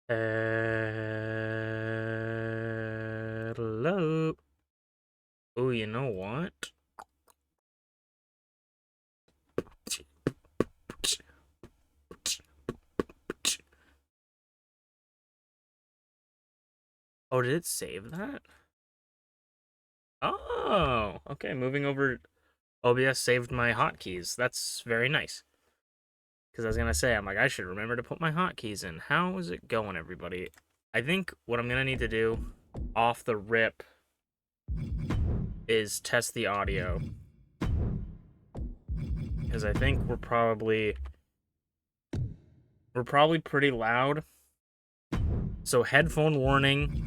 Hello. Oh, you know what? Oh, did it save that? Oh, okay. Moving over. OBS saved my hotkeys. That's very nice. Because I was going to say, I'm like, I should remember to put my hotkeys in. How is it going, everybody? I think what I'm going to need to do off the rip is test the audio. Because I think we're probably pretty loud. So headphone warning.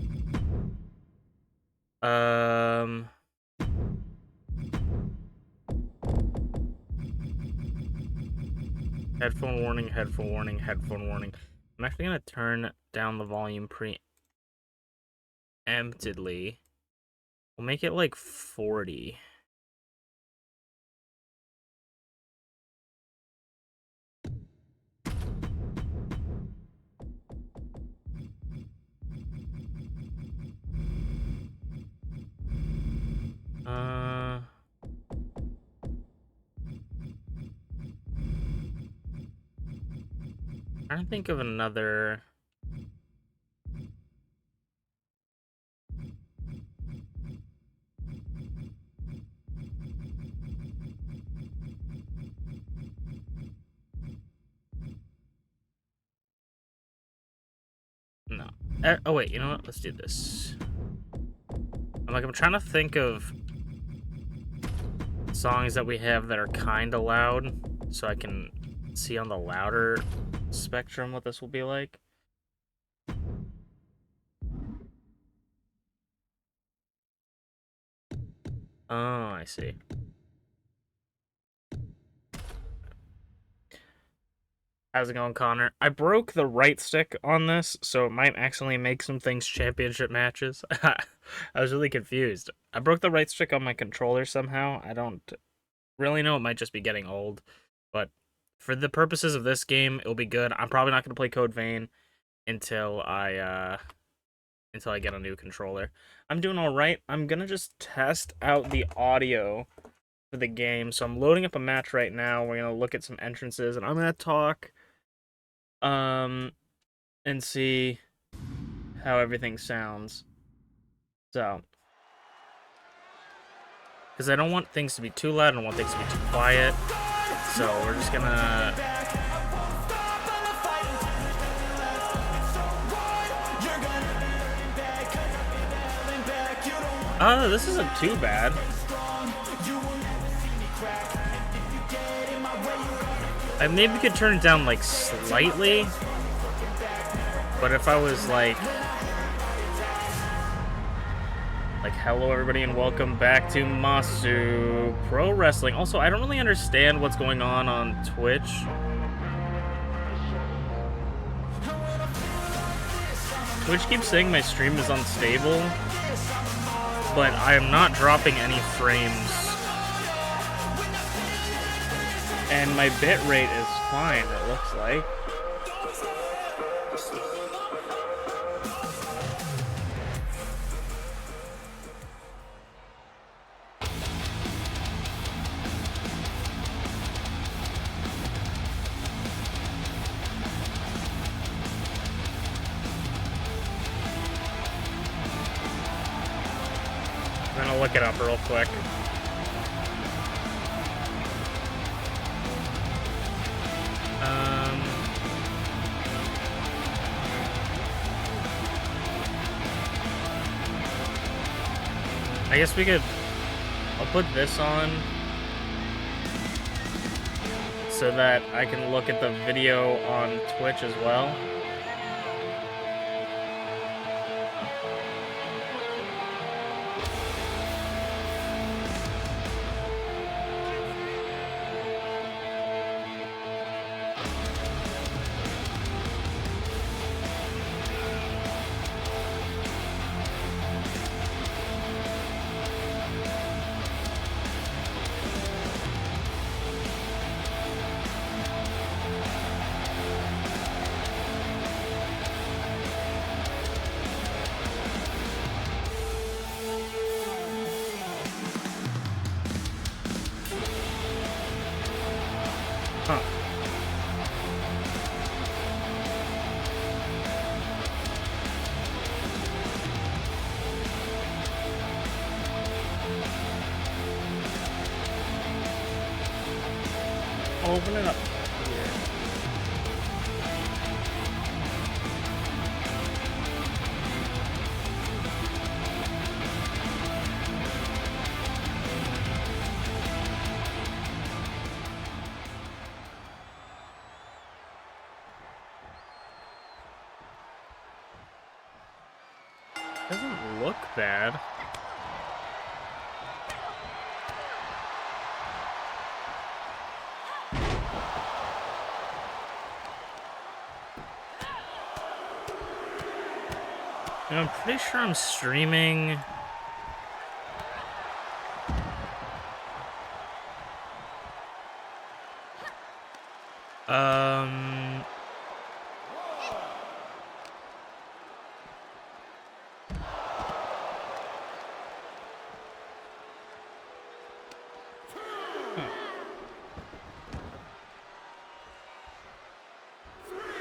Headphone warning, headphone warning, headphone warning. I'm actually gonna turn down the volume preemptively. We'll make it like 40. Trying to think of another. No. Oh wait, you know what? Let's do this. I'm trying to think of songs that we have that are kind of loud, so I can see on the louder spectrum what this will be like. Oh, I see. How's it going, Connor? I broke the right stick on this, so it might accidentally make some things championship matches. I was really confused. I broke the right stick on my controller somehow. I don't really know. It might just be getting old. But for the purposes of this game, it'll be good. I'm probably not going to play Code Vein until I get a new controller. I'm doing all right. I'm going to just test out the audio for the game. So I'm loading up a match right now. We're going to look at some entrances, and I'm going to talk and see how everything sounds. So, because I don't want things to be too loud, I don't want things to be too quiet. So we're just gonna this isn't too bad. I maybe could turn it down like slightly, but if I was like hello everybody and welcome back to Masu Pro Wrestling. Also, I don't really understand what's going on Twitch. Twitch keeps saying my stream is unstable, but I am not dropping any frames. And my bitrate is fine, it looks like. I'm gonna look it up real quick. I guess we could. I'll put this on so that I can look at the video on Twitch as well. Huh. Open it up here. Doesn't look bad. I'm pretty sure I'm streaming.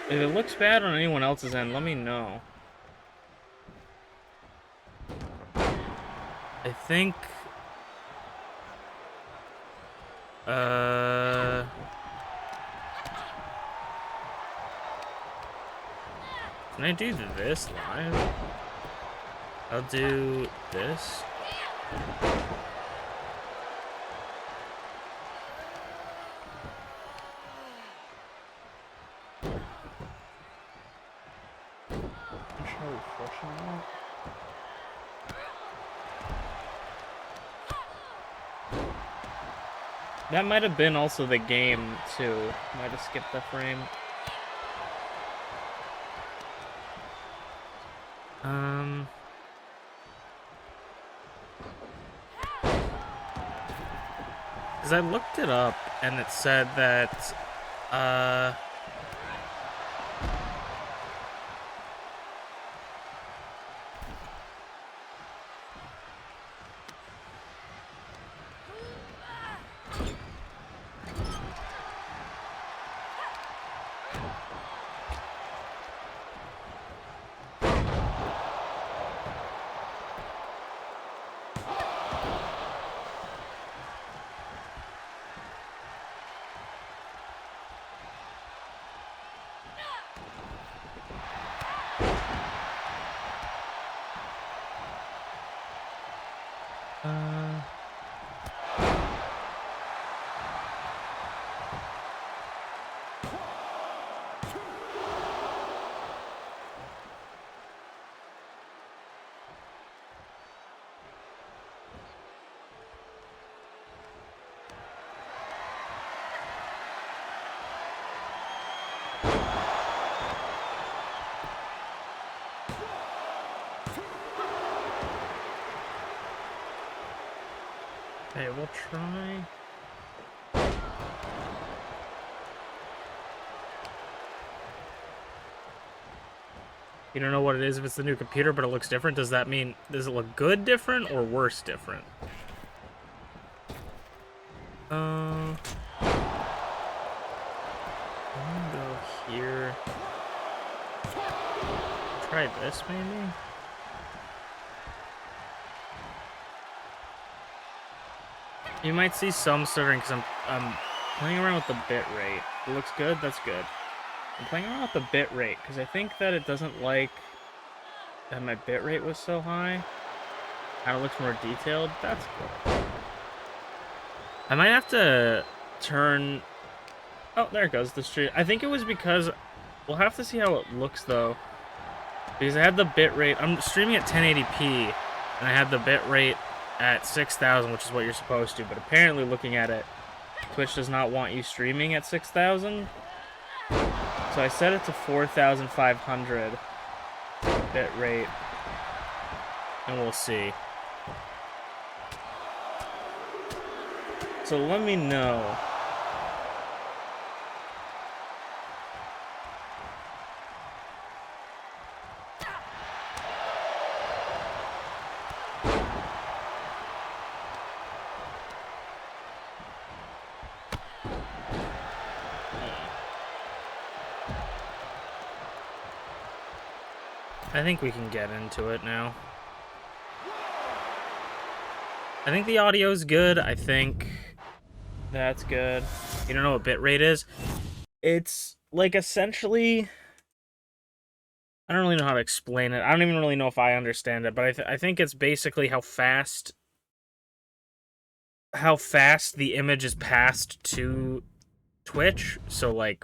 If it looks bad on anyone else's end, let me know. I think... Can I do this live? I'll do this. That might have been also the game, too. Might have skipped the frame. Because I looked it up, and it said that, okay, we'll try. You don't know what it is if it's the new computer, but it looks different. Does that mean, does it look good different or worse different? I'm gonna go here. Try this maybe? You might see some stuttering because I'm playing around with the bit rate. It looks good, that's good. I'm playing around with the bit rate because I think that it doesn't like that my bit rate was so high. Kind of looks more detailed. That's good. I might have to turn... Oh, there it goes, the stream. I think it was because... We'll have to see how it looks, though. Because I had the bit rate... I'm streaming at 1080p, and I had the bit rate at 6,000, which is what you're supposed to. But apparently, looking at it, Twitch does not want you streaming at 6,000. So I set it to 4,500 bit rate. And we'll see. So let me know. I think we can get into it now. I think the audio's good. I think that's good. You don't know what bitrate is? It's like essentially, I don't really know how to explain it. I don't even really know if I understand it, but I think it's basically how fast the image is passed to Twitch. So like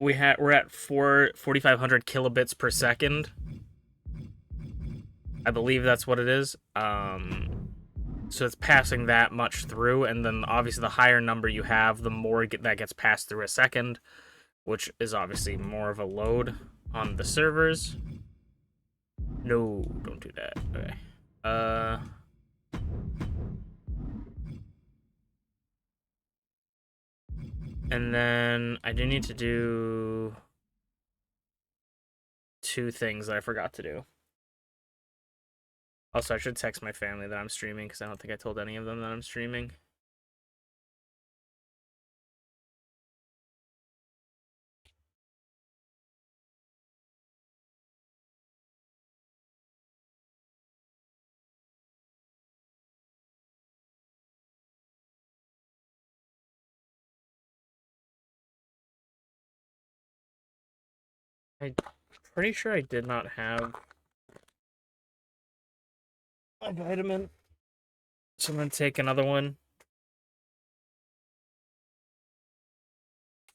we're at 4,500 kilobits per second. I believe that's what it is. So it's passing that much through, and then obviously the higher number you have, the more that gets passed through a second, which is obviously more of a load on the servers. No, don't do that. Okay. And then I do need to do 2 things that I forgot to do. Also, I should text my family that I'm streaming because I don't think I told any of them that I'm streaming. I'm pretty sure I did not have a vitamin, so I'm going to take another one.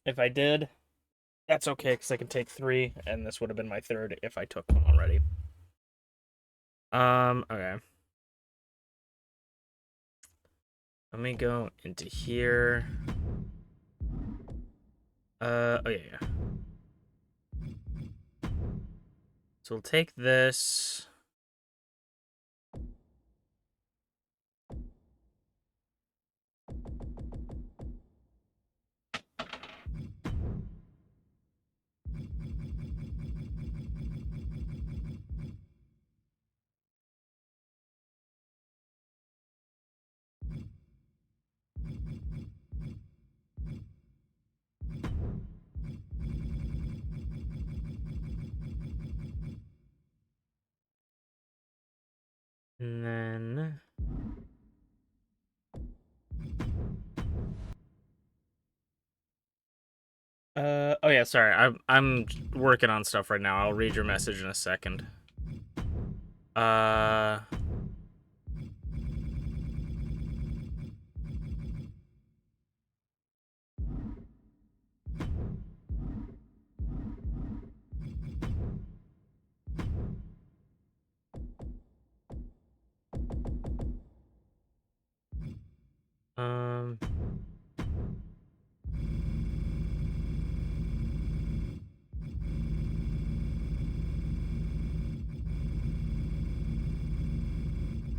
If I did, that's okay because I can take 3, and this would have been my 3rd if I took one already. Okay. Let me go into here. Oh yeah. So we'll take this. And then oh yeah, sorry. I'm working on stuff right now. I'll read your message in a second. Um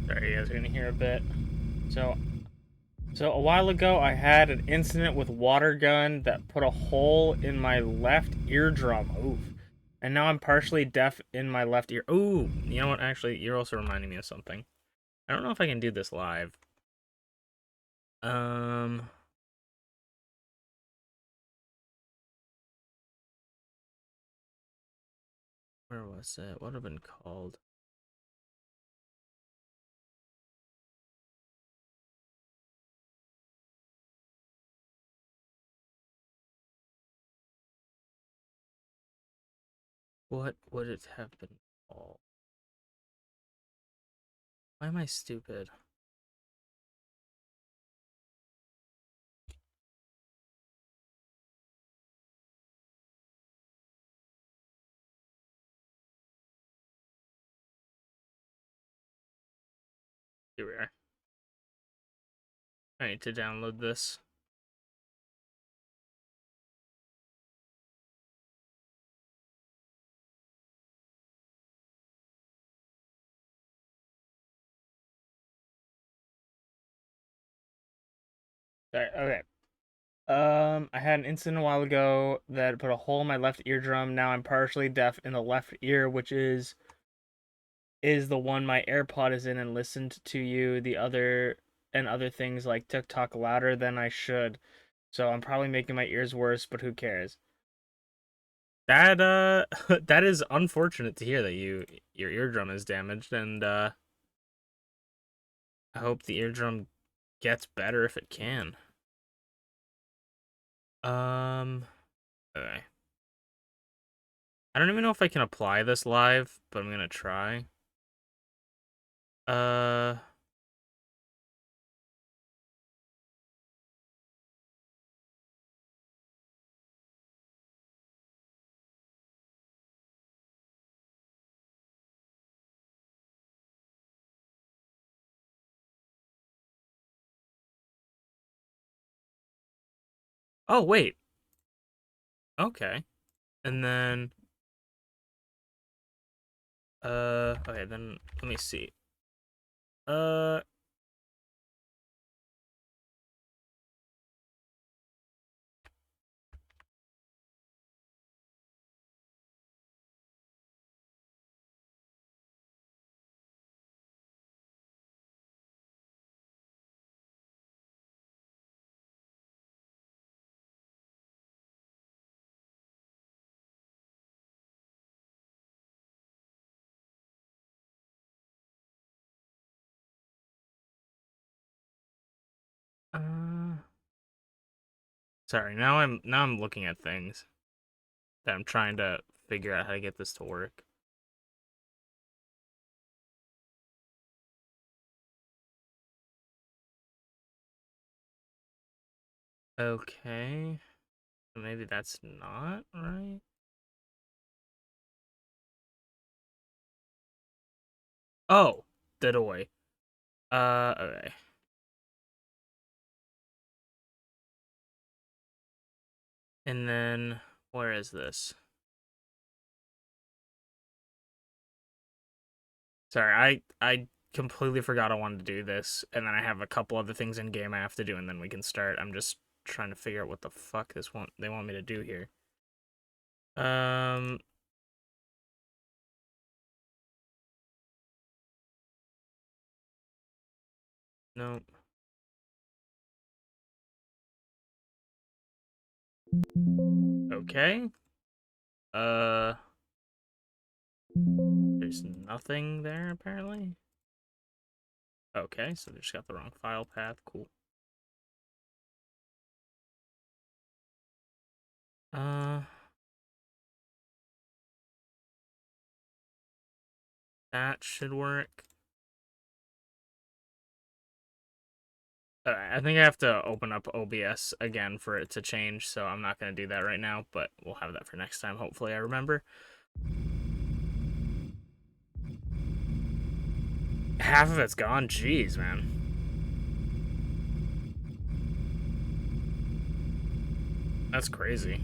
Sorry, you guys are gonna hear a bit. So a while ago, I had an incident with water gun that put a hole in my left eardrum. Oof. And now I'm partially deaf in my left ear. Ooh, you know what? Actually, you're also reminding me of something. I don't know if I can do this live. Where was it? What would have been called? What would it have been called? Why am I stupid? Here we are. I need to download this. Sorry, okay. I had an incident a while ago that put a hole in my left eardrum. Now I'm partially deaf in the left ear, which is the one my AirPod is in, and listened to you the other and other things like TikTok louder than I should. So I'm probably making my ears worse, but who cares? That that is unfortunate to hear that your eardrum is damaged, and I hope the eardrum gets better if it can. Okay. I don't even know if I can apply this live, but I'm gonna try. Uh oh wait. Okay. And then okay, then let me see. Uh uh sorry, now I'm looking at things that I'm trying to figure out how to get this to work. Okay. Maybe that's not right. Oh, Diddleway. Okay. And then where is this? Sorry, I completely forgot I wanted to do this, and then I have a couple other things in game I have to do, and then we can start. I'm just trying to figure out what the fuck they want me to do here. Um, nope. Okay. Uh, there's nothing there apparently. Okay, so they just got the wrong file path. Cool. Uh, that should work. I think I have to open up OBS again for it to change, so I'm not going to do that right now, but we'll have that for next time. Hopefully I remember. Half of it's gone? Jeez, man. That's crazy.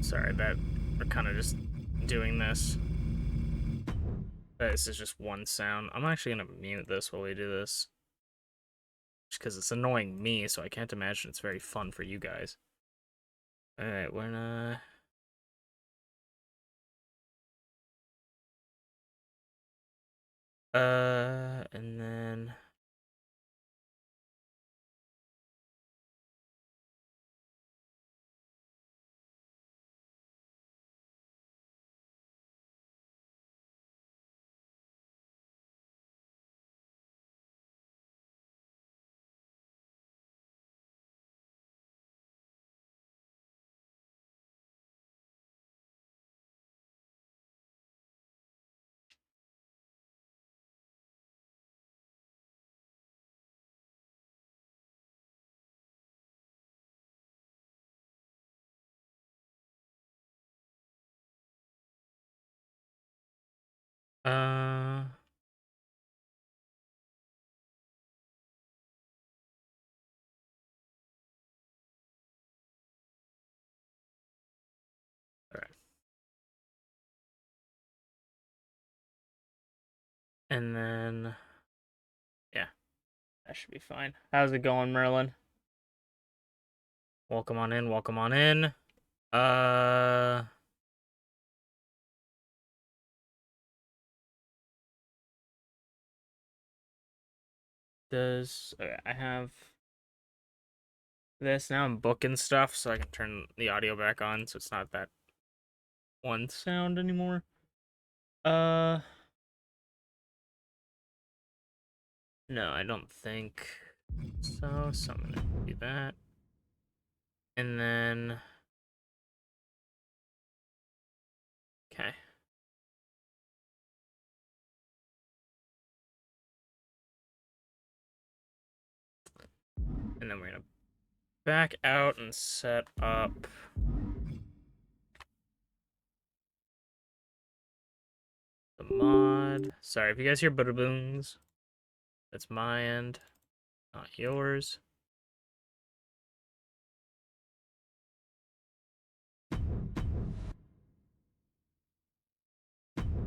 Sorry that we're kind of just doing this. This is just one sound. I'm actually going to mute this while we do this. Just because it's annoying me, so I can't imagine it's very fun for you guys. Alright, we're gonna... and then... Uh... Alright. And then... Yeah, that should be fine. How's it going, Merlin? Welcome on in, welcome on in. Okay, I have this now. I'm booking stuff so I can turn the audio back on so it's not that one sound anymore. No, I don't think so. So I'm gonna do that. And then okay. And then we're gonna back out and set up the mod. Sorry if you guys hear bada-boons. That's my end, not yours.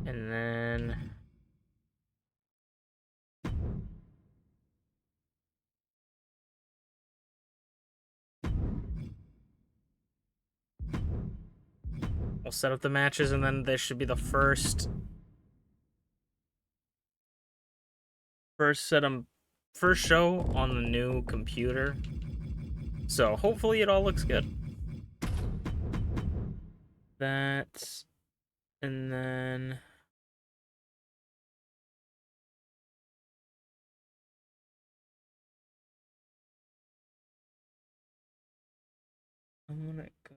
And then we'll set up the matches, and then this should be the first show on the new computer. So hopefully it all looks good. That, and then I'm gonna go.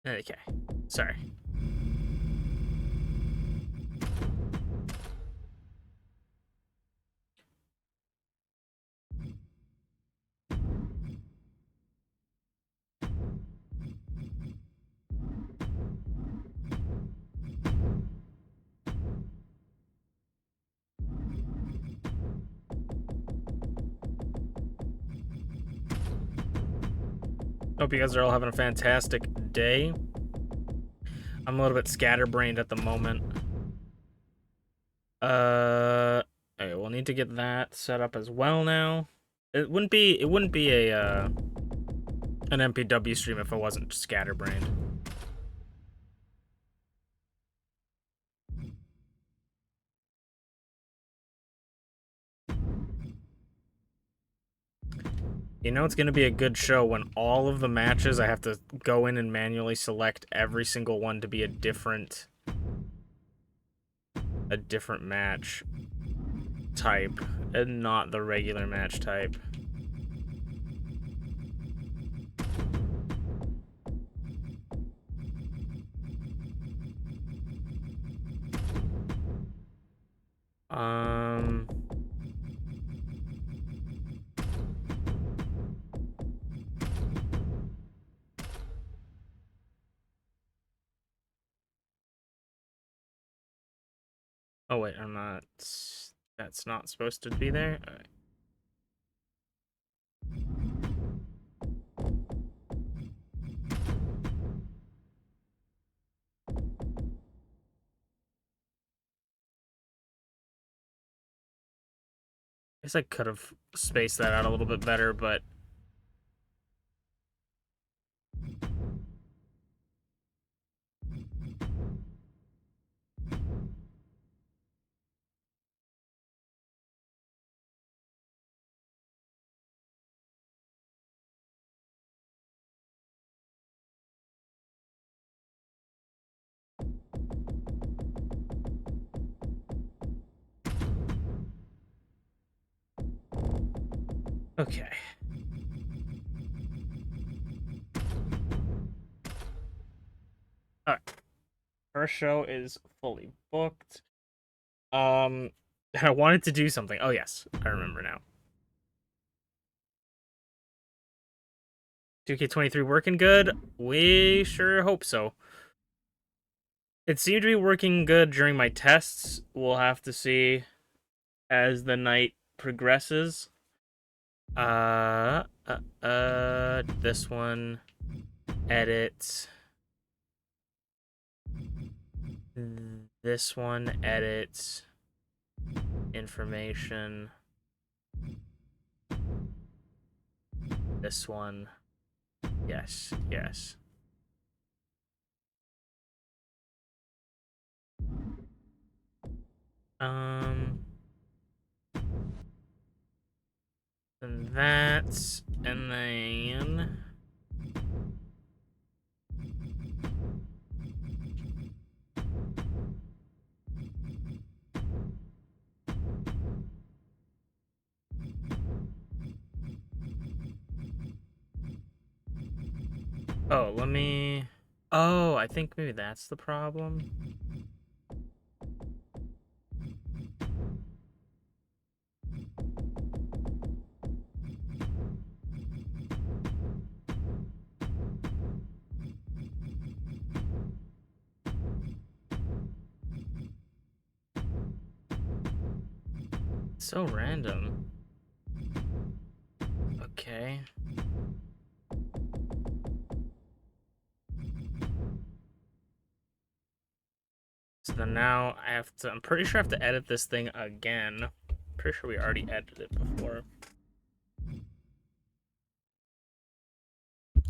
Okay. Sorry. Hope you guys are all having a fantastic day. I'm a little bit scatterbrained at the moment. Okay, we'll need to get that set up as well now. It wouldn't be a an MPW stream if I wasn't scatterbrained. You know it's going to be a good show when all of the matches I have to go in and manually select every single one to be a different match type and not the regular match type. Oh wait, I'm not. That's not supposed to be there. All right. I guess I could have spaced that out a little bit better, but okay. All right. First show is fully booked. I wanted to do something. Oh, yes. I remember now. 2K23 working good? We sure hope so. It seemed to be working good during my tests. We'll have to see as the night progresses. This one, edit. This one, edit. Information. This one. Yes, yes. And that, and then... Oh, let me... Oh, I think maybe that's the problem. So random. Okay. So then now I have to, I'm pretty sure I have to edit this thing again. Pretty sure we already edited it before.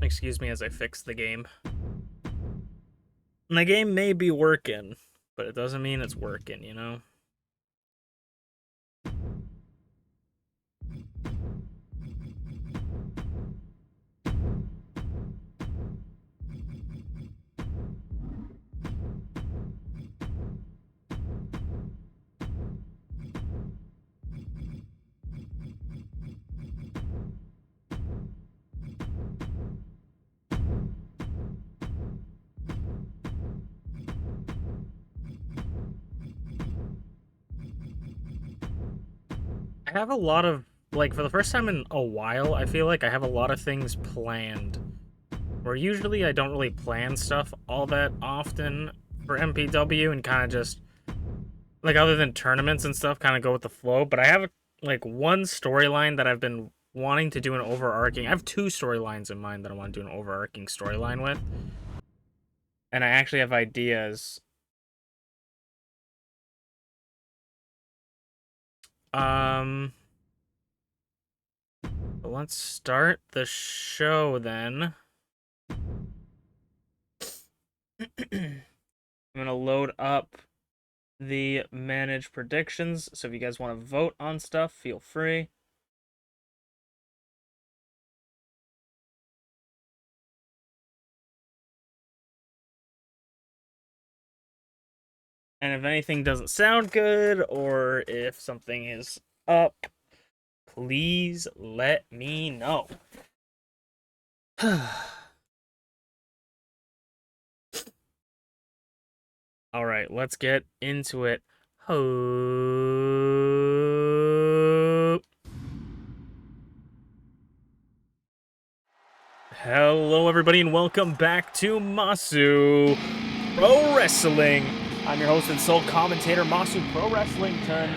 Excuse me as I fix the game. And the game may be working, but it doesn't mean it's working, you know? I have a lot of, like, for the first time in a while, I feel like I have a lot of things planned. Where usually I don't really plan stuff all that often for MPW and kind of just, like, other than tournaments and stuff, kind of go with the flow. But I have, like, one storyline that I've been wanting to do an overarching... I have two storylines in mind that I want to do an overarching storyline with. And I actually have ideas. But let's start the show then. I'm gonna load up the manage predictions, so if you guys want to vote on stuff, feel free. And if anything doesn't sound good, or if something is up, please let me know. Alright, let's get into it. Hello, everybody, and welcome back to Masu Pro Wrestling. I'm your host and sole commentator, Masu Pro Wrestling Turn.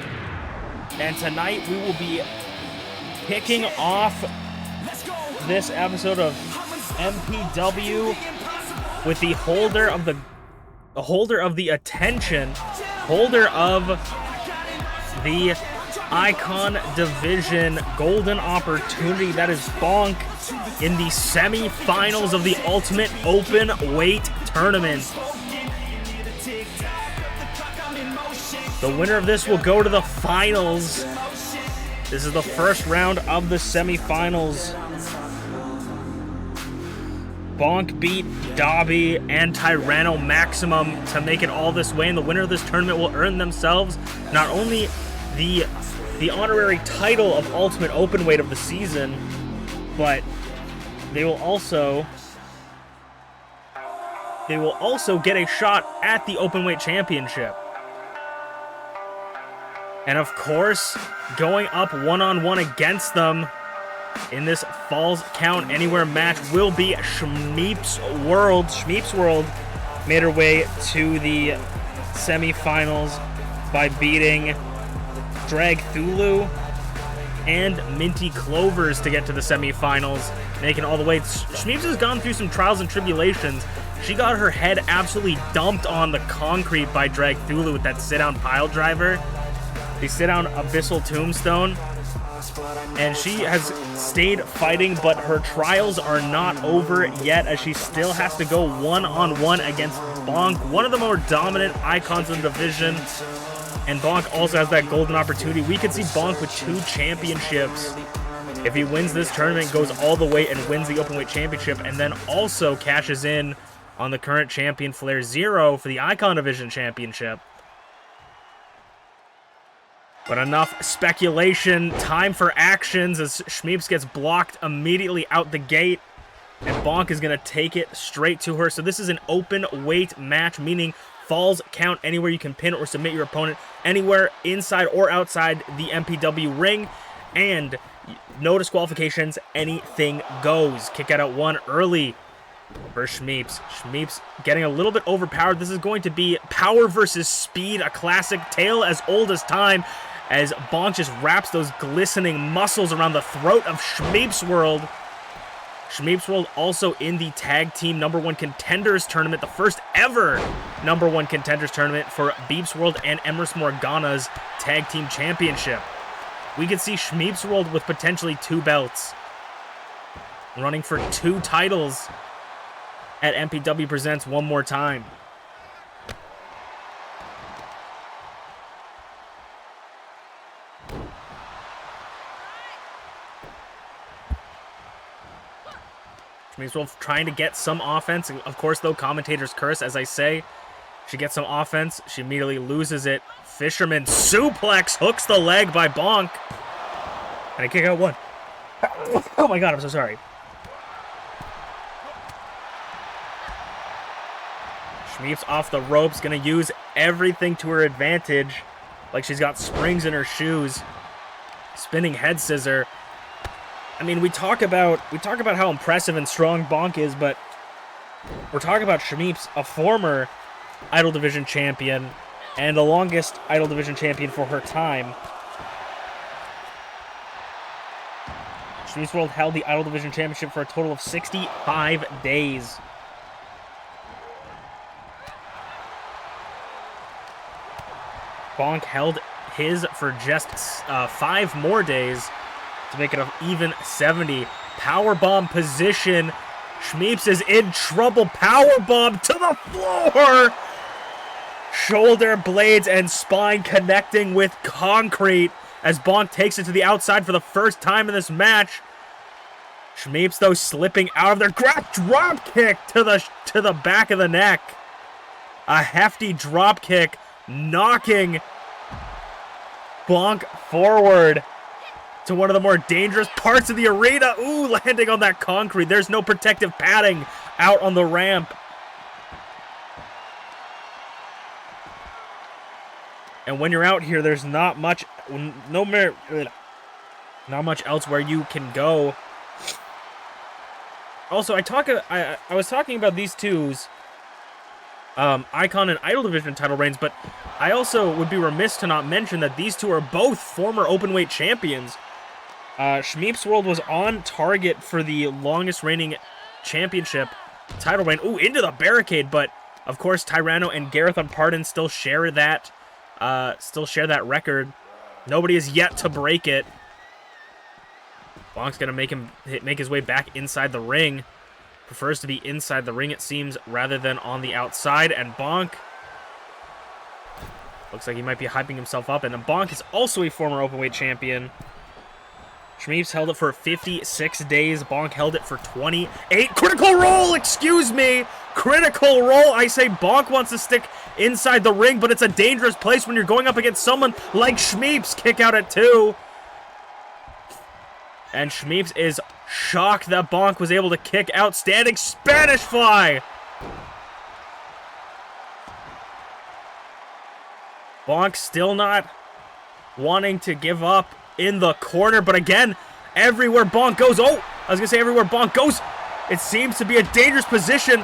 And tonight we will be kicking off this episode of MPW with the holder of the attention, holder of the Icon Division golden opportunity, that is Bonk, in the semi-finals of the Ultimate Open Weight Tournament. The winner of this will go to the finals. This is the first round of the semi-finals. Bonk beat Dobby and Tyranno Maximum to make it all this way, and the winner of this tournament will earn themselves not only the honorary title of Ultimate Openweight of the season, but they will also get a shot at the Openweight Championship. And of course, going up one-on-one against them in this Falls Count Anywhere match will be ShmeepsWorld. ShmeepsWorld made her way to the semifinals by beating Dragthulu and MintyClovers to get to the semifinals, making all the way. Shmeeps has gone through some trials and tribulations. She got her head absolutely dumped on the concrete by Dragthulu with that sit-down pile driver. The sit-down Abyssal Tombstone. And she has stayed fighting, but her trials are not over yet, as she still has to go one-on-one against Bonk, one of the more dominant icons in the division. And Bonk also has that golden opportunity. We could see Bonk with 2 championships if he wins this tournament, goes all the way and wins the Openweight Championship, and then also cashes in on the current champion FlairZero for the Icon Division Championship. But enough speculation, time for actions as Shmeeps gets blocked immediately out the gate. And Bonk is going to take it straight to her. So this is an open weight match, meaning falls count anywhere you can pin or submit your opponent, anywhere inside or outside the MPW ring. And no disqualifications, anything goes. Kick out at 1 early for Shmeeps. Shmeeps getting a little bit overpowered. This is going to be power versus speed, a classic tale as old as time, as Bonk just wraps those glistening muscles around the throat of ShmeepsWorld. ShmeepsWorld also in the Tag Team #1 Contenders Tournament, the first ever #1 Contenders Tournament for BeepsWorld and Emrys Morgana's Tag Team Championship. We could see ShmeepsWorld with potentially 2 belts, running for 2 titles at MPW Presents one more time. ShmeepsWorld trying to get some offense. Of course, though, commentators curse, as I say. She gets some offense. She immediately loses it. Fisherman suplex hooks the leg by Bonk. And a kick out 1. Oh my god, I'm so sorry. Shmeeps off the ropes, gonna use everything to her advantage. Like she's got springs in her shoes. Spinning head scissor. I mean, we talk about how impressive and strong Bonk is, but we're talking about Shmeeps, a former Idol Division champion and the longest Idol Division champion for her time. ShmeepsWorld held the Idol Division Championship for a total of 65 days. Bonk held his for just 5 more days to make it an even 70. Powerbomb position. Shmeeps is in trouble. Powerbomb to the floor. Shoulder blades and spine connecting with concrete as Bonk takes it to the outside for the first time in this match. Shmeeps, though, slipping out of their drop kick to the back of the neck. A hefty drop kick knocking Bonk forward to one of the more dangerous parts of the arena. Ooh, landing on that concrete. There's no protective padding out on the ramp. And when you're out here, there's not much else where you can go. Also, I was talking about these two's Icon and Idol Division title reigns, but I also would be remiss to not mention that these two are both former openweight champions. ShmeepsWorld was on target for the longest reigning championship title reign. Ooh, into the barricade, but of course Tyranno and Garreth Unported still share that record. Nobody is yet to break it. Bonk's gonna make his way back inside the ring. Prefers to be inside the ring, it seems, rather than on the outside. And Bonk looks like he might be hyping himself up. And then Bonk is also a former openweight champion. Shmeeps held it for 56 days. Bonk held it for 28. Critical roll, excuse me. Critical roll. I say Bonk wants to stick inside the ring, but it's a dangerous place when you're going up against someone like Shmeeps. Kick out at 2. And Shmeeps is shocked that Bonk was able to kick out. Standing Spanish fly. Bonk still not wanting to give up in the corner, but again, everywhere Bonk goes, oh, I was gonna say everywhere Bonk goes, it seems to be a dangerous position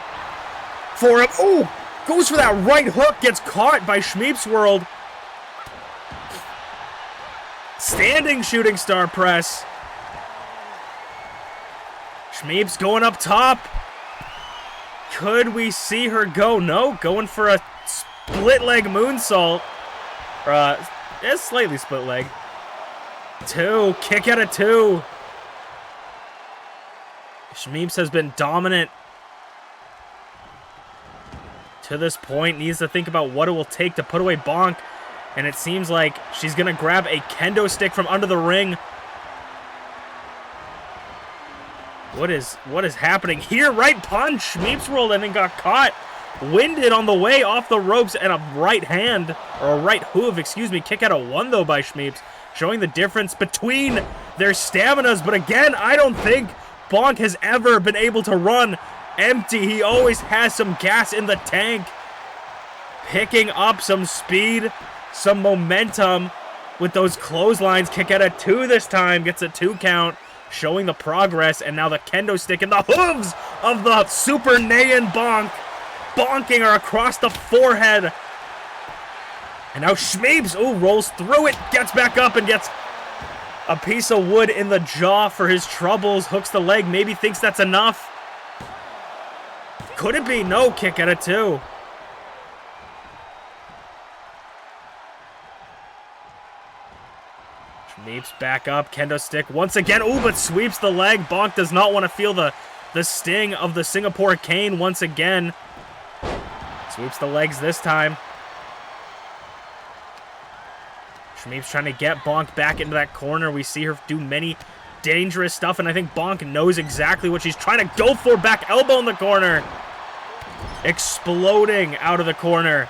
for him. Oh, goes for that right hook, gets caught by ShmeepsWorld. Standing shooting star press. Shmeeps going up top. Could we see her go? No, going for a split leg moonsault. It's slightly split leg. 2, kick out of 2. Shmeeps has been dominant to this point. Needs to think about what it will take to put away Bonk. And it seems like she's going to grab a kendo stick from under the ring. What is happening here? Right punch. ShmeepsWorld and then got caught. Winded on the way off the ropes, and a right hand, or a right hoof, excuse me. Kick out of 1 though by Shmeeps. Showing the difference between their staminas. But again, I don't think Bonk has ever been able to run empty. He always has some gas in the tank. Picking up some speed, some momentum with those clotheslines. Kick out of 2 this time. Gets a 2 count. Showing the progress. And now the kendo stick in the hooves of the Super Naiyan Bonk. Bonking her across the forehead. And now Shmeeps, rolls through it. Gets back up and gets a piece of wood in the jaw for his troubles. Hooks the leg. Maybe thinks that's enough. Could it be? No. Kick out of 2. Shmeeps back up. Kendo stick once again. But sweeps the leg. Bonk does not want to feel the sting of the Singapore cane once again. Sweeps the legs this time. Shmeeps trying to get Bonk back into that corner. We see her do many dangerous stuff, and I think Bonk knows exactly what she's trying to go for. Back elbow in the corner. Exploding out of the corner.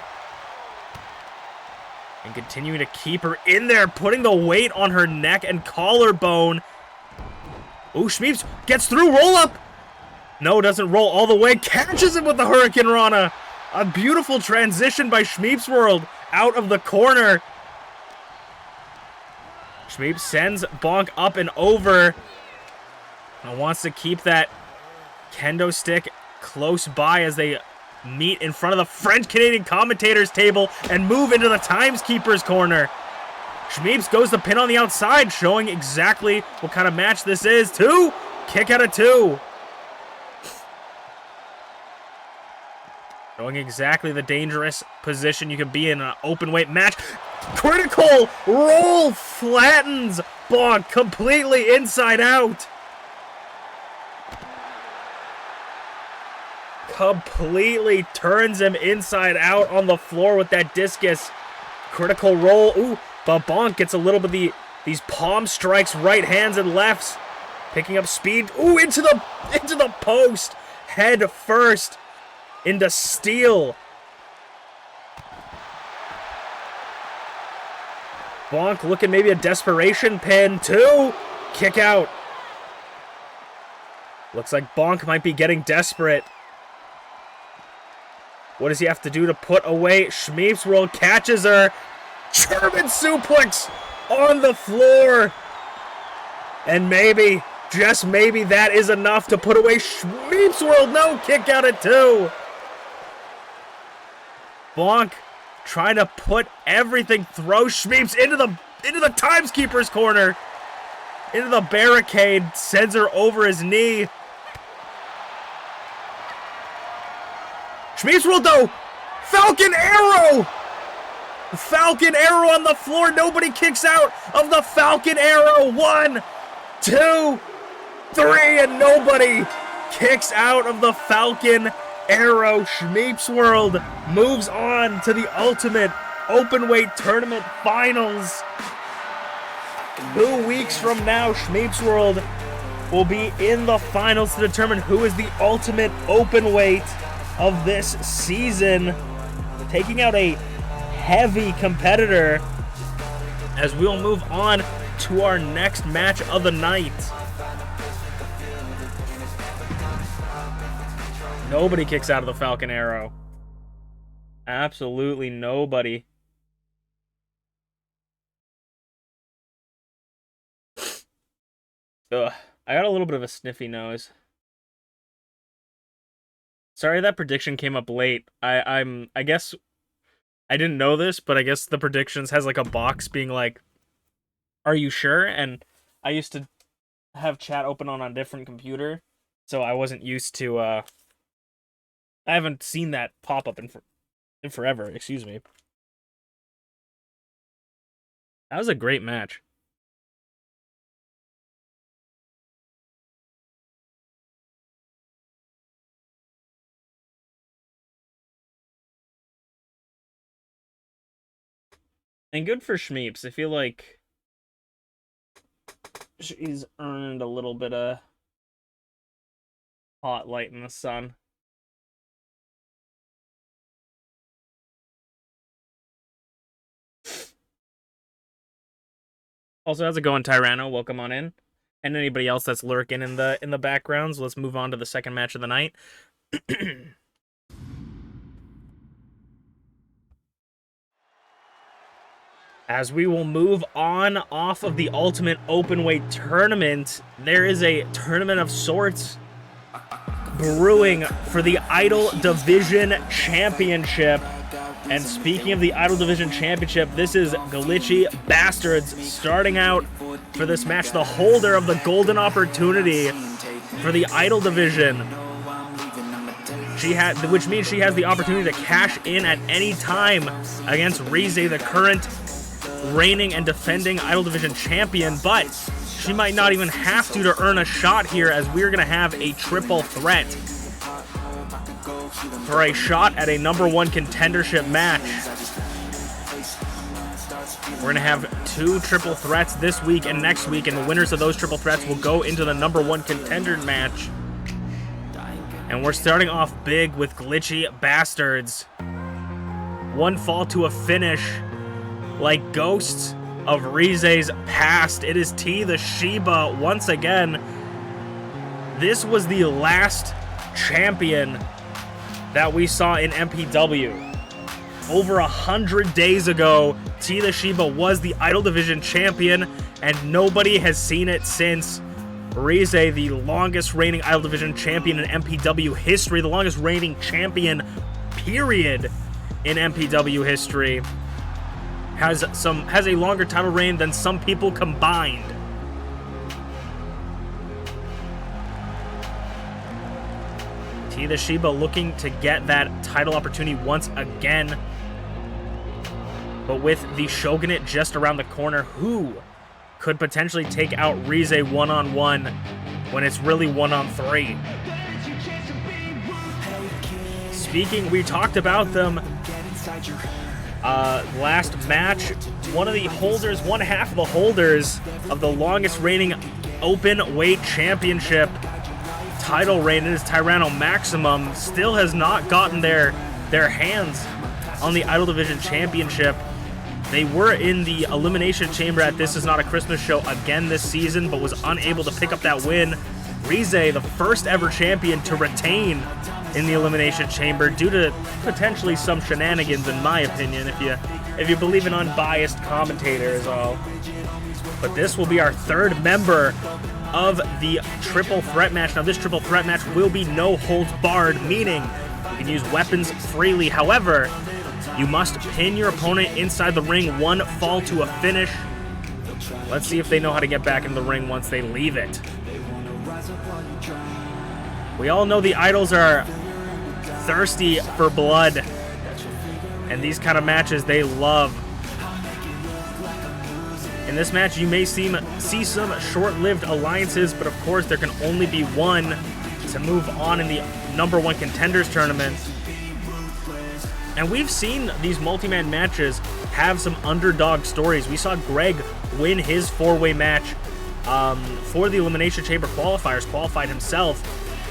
And continuing to keep her in there, putting the weight on her neck and collarbone. Shmeeps gets through, roll up. No, doesn't roll all the way. Catches him with the Hurricane Rana. A beautiful transition by ShmeepsWorld out of the corner. Shmeeps sends Bonk up and over. And wants to keep that kendo stick close by as they meet in front of the French-Canadian commentators table and move into the Timeskeeper's corner. Shmeeps goes to pin on the outside, showing exactly what kind of match this is. 2, kick out of 2. Showing exactly the dangerous position you can be in an open weight match. Critical roll flattens Bonk completely inside out. Completely turns him inside out on the floor with that discus. Critical roll. But Bonk gets a little bit of these palm strikes, right hands and lefts. Picking up speed. Into the post. Head first. Into steel. Bonk looking maybe a desperation pin. 2, kick out. Looks like Bonk might be getting desperate. What does he have to do to put away? ShmeepsWorld catches her. German suplex on the floor. And maybe, just maybe, that is enough to put away ShmeepsWorld. No, kick out at 2. Bonk trying to put everything, throw Shmeeps into the Timeskeeper's corner. Into the barricade, sends her over his knee. ShmeepsWorld though, Falcon Arrow! Falcon Arrow on the floor, nobody kicks out of the Falcon Arrow. 1, 2, 3, and nobody kicks out of the Falcon Arrow. ShmeepsWorld moves on to the Ultimate Openweight Tournament Finals. 2 weeks from now, ShmeepsWorld will be in the finals to determine who is the Ultimate Openweight of this season, taking out a heavy competitor as we'll move on to our next match of the night. Nobody kicks out of the Falcon Arrow. Absolutely nobody. Ugh, I got a little bit of a sniffy nose. Sorry that prediction came up late. I guess I didn't know this, but I guess the predictions has like a box being like, "Are you sure?" And I used to have chat open on a different computer, so I wasn't used to. I haven't seen that pop up in forever. Excuse me. That was a great match. And good for Shmeeps. I feel like she's earned a little bit of hot light in the sun. Also, how's it going, Tyranno? Welcome on in. And anybody else that's lurking in the backgrounds. Let's move on to the second match of the night. As we will move on off of the Ultimate Openweight Tournament, there is a tournament of sorts brewing for the Idol Division Championship. And speaking of the Idol Division Championship, this is GlitchyBasturds starting out for this match, the holder of the golden opportunity for the Idol Division. Which means she has the opportunity to cash in at any time against Rize, the current reigning and defending Idol Division champion, but she might not even have to earn a shot here, as we're going to have a triple threat for a shot at a #1 contendership match. We're going to have 2 triple threats this week and next week, and the winners of those triple threats will go into the #1 contender match. And we're starting off big with GlitchyBasturds. One fall to a finish like ghosts of Rize's past. It is TeaTheShiba once again. This was the last champion that we saw in MPW. Over 100 days ago, TeaTheShiba was the Idol Division champion, and nobody has seen it since. Rize, the longest reigning Idol Division champion in MPW history, the longest reigning champion, period, in MPW history, has a longer title reign than some people combined. TeaTheShiba looking to get that title opportunity once again. But with the Shogunate just around the corner, who could potentially take out Rize one-on-one when it's really one-on-3? Speaking, we talked about them last match. One half of the holders of the longest reigning open weight championship title reign, it is Tyranno Maximum, still has not gotten their hands on the Idol Division championship. They were in the Elimination Chamber at This Is Not a Christmas Show again this season, but was unable to pick up that win. Rize, the first ever champion to retain in the Elimination Chamber due to potentially some shenanigans, in my opinion, if you believe an unbiased commentator is all. But this will be our third member of the triple threat match. Now, this triple threat match will be no holds barred, meaning you can use weapons freely. However, you must pin your opponent inside the ring, one fall to a finish. Let's see if they know how to get back in the ring once they leave it. We all know the Idols are thirsty for blood, and these kind of matches they love. In this match, you may see some short-lived alliances, but of course there can only be one to move on in the #1 contenders tournament. And we've seen these multi-man matches have some underdog stories. We saw Greg win his 4-way match for the Elimination Chamber qualifiers, qualified himself.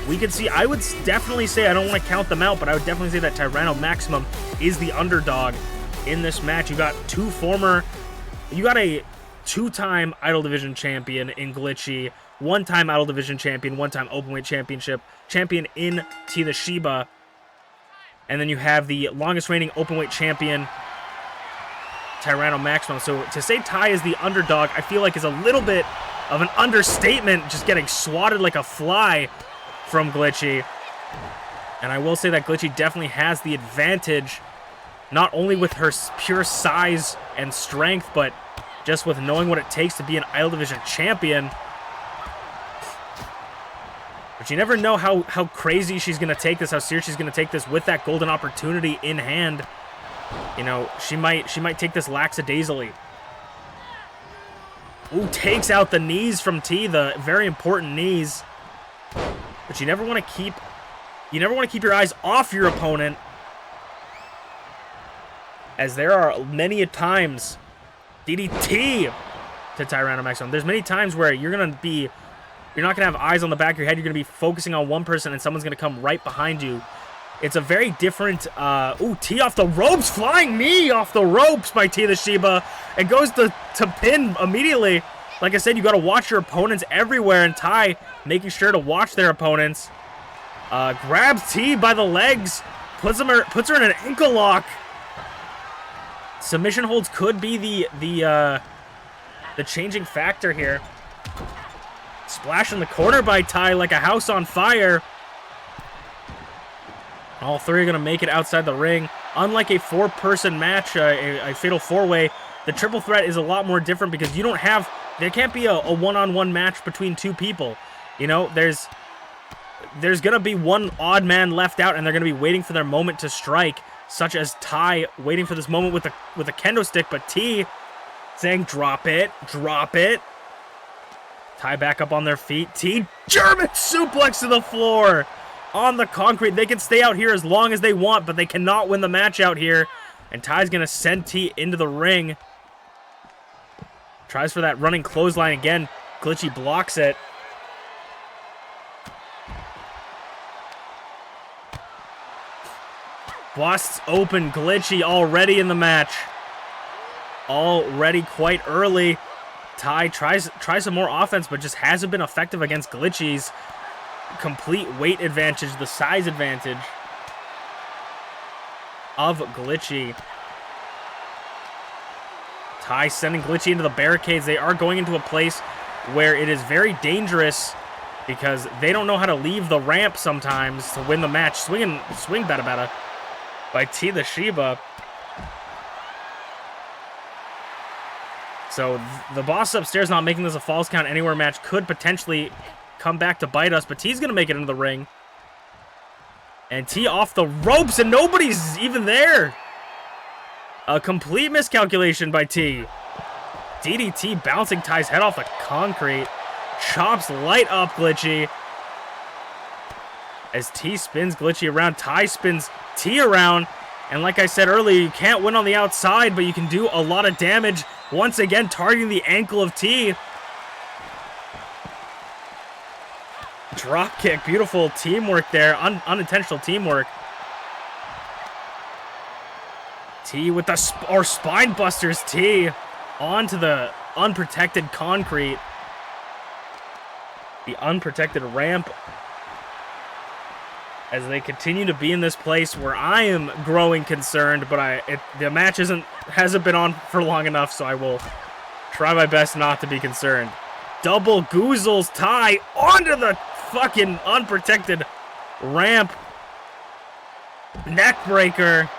We could see, I would definitely say, I don't want to count them out, but I would definitely say that Tyranno Maximum is the underdog in this match. You got a 2-time Idol Division champion in Glitchy, 1-time Idol Division champion, 1-time Openweight championship champion in TeaTheShiba. And then you have the longest reigning openweight champion, Tyranno Maximum. So to say Ty is the underdog, I feel like is a little bit of an understatement, just getting swatted like a fly from Glitchy. And I will say that Glitchy definitely has the advantage, not only with her pure size and strength, but just with knowing what it takes to be an Idol Division champion. But you never know how crazy she's going to take this, how serious she's going to take this with that golden opportunity in hand. You know, she might take this lackadaisically. Ooh, takes out the knees from T, the very important knees. But you never want to keep your eyes off your opponent, as there are many a times DDT to Tyrannomaximum. There's many times where you're not gonna have eyes on the back of your head. You're gonna be focusing on one person, and someone's gonna come right behind you. It's a very different. Ooh, T off the ropes, flying knee off the ropes by TeaTheShiba, and goes to pin immediately. Like I said, you gotta watch your opponents everywhere, and Ty making sure to watch their opponents. Grabs T by the legs, puts her in an ankle lock. Submission holds could be the changing factor here. Splash in the corner by Ty like a house on fire. All three are going to make it outside the ring. Unlike a four-person match, a fatal four-way, the triple threat is a lot more different because there can't be a one-on-one match between two people. You know, there's going to be one odd man left out, and they're going to be waiting for their moment to strike, such as Ty waiting for this moment with a kendo stick, but T saying, drop it, drop it. Ty back up on their feet. T, German suplex to the floor on the concrete. They can stay out here as long as they want, but they cannot win the match out here. And Ty's going to send T into the ring. Tries for that running clothesline again. Glitchy blocks it. Busts open Glitchy already in the match. Already quite early. Ty tries some more offense, but just hasn't been effective against Glitchy's complete weight advantage, the size advantage of Glitchy. Ty sending Glitchy into the barricades. They are going into a place where it is very dangerous because they don't know how to leave the ramp sometimes to win the match. Swing bada bada by TeaTheShiba. So the boss upstairs not making this a falls count anywhere match could potentially come back to bite us, but T's going to make it into the ring. And T off the ropes, and nobody's even there. A complete miscalculation by T. DDT bouncing Ty's head off the concrete. Chops light up Glitchy. As T spins Glitchy around, Ty spins T around. And like I said earlier, you can't win on the outside, but you can do a lot of damage. Once again, targeting the ankle of T. Drop kick, beautiful teamwork there, unintentional teamwork. T with the spine busters T onto the unprotected concrete. The unprotected ramp. As they continue to be in this place where I am growing concerned, but the match hasn't been on for long enough, so I will try my best not to be concerned. Double goozles Ty onto the fucking unprotected ramp. Neck breaker.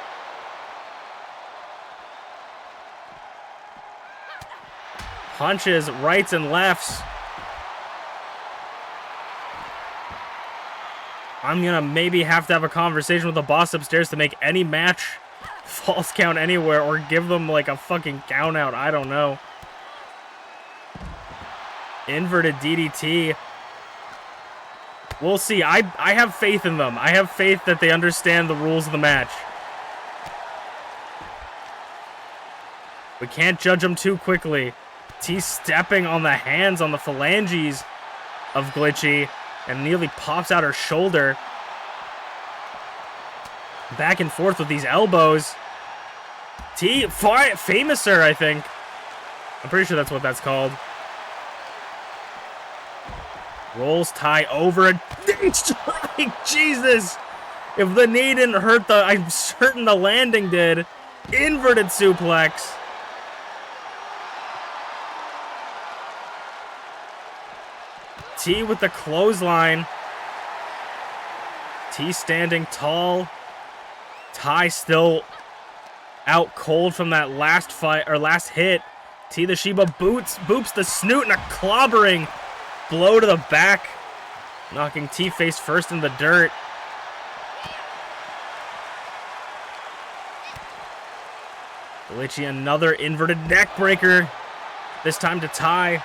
Punches rights and lefts. I'm gonna maybe have to have a conversation with the boss upstairs to make any match false count anywhere, or give them like a fucking count out. I don't know. Inverted DDT. We'll see. I have faith in them. I have faith that they understand the rules of the match. We can't judge them too quickly. T stepping on the hands, on the phalanges of Glitchy, and nearly pops out her shoulder. Back and forth with these elbows. T, Famouser, I think. I'm pretty sure that's what that's called. Rolls Ty over a strike. Jesus. If the knee didn't hurt, I'm certain the landing did. Inverted suplex. T with the clothesline. T standing tall. Ty still out cold from that last fight or last hit. TeaTheShiba boops the snoot and a clobbering blow to the back, knocking T face first in the dirt. Glitchy, another inverted neck breaker, this time to Ty.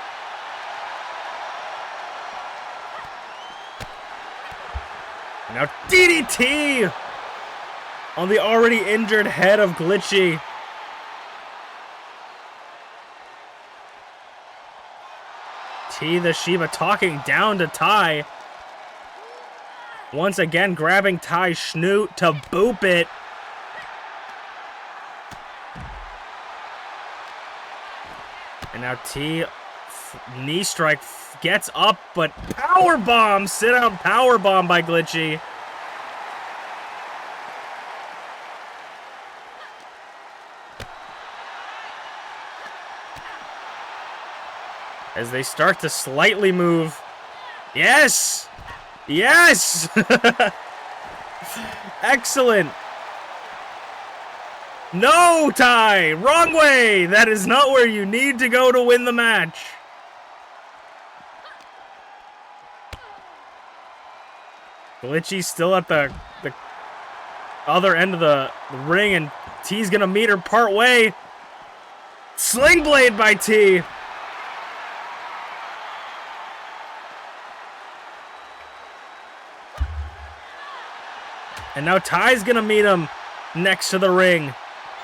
Now DDT on the already injured head of Glitchy. TeaTheShiba talking down to Ty. Once again grabbing Ty's schnoot to boop it. And now T, knee strike, gets up, but powerbomb, sit out powerbomb by Glitchy. As they start to slightly move. Yes! Yes! Excellent. No, Ty! Wrong way! That is not where you need to go to win the match. Glitchy still at the other end of the ring, and T's gonna meet her part way. Sling blade by T. And now Ty's gonna meet him next to the ring.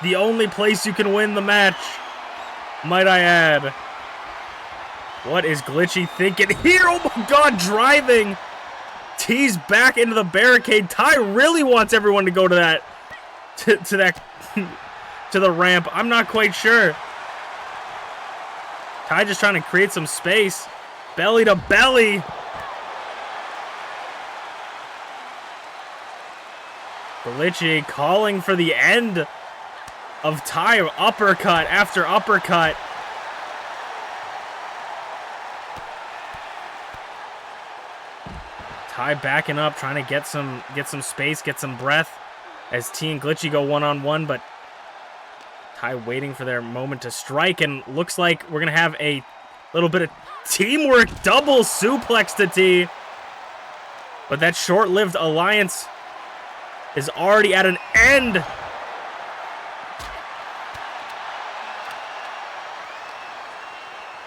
The only place you can win the match, might I add. What is Glitchy thinking here? Oh my god, driving! T's back into the barricade. Ty really wants everyone to go to that, to the ramp. I'm not quite sure. Ty just trying to create some space. Belly to belly. Glitchy calling for the end of Ty. Uppercut after uppercut. Ty backing up, trying to get some space, get some breath as T and Glitchy go one-on-one, but Ty waiting for their moment to strike, and looks like we're gonna have a little bit of teamwork, double suplex to T. But that short-lived alliance is already at an end.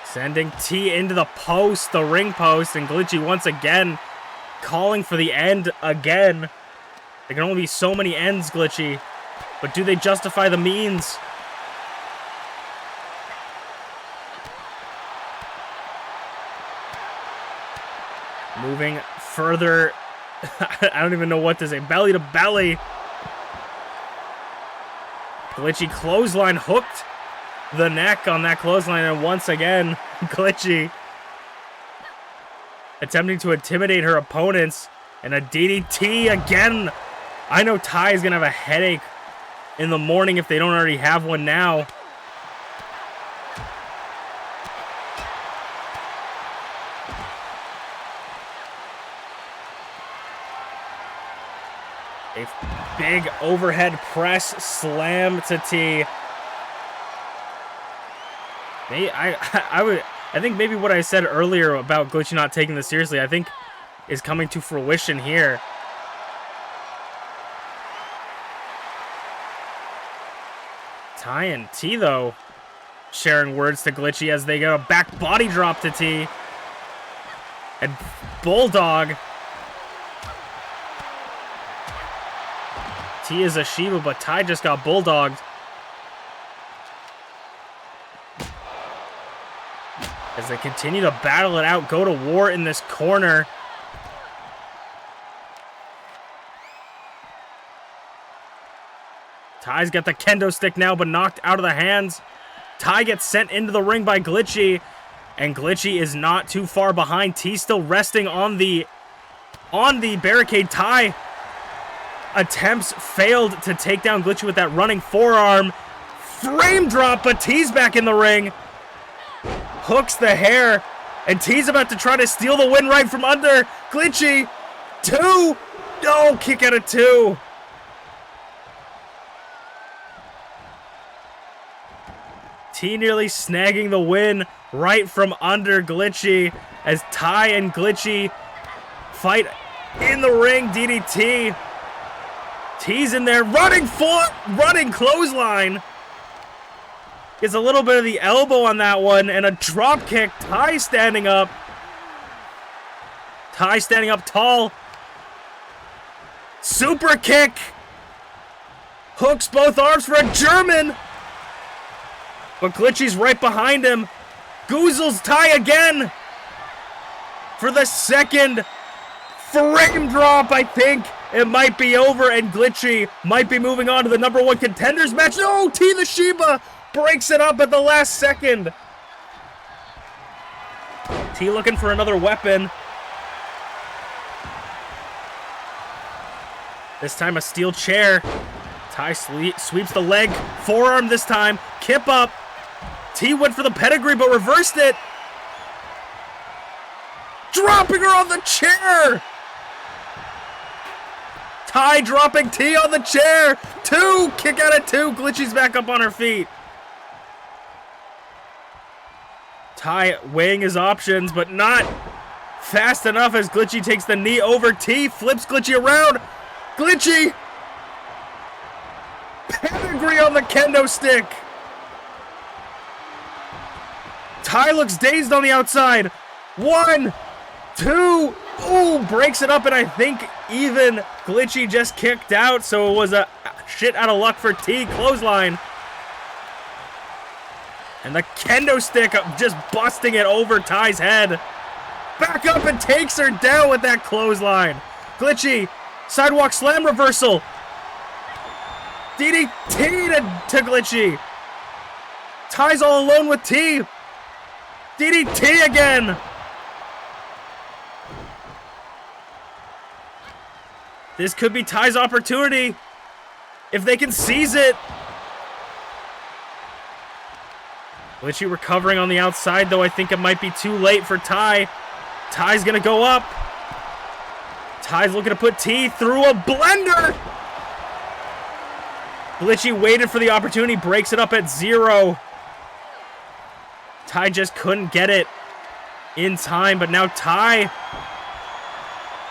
Sending T into the post, the ring post, and Glitchy once again calling for the end again. There can only be so many ends, Glitchy, but do they justify the means? Moving further. I don't even know what to say. Belly to belly. Glitchy clothesline, hooked the neck on that clothesline, and once again, Glitchy attempting to intimidate her opponents, and a DDT again. I know Ty is going to have a headache in the morning if they don't already have one now. A big overhead press slam to T. I think maybe what I said earlier about Glitchy not taking this seriously, I think is coming to fruition here. Ty and T, though, sharing words to Glitchy as they get a back body drop to T. And Bulldog. T is a Shiba, but Ty just got bulldogged. As they continue to battle it out, go to war in this corner. Ty's got the kendo stick now, but knocked out of the hands. Ty gets sent into the ring by Glitchy, and Glitchy is not too far behind. T still resting on the barricade. Ty attempts failed to take down Glitchy with that running forearm. Frame drop, but T's back in the ring. Hooks the hair And T's about to try to steal the win right from under. Glitchy. 2. No, kick out of 2. T nearly snagging the win right from under Glitchy as Ty and Glitchy fight in the ring. DDT. T's in there, running clothesline. Gets a little bit of the elbow on that one and a drop kick. Ty standing up. Ty standing up tall. Super kick. Hooks both arms for a German. But Glitchy's right behind him. Goozles Ty again. For the second frame drop, I think it might be over and Glitchy might be moving on to the #1 contenders match. No, TeaTheShiba breaks it up at the last second. T looking for another weapon. This time a steel chair. Ty sweeps the leg. Forearm this time. Kip up. T went for the pedigree but reversed it. Dropping her on the chair. Ty dropping T on the chair. 2. Kick out of 2. Glitchy's back up on her feet. Ty weighing his options, but not fast enough as Glitchy takes the knee over T. Flips Glitchy around. Glitchy. Pedigree on the kendo stick. Ty looks dazed on the outside. 1, 2. Ooh, breaks it up, and I think even Glitchy just kicked out, so it was a shit out of luck for T. Clothesline. And the kendo stick just busting it over Ty's head. Back up and takes her down with that clothesline. Glitchy, sidewalk slam reversal. DDT to Glitchy. Ty's all alone with T. DDT again. This could be Ty's opportunity if they can seize it. Glitchy recovering on the outside, though I think it might be too late for Ty. Ty's gonna go up. Ty's looking to put T through a blender. Glitchy waited for the opportunity, breaks it up at 0. Ty just couldn't get it in time, but now Ty.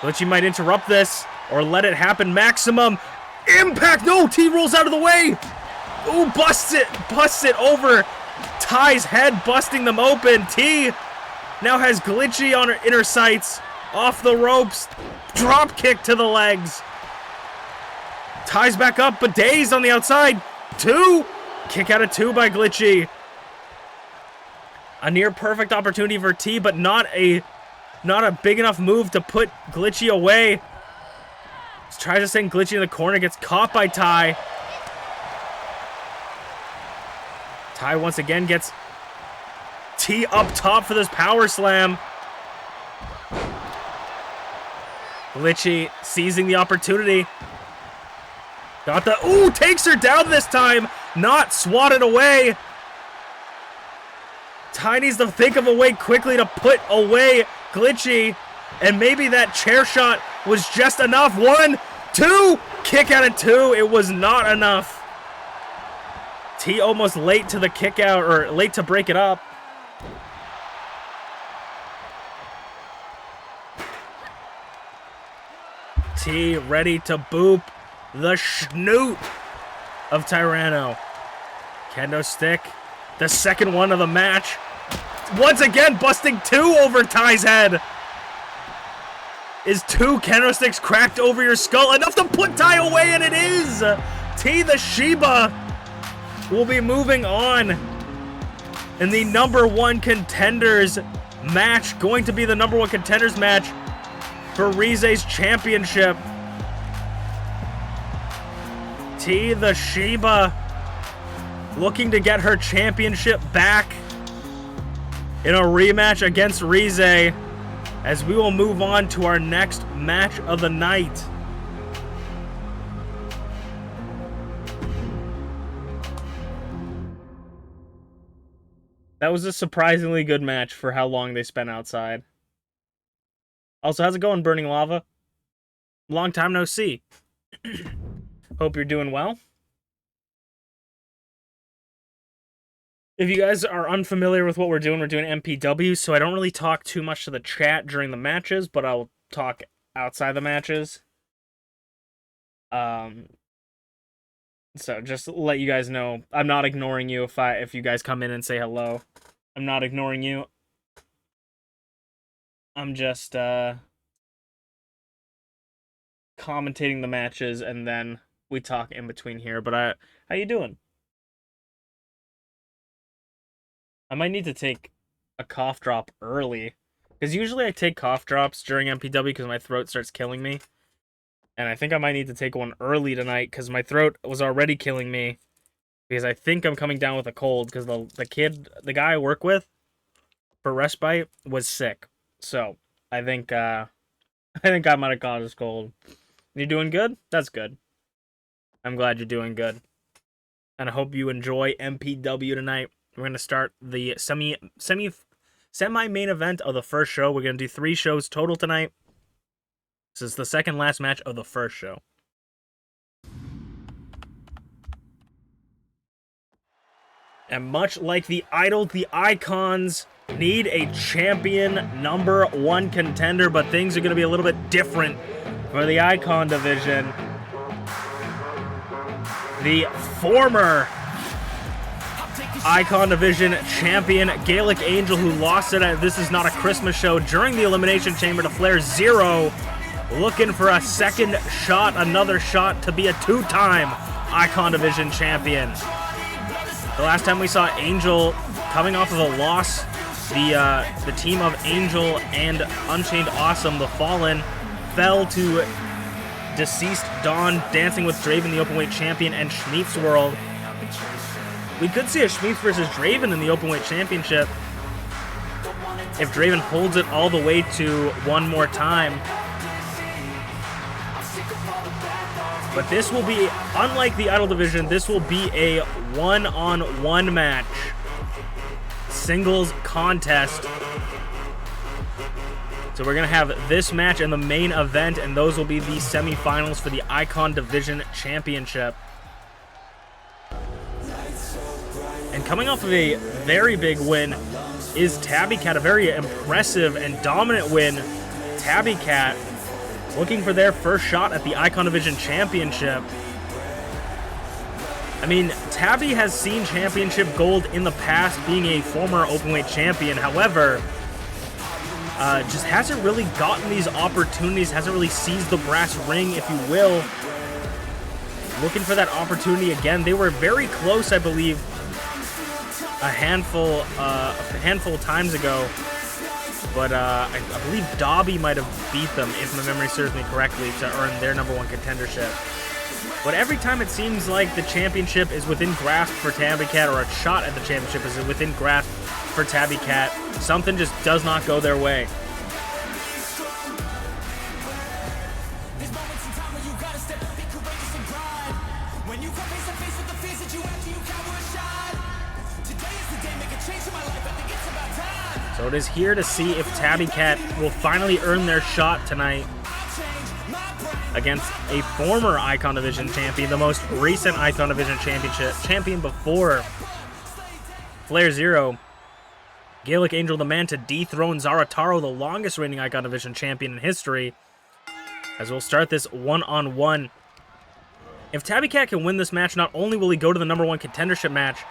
Glitchy might interrupt this or let it happen. Maximum impact. No, T rolls out of the way. Ooh, busts it over Ty's head, busting them open. T now has Glitchy on her inner sights. Off the ropes. Drop kick to the legs. Ty's back up, but dazed on the outside. 2. Kick out of 2 by Glitchy. A near perfect opportunity for T, but not a big enough move to put Glitchy away. Tries to send Glitchy in the corner, gets caught by Ty. Ty once again gets T up top for this power slam. Glitchy seizing the opportunity. Got the, ooh, takes her down this time. Not swatted away. Ty needs to think of a way quickly to put away Glitchy. And maybe that chair shot was just enough. 1, 2, kick out of 2. It was not enough. T almost late to the kick out, or late to break it up. T ready to boop the schnoot of Tyranno. Kendo stick, the second one of the match. Once again, busting 2 over Ty's head. Is 2 kendo sticks cracked over your skull enough to put Ty away? And it is! TeaTheShiba will be moving on in the #1 contenders match. Going to be the #1 contenders match for Rize's championship. TeaTheShiba looking to get her championship back in a rematch against Rize, as we will move on to our next match of the night. That was a surprisingly good match for how long they spent outside. Also, how's it going, Burning Lava? Long time no see. Hope you're doing well. If you guys are unfamiliar with what we're doing MPW, so I don't really talk too much to the chat during the matches, but I'll talk outside the matches. So just to let you guys know, I'm not ignoring you if you guys come in and say hello. I'm not ignoring you. I'm just commentating the matches, and then we talk in between here. But how you doing? I might need to take a cough drop early, because usually I take cough drops during MPW because my throat starts killing me. And I think I might need to take one early tonight because my throat was already killing me. Because I think I'm coming down with a cold because the guy I work with for respite was sick. So I think I might have caught his cold. You doing good? That's good. I'm glad you're doing good. And I hope you enjoy MPW tonight. We're gonna start the semi-main event of the first show. We're gonna do 3 shows total tonight. This is the second last match of the first show. And much like the Idol, the Icons need a champion #1 contender, but things are going to be a little bit different for the Icon division. The former Icon division champion, Gaelic Angel, who lost it at This Is Not a Christmas Show during the Elimination Chamber to FlairZero, looking for a second shot, another shot to be a 2-time Icon division champion. The last time we saw Angel coming off of a loss, the team of Angel and UnchainedAwesome, the Fallen, fell to deceased Dawn, DancingWithDraven, the openweight champion, and ShmeepsWorld. We could see a Shmeeps versus Draven in the openweight championship if Draven holds it all the way to one more time. But this will be, unlike the Idol division, this will be a one-on-one match. Singles contest. So we're going to have this match in the main event, and those will be the semifinals for the Icon Division Championship. And coming off of a very big win is TabbyCat, a very impressive and dominant win. TabbyCat looking for their first shot at the Icon Division Championship. I mean, Tabby has seen championship gold in the past, being a former openweight champion. However, just hasn't really gotten these opportunities, hasn't really seized the brass ring, if you will. Looking for that opportunity again. They were very close, I believe, a handful of times ago. But I believe Dobby might have beat them, if my memory serves me correctly, to earn their #1 contendership. But every time it seems like the championship is within grasp for TabbyCat, or a shot at the championship is within grasp for TabbyCat, something just does not go their way. So it is here to see if TabbyCat will finally earn their shot tonight against a former Icon Division champion, the most recent Icon Division champion before FlairZero. Gaelic Angel, the man to dethrone Zarataro, the longest reigning Icon Division champion in history, as we'll start this one-on-one. If TabbyCat can win this match, not only will he go to the #1 contendership match,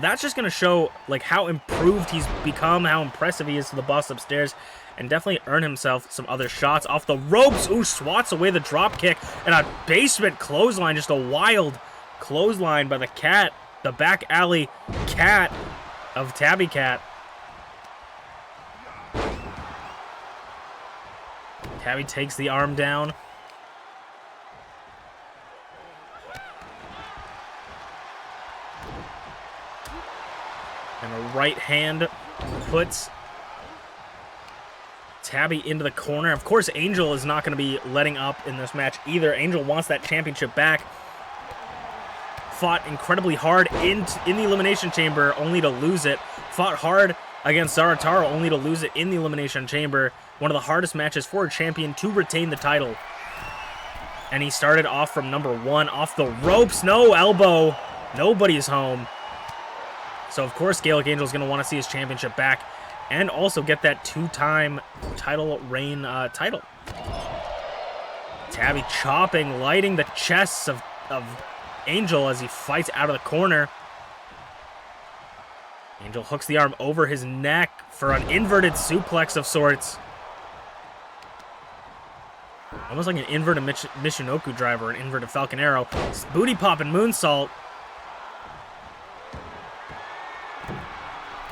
that's just going to show like how improved he's become, how impressive he is to the boss upstairs, and definitely earn himself some other shots off the ropes. Ooh, swats away the drop kick, and a basement clothesline, just a wild clothesline by the cat, the back alley cat of TabbyCat. Tabby takes the arm down. And a right hand puts Tabby into the corner. Of course, Angel is not going to be letting up in this match either. Angel wants that championship back. fought incredibly hard in the Elimination Chamber, only to lose it. Fought hard against Zarataro, only to lose it in the Elimination Chamber. One of the hardest matches for a champion to retain the title. And he started off from number 1, off the ropes. No elbow. Nobody's home. So, of course, Gaelic Angel is going to want to see his championship back and also get that 2-time title reign title. Tabby chopping, lighting the chests of Angel as he fights out of the corner. Angel hooks the arm over his neck for an inverted suplex of sorts. Almost like an inverted Michinoku driver, an inverted Falcon Arrow. Booty pop and moonsault.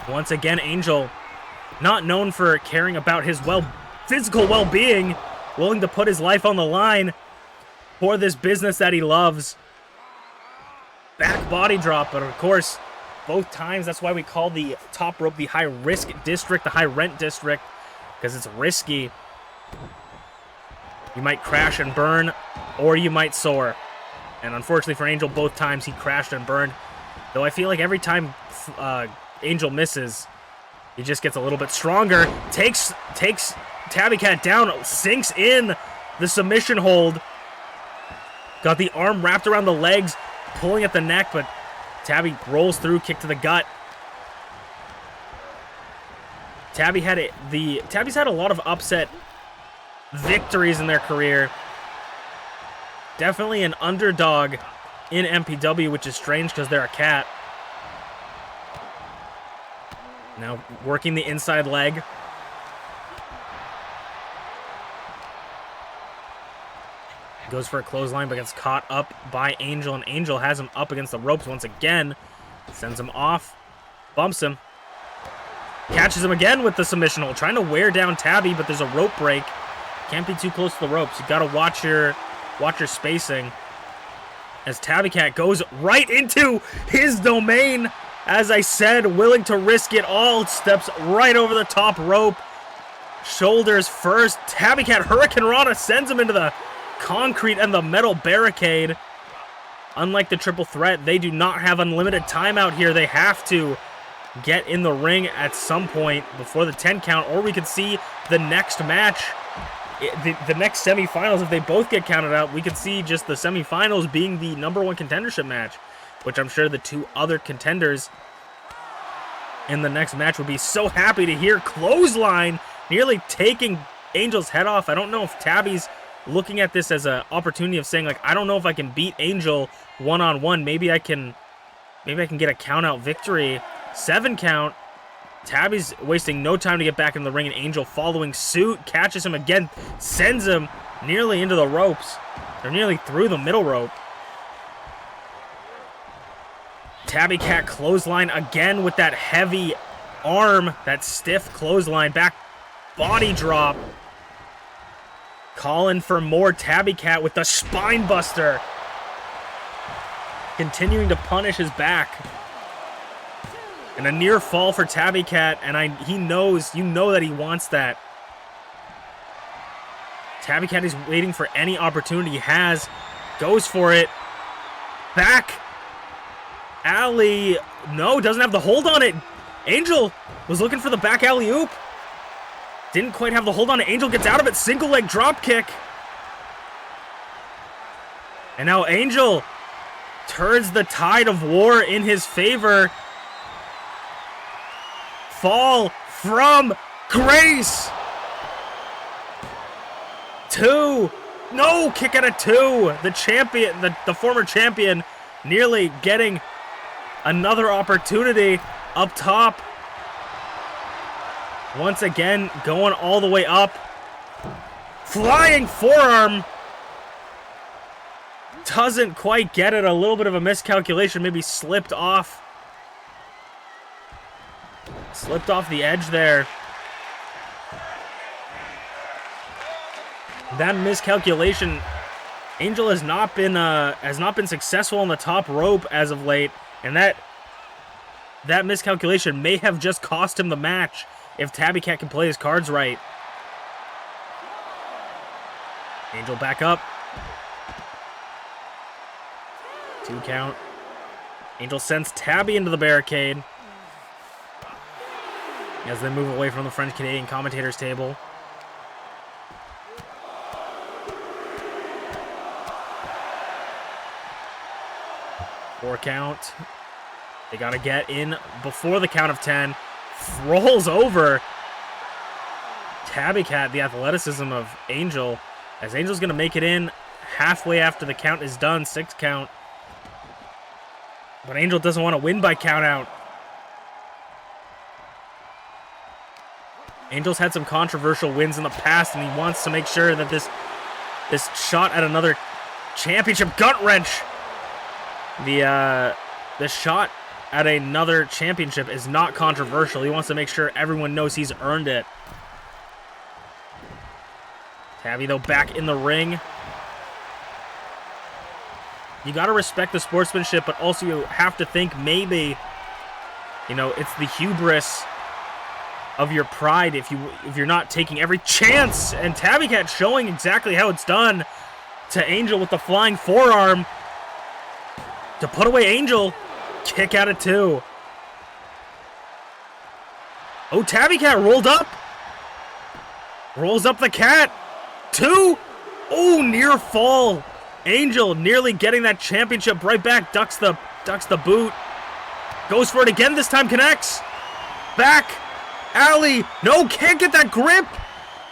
Once again, Angel, not known for caring about his physical well-being, willing to put his life on the line for this business that he loves. Back body drop, but of course, both times, that's why we call the top rope the high-risk district, the high-rent district, because it's risky. You might crash and burn, or you might soar. And unfortunately for Angel, both times he crashed and burned. Though I feel like every time Angel misses, he just gets a little bit stronger. Takes Tabby Cat down, sinks in the submission hold. Got the arm wrapped around the legs, pulling at the neck, but Tabby rolls through, kick to the gut. Tabby's had a lot of upset victories in their career. Definitely an underdog in MPW, which is strange because they're a cat. Now working the inside leg. Goes for a clothesline, but gets caught up by Angel, and Angel has him up against the ropes once again. Sends him off. Bumps him. Catches him again with the submission hold. Trying to wear down Tabby, but there's a rope break. Can't be too close to the ropes. You gotta watch your spacing. As Tabby Cat goes right into his domain. As I said, willing to risk it all. Steps right over the top rope. Shoulders first. Tabby Cat Hurricane Rana sends him into the concrete and the metal barricade. Unlike the triple threat, they do not have unlimited time out here. They have to get in the ring at some point before the 10 count, or we could see the next match, the next semifinals. If they both get counted out, we could see just the semifinals being the #1 contendership match, which I'm sure the 2 other contenders in the next match would be so happy to hear. Clothesline, nearly taking Angel's head off. I don't know if Tabby's looking at this as an opportunity of saying, like, I don't know if I can beat Angel one-on-one. Maybe I can get a count-out victory. 7 count. Tabby's wasting no time to get back in the ring, and Angel following suit, catches him again, sends him nearly into the ropes. They're nearly through the middle rope. Tabby Cat clothesline again with that heavy arm, that stiff clothesline, back body drop. Calling for more. Tabby Cat with the spine buster. Continuing to punish his back. And a near fall for Tabby Cat, and you know that he wants that. Tabby Cat is waiting for any opportunity he has. Goes for it. Back. Alley. No, doesn't have the hold on it. Angel was looking for the back alley-oop. Didn't quite have the hold on it. Angel gets out of it. Single leg drop kick. And now Angel turns the tide of war in his favor. Fall from grace. 2. No, kick out of 2. The champion, the former champion, nearly getting another opportunity up top. Once again, going all the way up. Flying forearm. Doesn't quite get it. A little bit of a miscalculation. Maybe slipped off. Slipped off the edge there. That miscalculation. Angel has not been successful on the top rope as of late, and that miscalculation may have just cost him the match if Tabby Cat can play his cards right. Angel back up. 2 count. Angel sends Tabby into the barricade as they move away from the French-Canadian commentators table. Four count. They got to get in before the count of 10. Rolls over Tabby Cat, the athleticism of Angel, as Angel's going to make it in halfway after the count is done, 6 count. But Angel doesn't want to win by count out. Angel's had some controversial wins in the past, and he wants to make sure that this shot at another championship gut wrench, the shot at another championship is not controversial. He wants to make sure everyone knows he's earned it. Tabby, though, back in the ring. You got to respect the sportsmanship, but also you have to think maybe, you know, it's the hubris of your pride if you're not taking every chance. And Tabby Cat showing exactly how it's done to Angel with the flying forearm to put away Angel. Kick out of 2. Oh, Tabby Cat rolled up. Rolls up the cat. 2. Oh, near fall. Angel nearly getting that championship right back. Ducks the boot. Goes for it again. This time connects. Back. Alley. No, can't get that grip.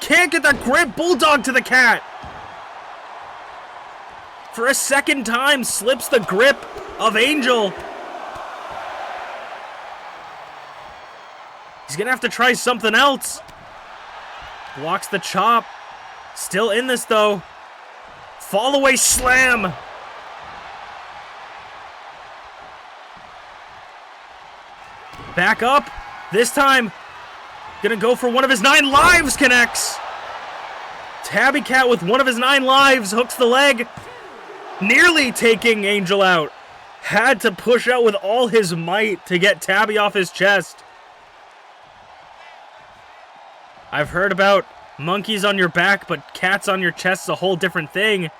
Can't get that grip. Bulldog to the cat. For a second time, slips the grip of Angel. He's going to have to try something else. Blocks the chop. Still in this, though. Fall away slam. Back up. This time, going to go for one of his 9 lives. Connects. Tabby Cat with one of his 9 lives. Hooks the leg. Nearly taking Angel out. Had to push out with all his might to get Tabby off his chest. I've heard about monkeys on your back, but cats on your chest is a whole different thing.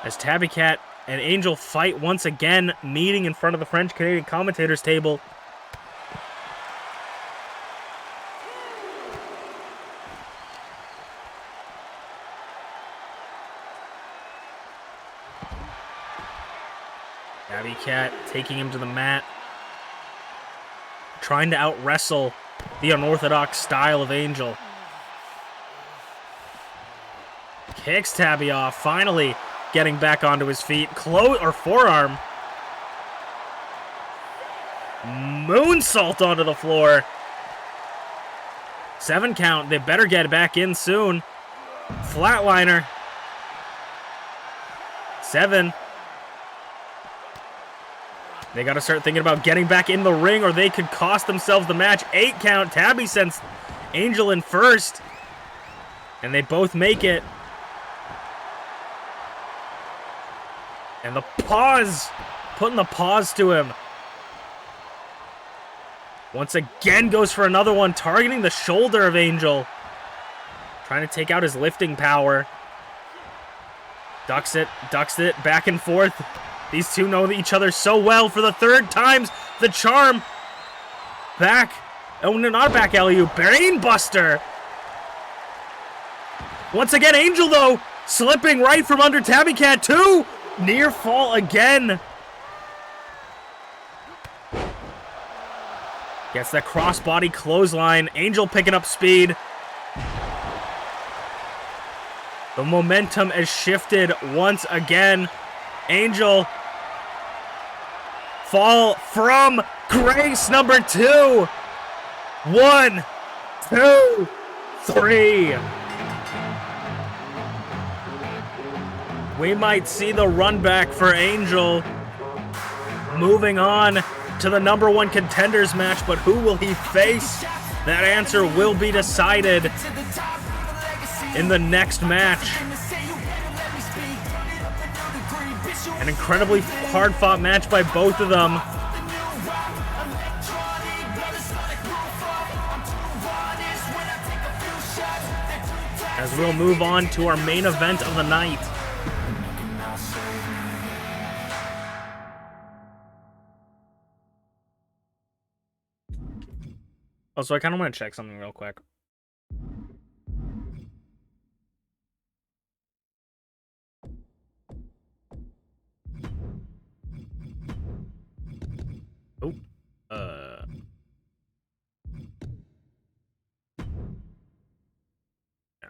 As Tabby Cat and Angel fight once again, meeting in front of the French-Canadian commentators table. Tabby Cat taking him to the mat. Trying to out-wrestle the unorthodox style of Angel. Kicks Tabby off, finally getting back onto his feet. Forearm. Moonsault onto the floor. 7 count. They better get back in soon. Flatliner. 7. They got to start thinking about getting back in the ring or they could cost themselves the match. 8 count. Tabby sends Angel in first. And they both make it. And the pause. Putting the pause to him. Once again goes for another one. Targeting the shoulder of Angel. Trying to take out his lifting power. Ducks it. Back and forth. These two know each other so well. For the 3rd time, the charm. Back. Oh, no, not a back alley-oop. Brainbuster. Once again, Angel, though, slipping right from under Tabby Cat. 2. Near fall again. Gets that crossbody clothesline. Angel picking up speed. The momentum has shifted once again. Angel. Fall from grace number 2. 1, 2, 3. We might see the run back for Angel. Moving on to the number 1 contenders match, but who will he face? That answer will be decided in the next match. An incredibly hard-fought match by both of them. As we'll move on to our main event of the night. Also, I kind of want to check something real quick. Oh. Yeah.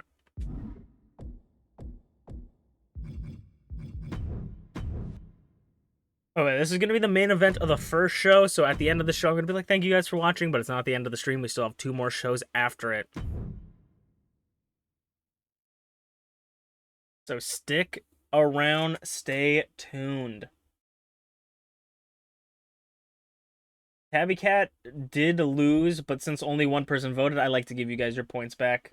Okay, this is going to be the main event of the first show, so at the end of the show, I'm going to be like, thank you guys for watching, but it's not the end of the stream. We still have 2 more shows after it. So stick around, stay tuned. Tabby Cat did lose, but since only 1 person voted, I like to give you guys your points back.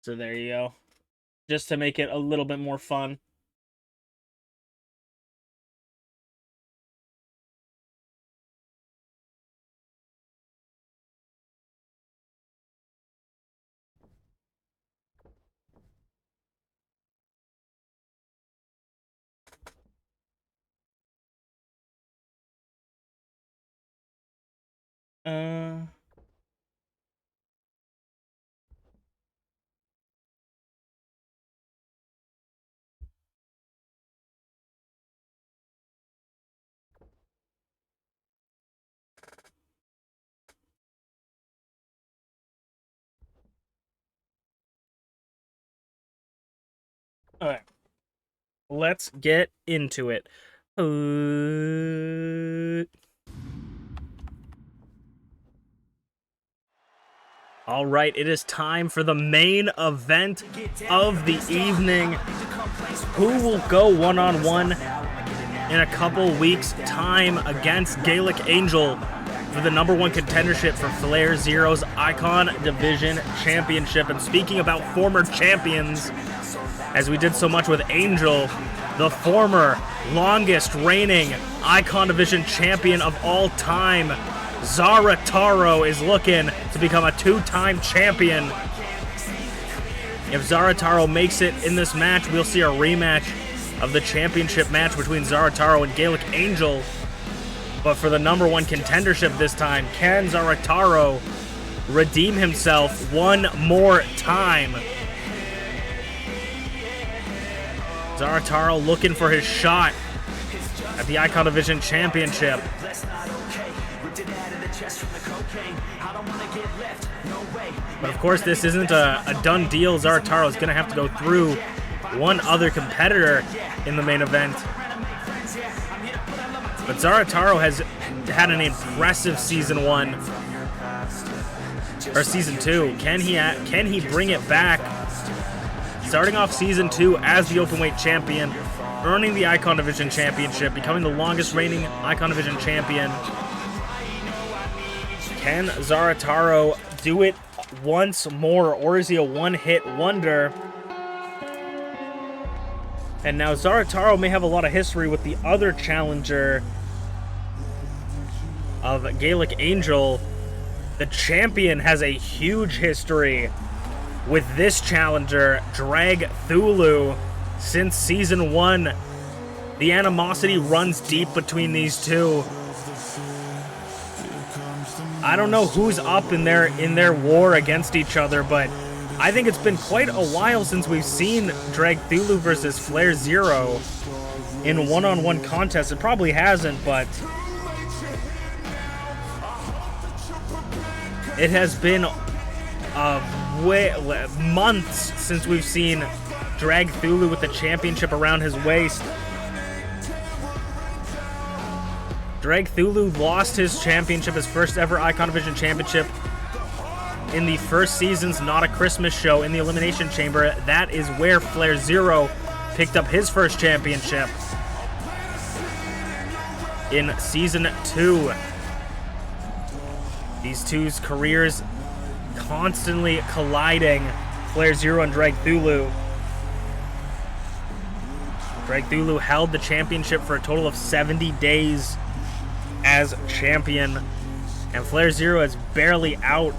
So there you go. Just to make it a little bit more fun. Alright. Let's get into it. Alright, it is time for the main event of the evening. Who will go one-on-one in a couple weeks' time against Gaelic Angel for the #1 contendership for FlairZero's Icon Division Championship? And speaking about former champions, as we did so much with Angel, the former longest reigning Icon Division champion of all time, Zara Taro, is looking to become a 2-time champion. If Zara Taro makes it in this match, we'll see a rematch of the championship match between Zara Taro and Gaelic Angel. But for the #1 contendership this time, can Zara Taro redeem himself one more time? Zara Taro looking for his shot at the Icon Division Championship. But of course, this isn't a done deal. Zara Taro is going to have to go through one other competitor in the main event. But Zara Taro has had an impressive Season 1 or Season 2. Can he bring it back? Starting off Season 2 as the Openweight champion, earning the Icon Division Championship, becoming the longest reigning Icon Division champion. Can Zara Taro do it once more, or is he a one-hit wonder? And now Zara Taro may have a lot of history with the other challenger of Gaelic Angel. The champion has a huge history with this challenger, Dragthulu, since Season 1. The animosity runs deep between these two. I don't know who's up in their war against each other, but I think it's been quite a while since we've seen Dragthulu versus FlairZero in one-on-one contests. It probably hasn't, but it has been months since we've seen Dragthulu with the championship around his waist. Dragthulu lost his championship, his first ever Icon Division championship, in the first season's Not a Christmas show in the Elimination Chamber. That is where FlairZero picked up his first championship in Season 2. These two's careers constantly colliding, FlairZero and Dragthulu. Dragthulu held the championship for a total of 70 days as champion, and FlairZero is barely out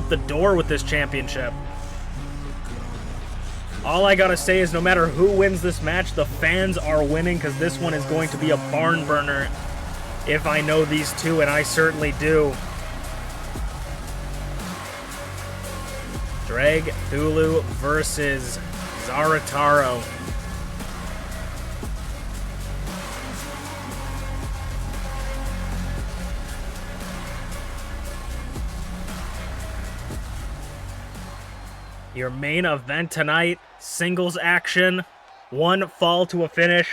the door with this championship. All I gotta say is no matter who wins this match, the fans are winning because this one is going to be a barn burner if I know these two, and I certainly do. Dragthulu versus Zarataro. Your main event tonight, singles action, one fall to a finish.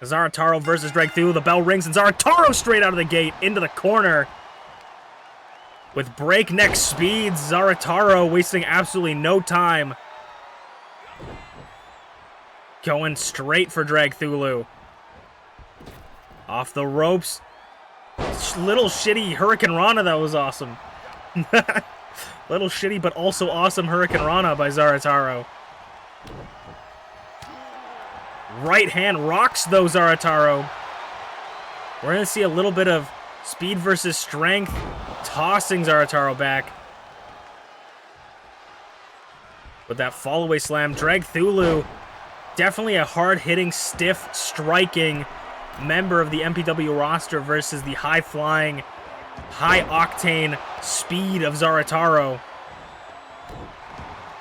Zarataro versus Dragthulu. The bell rings and Zarataro straight out of the gate into the corner. With breakneck speed, Zarataro wasting absolutely no time. Going straight for Dragthulu. Off the ropes. Little shitty Hurricane Rana, that was awesome. Little shitty but also awesome Hurricane Rana by Zarataro. Right hand rocks though Zarataro. We're going to see a little bit of speed versus strength, tossing Zarataro back. With that fall-away slam, Dragthulu, definitely a hard-hitting, stiff, striking member of the MPW roster versus the high-flying, high-octane speed of Zarataro.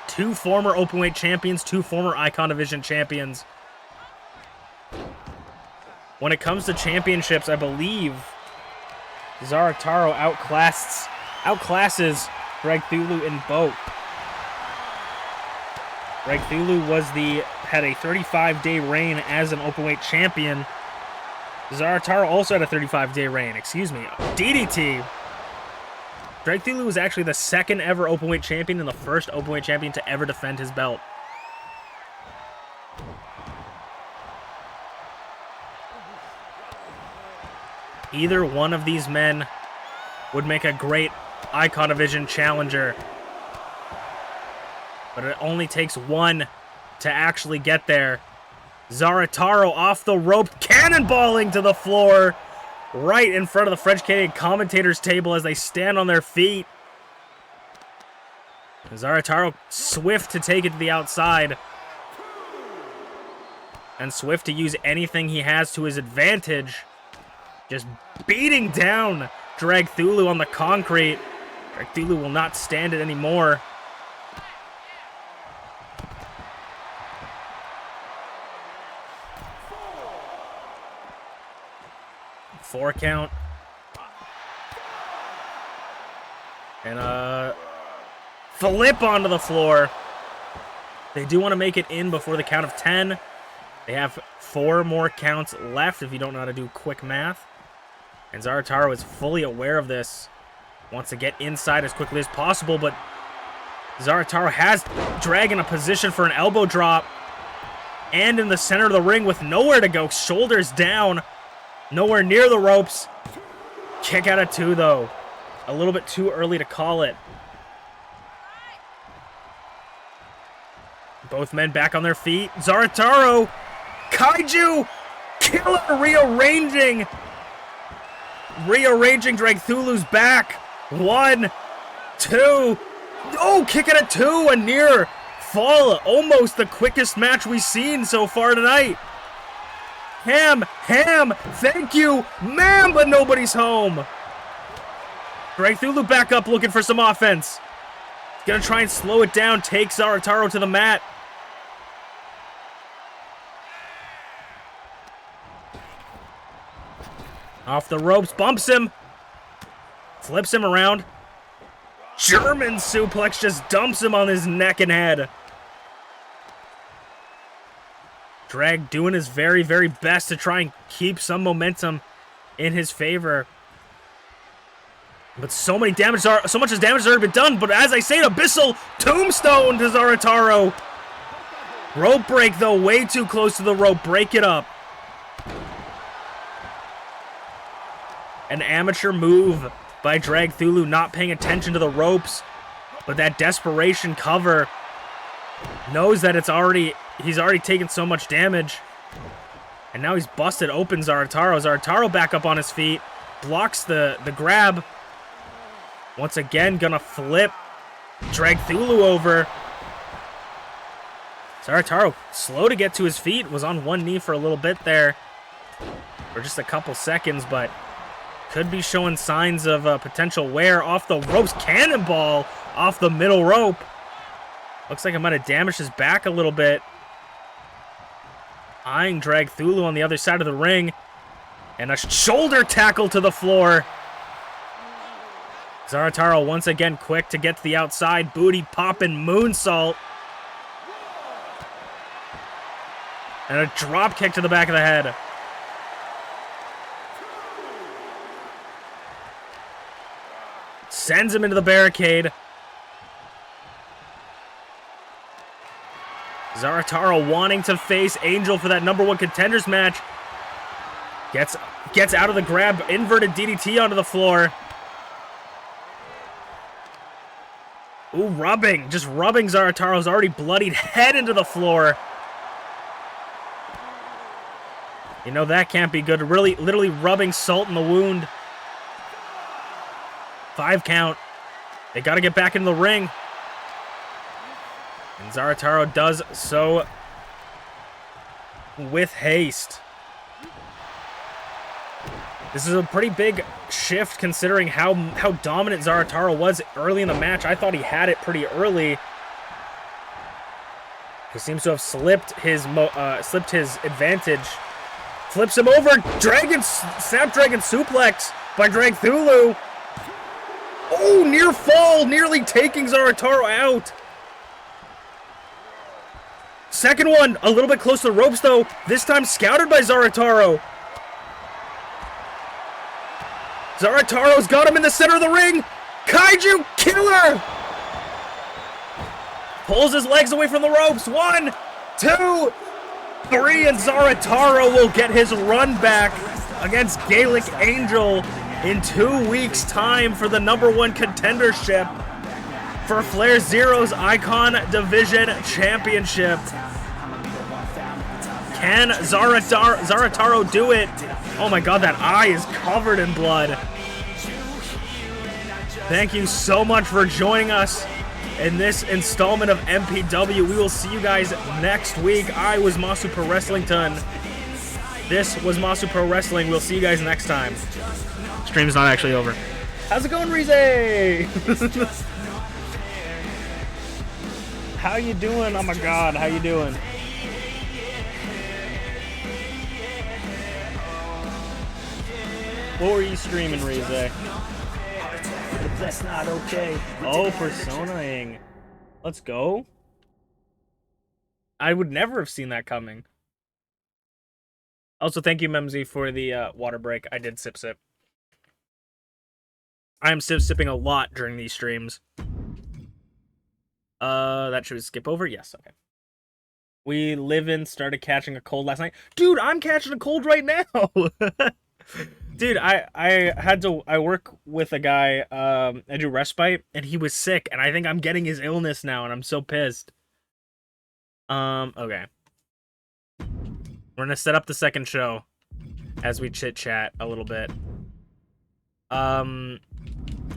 Two former openweight champions, two former Icon Division champions. When it comes to championships, I believe Zarataro outclasses Dragthulu in both. Dragthulu had a 35-day reign as an openweight champion. Zarataro also had a 35-day reign, excuse me. DDT. Dragthulu was actually the second ever openweight champion and the first openweight champion to ever defend his belt. Either one of these men would make a great Icon Division challenger. But it only takes one to actually get there. Zarataro off the rope, cannonballing to the floor, right in front of the French-Canadian commentators table as they stand on their feet. Zarataro swift to take it to the outside. And swift to use anything he has to his advantage. Just beating down Dragthulu on the concrete. Dragthulu will not stand it anymore. Four count. And flip onto the floor. They do want to make it in before the count of 10. They have 4 more counts left if you don't know how to do quick math. And Zarataro is fully aware of this. Wants to get inside as quickly as possible, but Zarataro has Drag in a position for an elbow drop. And in the center of the ring with nowhere to go. Shoulders down. Nowhere near the ropes. Kick out of 2, though. A little bit too early to call it. Both men back on their feet. Zarataro. Kaiju. Killer rearranging Dragthulu's back. 1, 2. Oh, kick out of 2. A near fall. Almost the quickest match we've seen so far tonight. Ham, thank you, ma'am, but nobody's home. Dragthulu back up looking for some offense. Gonna try and slow it down, take Zarataro to the mat. Off the ropes, bumps him. Flips him around. German suplex just dumps him on his neck and head. Drag doing his very, very best to try and keep some momentum in his favor. But so much damage has already been done. But as I say, an abyssal tombstone to Zarataro. Rope break, though, way too close to the rope. Break it up. An amateur move by Dragthulu, not paying attention to the ropes. But that desperation cover knows that he's already taken so much damage. And now he's busted open Zarataro. Zarataro back up on his feet. Blocks the grab. Once again, gonna flip Dragthulu over. Zarataro, slow to get to his feet, was on one knee for a little bit there. For just a couple seconds, but could be showing signs of potential wear off the ropes. Cannonball off the middle rope. Looks like it might have damaged his back a little bit. Eyeing Dragthulu on the other side of the ring. And a shoulder tackle to the floor. Zarataro once again quick to get to the outside. Booty popping moonsault. And a drop kick to the back of the head. Sends him into the barricade. Zarataro wanting to face Angel for that #1 contenders match. Gets out of the grab. Inverted DDT onto the floor. Ooh, rubbing. Just rubbing Zarataro's already bloodied head into the floor. You know that can't be good. Really, literally rubbing salt in the wound. 5 count. They got to get back into the ring. And Zarataro does so with haste. This is a pretty big shift considering how dominant Zarataro was early in the match. I thought he had it pretty early. He seems to have slipped his advantage. Flips him over. Snapdragon suplex by Dragthulu. Oh, near fall, nearly taking Zarataro out. Second one, a little bit close to the ropes though. This time scouted by Zarataro. Zarataro's got him in the center of the ring. Kaiju killer! Pulls his legs away from the ropes. 1, 2, 3, and Zarataro will get his run back against Gaelic Angel in 2 weeks' time for the #1 contendership for FlairZero's Icon Division Championship. Can Zarataro do it? Oh my god, that eye is covered in blood. Thank you so much for joining us in this installment of MPW. We will see you guys next week. I was Masu Pro Wrestlington. This was Masu Pro Wrestling. We'll see you guys next time. Stream's not actually over. How's it going, Rize? How you doing? Oh my god, how you doing? What were you streaming, Rize? That's not okay. Oh, Personaing. Let's go. I would never have seen that coming. Also, thank you, Memzy, for the water break. I did sip. I am sipping a lot during these streams. That should we skip over? Yes, okay. We live in started catching a cold last night. Dude, I'm catching a cold right now. Dude, I work with a guy, I do respite, and he was sick, and I think I'm getting his illness now, and I'm so pissed. Okay. We're gonna set up the second show as we chit-chat a little bit.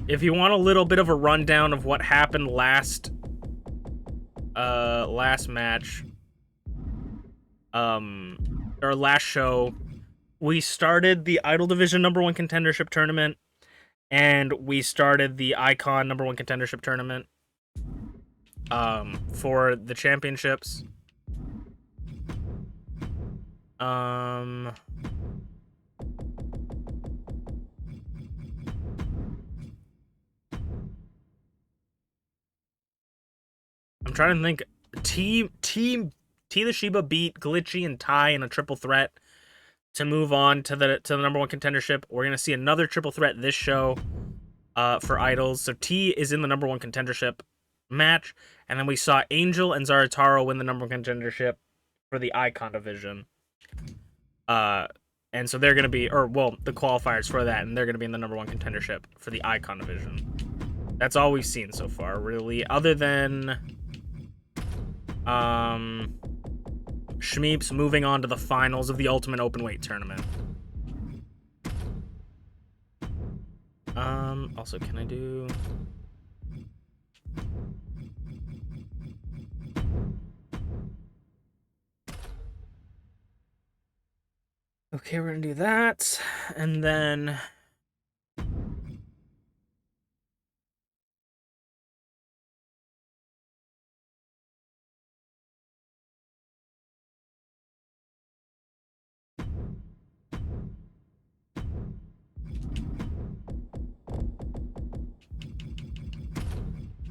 If you want a little bit of a rundown of what happened last match, or last show, we started the Idol Division #1 contendership tournament, and we started the Icon #1 contendership tournament, for the championships. I'm trying to think. TeaTheShiba beat Glitchy and Ty in a triple threat to move on to the #1 contendership. We're gonna see another triple threat this show for Idols. So T is in the #1 contendership match, and then we saw Angel and Zarataro win the #1 contendership for the Icon division. And so they're gonna be, the qualifiers for that, and they're gonna be in the #1 contendership for the Icon division. That's all we've seen so far, really, other than Shmeeps moving on to the finals of the Ultimate Openweight tournament. Also, can I do... Okay, we're gonna do that, and then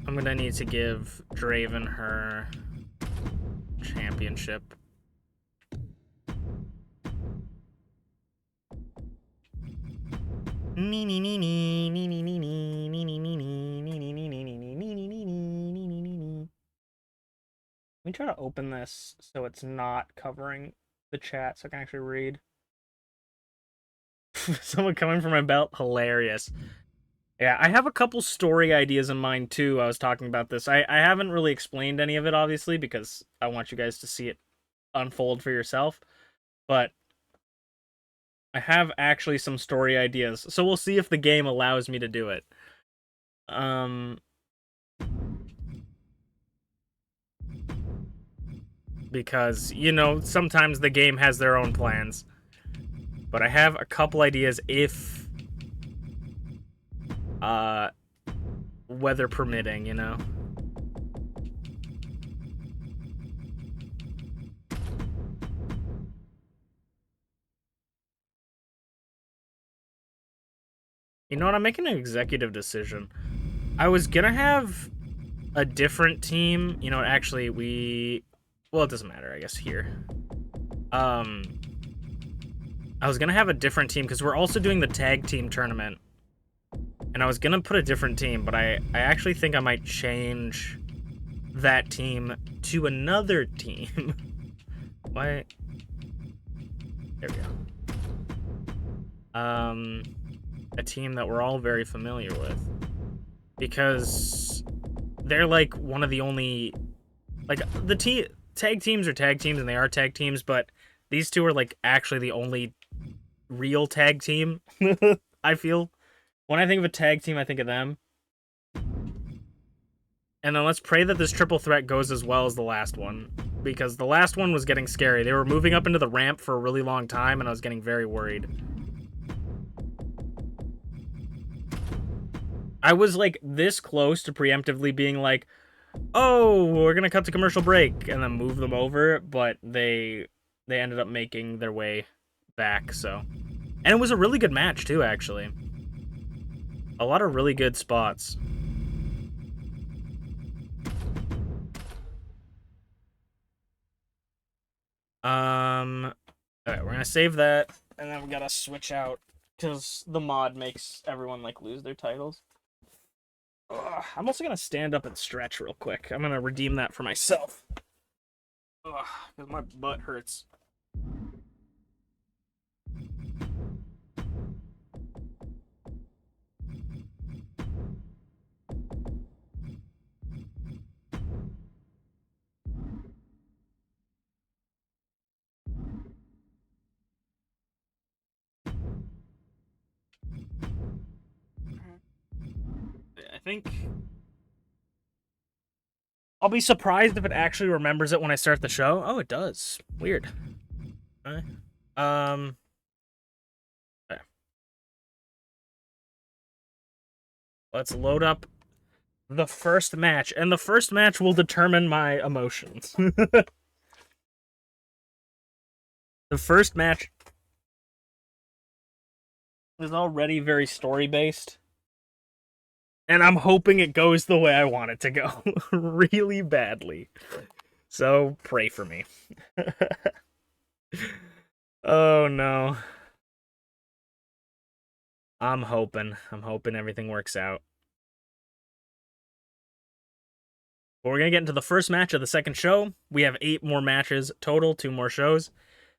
I'm gonna need to give Draven her championship. Let me try to open this so it's not covering the chat so I can actually read. Someone coming from my belt? Hilarious. Yeah, I have a couple story ideas in mind too. I was talking about this. I haven't really explained any of it, obviously, because I want you guys to see it unfold for yourself. But I have actually some story ideas. So we'll see if the game allows me to do it. Because, you know, sometimes the game has their own plans. But I have a couple ideas if weather permitting, you know. You know what? I'm making an executive decision. I was gonna have a different team. You know, actually, well, it doesn't matter, I guess, here. I was gonna have a different team because we're also doing the tag team tournament. And I was gonna put a different team, but I actually think I might change that team to another team. Why? There we go. A team that we're all very familiar with. Because they're like one of the only, like, tag teams are tag teams and they are tag teams, but these two are like actually the only real tag team. I feel when I think of a tag team, I think of them. And then let's pray that this triple threat goes as well as the last one, because the last one was getting scary. They were moving up into the ramp for a really long time and I was getting very worried. I was like this close to preemptively being like, oh, we're gonna cut to commercial break and then move them over, but they ended up making their way back. So, and it was a really good match too, actually. A lot of really good spots. Alright, we're gonna save that, and then we gotta switch out because the mod makes everyone like lose their titles. Ugh, I'm also gonna stand up and stretch real quick. I'm gonna redeem that for myself. Ugh, because my butt hurts. I think I'll be surprised if it actually remembers it when I start the show. Oh, it does. Weird. Okay. Okay. Let's load up the first match, and the first match will determine my emotions. The first match is already very story-based. And I'm hoping it goes the way I want it to go. Really badly. So, pray for me. Oh, no. I'm hoping everything works out. But we're going to get into the first match of the second show. We have 8 more matches total, 2 more shows.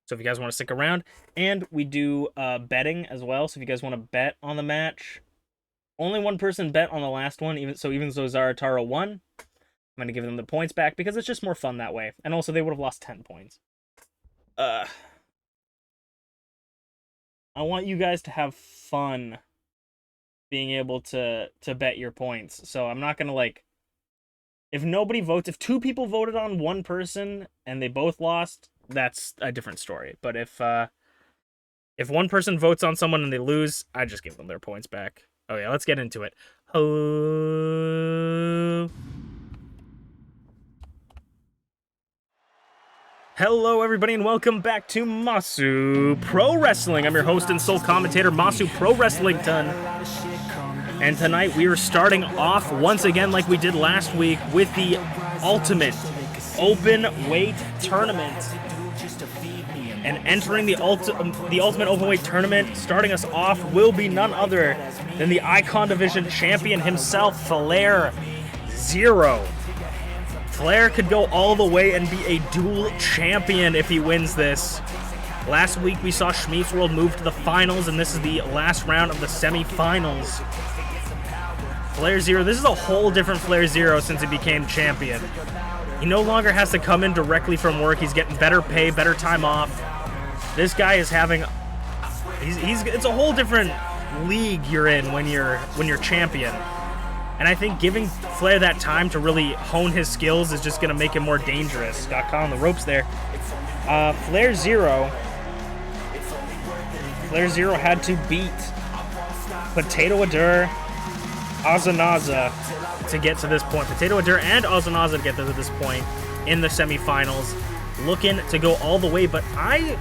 So if you guys want to stick around. And we do betting as well. So if you guys want to bet on the match, only one person bet on the last one. Even though Zarataro won, I'm going to give them the points back because it's just more fun that way. And also they would have lost 10 points. I want you guys to have fun being able to bet your points. So I'm not going to like, if nobody votes, if 2 people voted on one person and they both lost, that's a different story. But if If one person votes on someone and they lose, I just give them their points back. Oh yeah, let's get into it. Oh. Hello, everybody, and welcome back to Masu Pro Wrestling. I'm your host and sole commentator, Masu Pro Wrestlington. And tonight we are starting off once again, like we did last week, with the Ultimate Open Weight Tournament. And entering the Ultimate Open Weight Tournament, starting us off, will be none other than the Icon Division champion himself, FlairZero. Flair could go all the way and be a dual champion if he wins this. Last week we saw ShmeepsWorld move to the finals, and this is the last round of the semi-finals. FlairZero, this is a whole different FlairZero since he became champion. He no longer has to come in directly from work. He's getting better pay, better time off. This guy is having, it's a whole different league you're in when you're champion. And I think giving Flair that time to really hone his skills is just going to make him more dangerous. Got caught on the ropes there. FlairZero had to beat Potato Adair, Azanaza to get to this point. Potato Adair and Azanaza to get to this point in the semifinals. Looking to go all the way, but I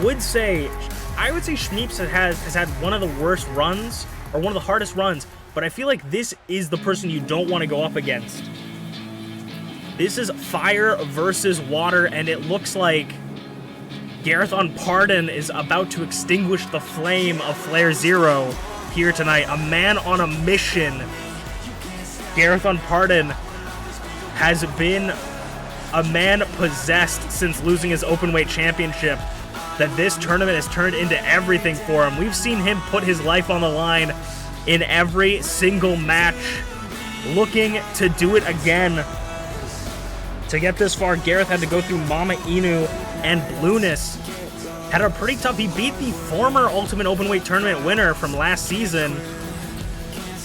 would say Shmeeps has had one of the worst runs, or one of the hardest runs. But I feel like this is the person you don't want to go up against. This is fire versus water, and it looks like Garreth Unported is about to extinguish the flame of FlairZero here tonight. A man on a mission. Garreth Unported has been a man possessed since losing his openweight championship. That this tournament has turned into everything for him. We've seen him put his life on the line in every single match, looking to do it again. To get this far, Garreth had to go through MamaInu and Blueness. Had a pretty tough, he beat the former Ultimate Openweight Tournament winner from last season.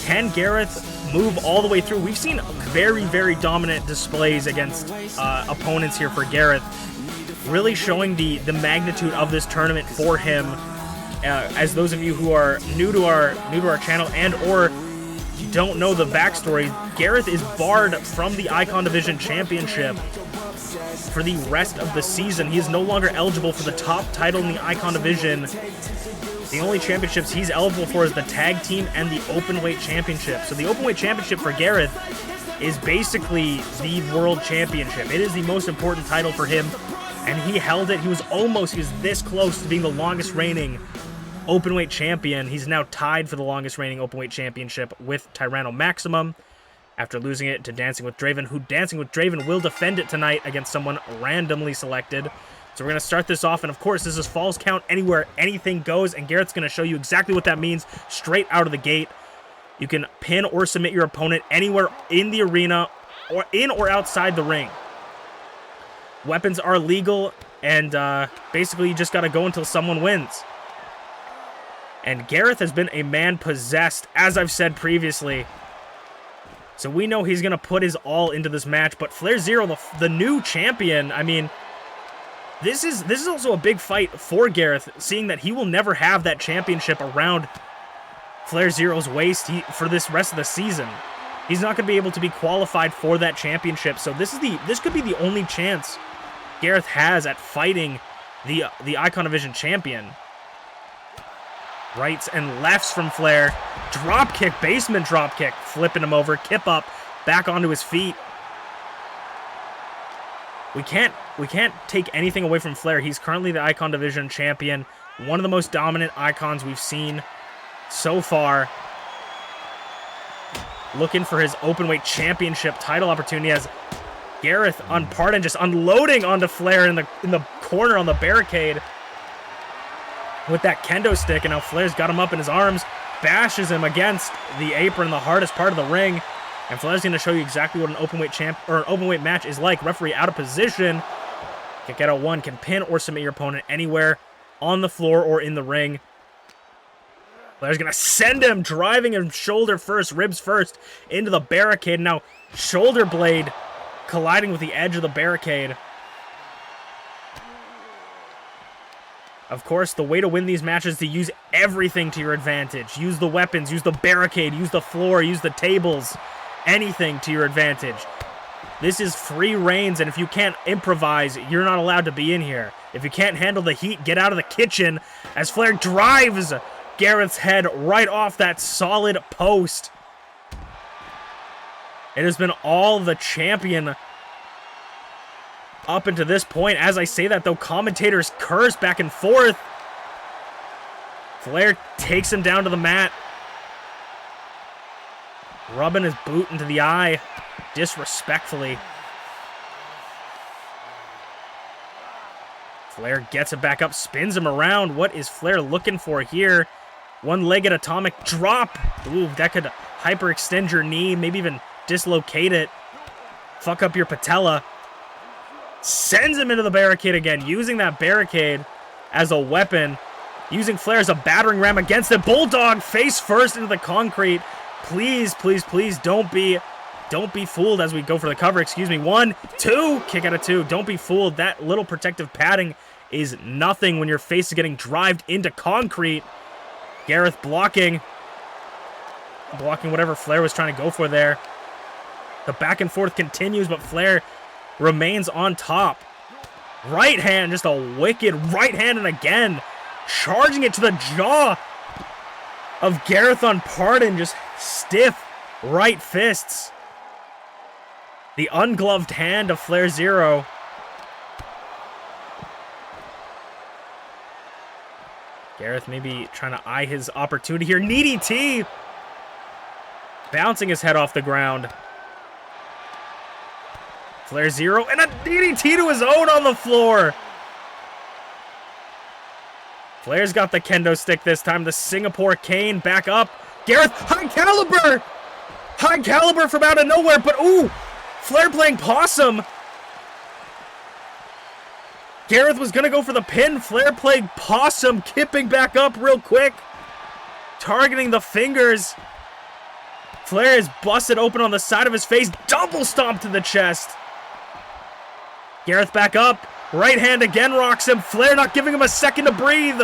Can Garreth move all the way through? We've seen very, very dominant displays against opponents here for Garreth, really showing the magnitude of this tournament for him. As those of you who are new to our channel and or don't know the backstory, Garreth is barred from the Icon Division Championship for the rest of the season. He is no longer eligible for the top title in the Icon Division. The only championships he's eligible for is the Tag Team and the Openweight Championship. So the Openweight Championship for Garreth is basically the World Championship. It is the most important title for him, and he held it. He was this close to being the longest reigning Openweight champion. He's now tied for the longest reigning Openweight championship with Tyranno Maximum after losing it to DancingWithDraven, who DancingWithDraven will defend it tonight against someone randomly selected. So we're going to start this off, and of course this is Falls Count Anywhere, anything goes, and Garrett's going to show you exactly what that means straight out of the gate. You can pin or submit your opponent anywhere in the arena or in or outside the ring. Weapons are legal, and basically you just got to go until someone wins. And Garreth has been a man possessed, as I've said previously. So we know he's going to put his all into this match. But FlairZero, the new champion, I mean, this is also a big fight for Garreth, seeing that he will never have that championship around FlairZero's waist for this rest of the season. He's not going to be able to be qualified for that championship. So this could be the only chance Garreth has at fighting the Icon Division champion. Rights and lefts from Flair. Drop kick, basement drop kick, flipping him over. Kip up, back onto his feet. We can't take anything away from Flair. He's currently the Icon Division champion, one of the most dominant icons we've seen so far. Looking for his openweight championship title opportunity as Garreth Unported just unloading onto Flair in the corner on the barricade with that kendo stick, and now Flair's got him up in his arms, bashes him against the apron, the hardest part of the ring, and Flair's going to show you exactly what an openweight match is like. Referee out of position. Kick out at one, can pin or submit your opponent anywhere on the floor or in the ring. Flair's going to send him, driving him shoulder first, ribs first, into the barricade. Now, shoulder blade colliding with the edge of the barricade. Of course, the way to win these matches is to use everything to your advantage. Use the weapons, use the barricade, use the floor, use the tables. Anything to your advantage. This is free reigns, and if you can't improvise, you're not allowed to be in here. If you can't handle the heat, get out of the kitchen as Flair drives Gareth's head right off that solid post. It has been all the champion up until this point. As I say that, though, commentators curse back and forth. Flair takes him down to the mat. Rubbing his boot into the eye, disrespectfully. Flair gets it back up, spins him around. What is Flair looking for here? One-legged atomic drop. Ooh, that could hyperextend your knee, maybe even dislocate it. Fuck up your patella. Sends him into the barricade again, using that barricade as a weapon. Using Flair as a battering ram against it. Bulldog face first into the concrete. Please, please, please don't be fooled as we go for the cover. Excuse me. 1, 2. Kick out of 2. Don't be fooled. That little protective padding is nothing when your face is getting drived into concrete. Garreth blocking whatever Flair was trying to go for there. The back and forth continues, but Flair remains on top. Right hand, just a wicked right hand, and again, charging it to the jaw of Garreth Unported. Just stiff right fists. The ungloved hand of FlairZero. Garreth maybe trying to eye his opportunity here. Needy T! Bouncing his head off the ground. FlairZero and a DDT to his own on the floor. Flair's got the kendo stick this time. The Singapore cane back up. Garreth, high caliber! High caliber from out of nowhere, but ooh! Flair playing possum. Garreth was gonna go for the pin. Flair playing possum, kipping back up real quick. Targeting the fingers. Flair is busted open on the side of his face. Double stomp to the chest. Garreth back up. Right hand again rocks him. Flair not giving him a second to breathe.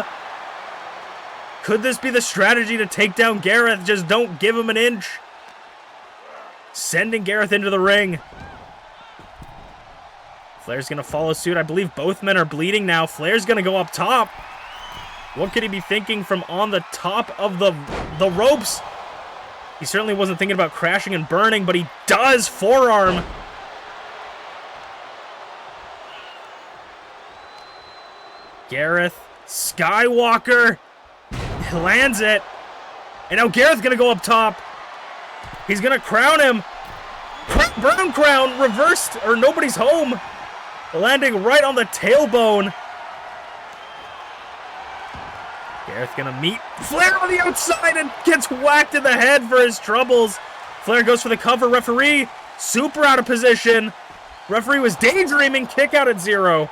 Could this be the strategy to take down Garreth? Just don't give him an inch. Sending Garreth into the ring. Flair's going to follow suit. I believe both men are bleeding now. Flair's going to go up top. What could he be thinking from on the top of the ropes? He certainly wasn't thinking about crashing and burning, but he does forearm. Garreth, Skywalker, he lands it. And now Gareth's going to go up top. He's going to crown him. Brown crown, reversed, or nobody's home. Landing right on the tailbone. Gareth going to meet Flair on the outside and gets whacked in the head for his troubles. Flair goes for the cover. Referee, super out of position. Referee was daydreaming. Kick out at 0.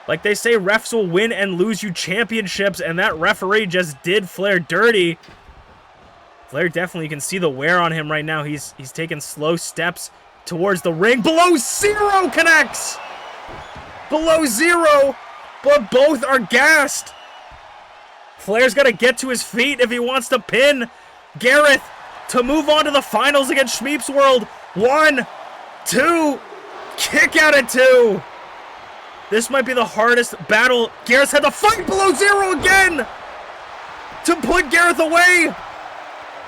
Like they say, refs will win and lose you championships, and that referee just did Flair dirty. Flair definitely, you can see the wear on him right now. He's taking slow steps towards the ring. Below 0 connects! Below 0, but both are gassed. Flair's got to get to his feet if he wants to pin Gareth to move on to the finals against ShmeepsWorld. 1, 2, kick out at 2. This might be the hardest battle. Gareth had to fight below 0 again to put Gareth away.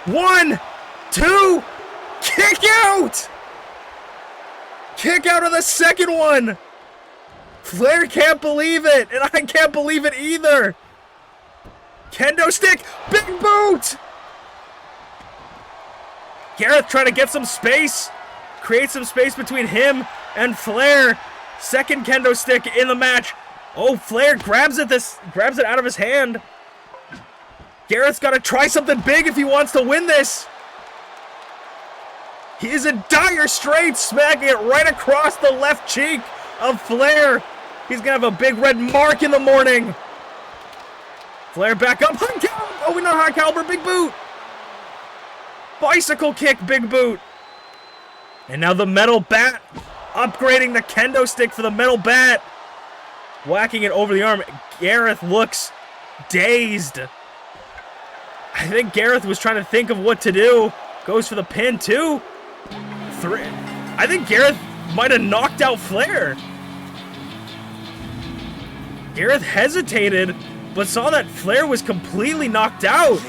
1, 2, kick out! Kick out of the second one. Flair can't believe it, and I can't believe it either. Kendo stick, big boot! Gareth trying to get some space, create some space between him and Flair. Second kendo stick in the match. Oh, Flair grabs it out of his hand. Gareth's got to try something big if he wants to win this. He is in dire straits, smacking it right across the left cheek of Flair. He's going to have a big red mark in the morning. Flair back up. High caliber. Oh, not high caliber. Big boot. Bicycle kick. Big boot. And now the metal bat. Upgrading the kendo stick for the metal bat. whacking it over the arm. Garreth looks dazed. I think Garreth was trying to think of what to do. Goes for the pin, 2, 3. I think Garreth might have knocked out Flair. Garreth hesitated, but saw that Flair was completely knocked out.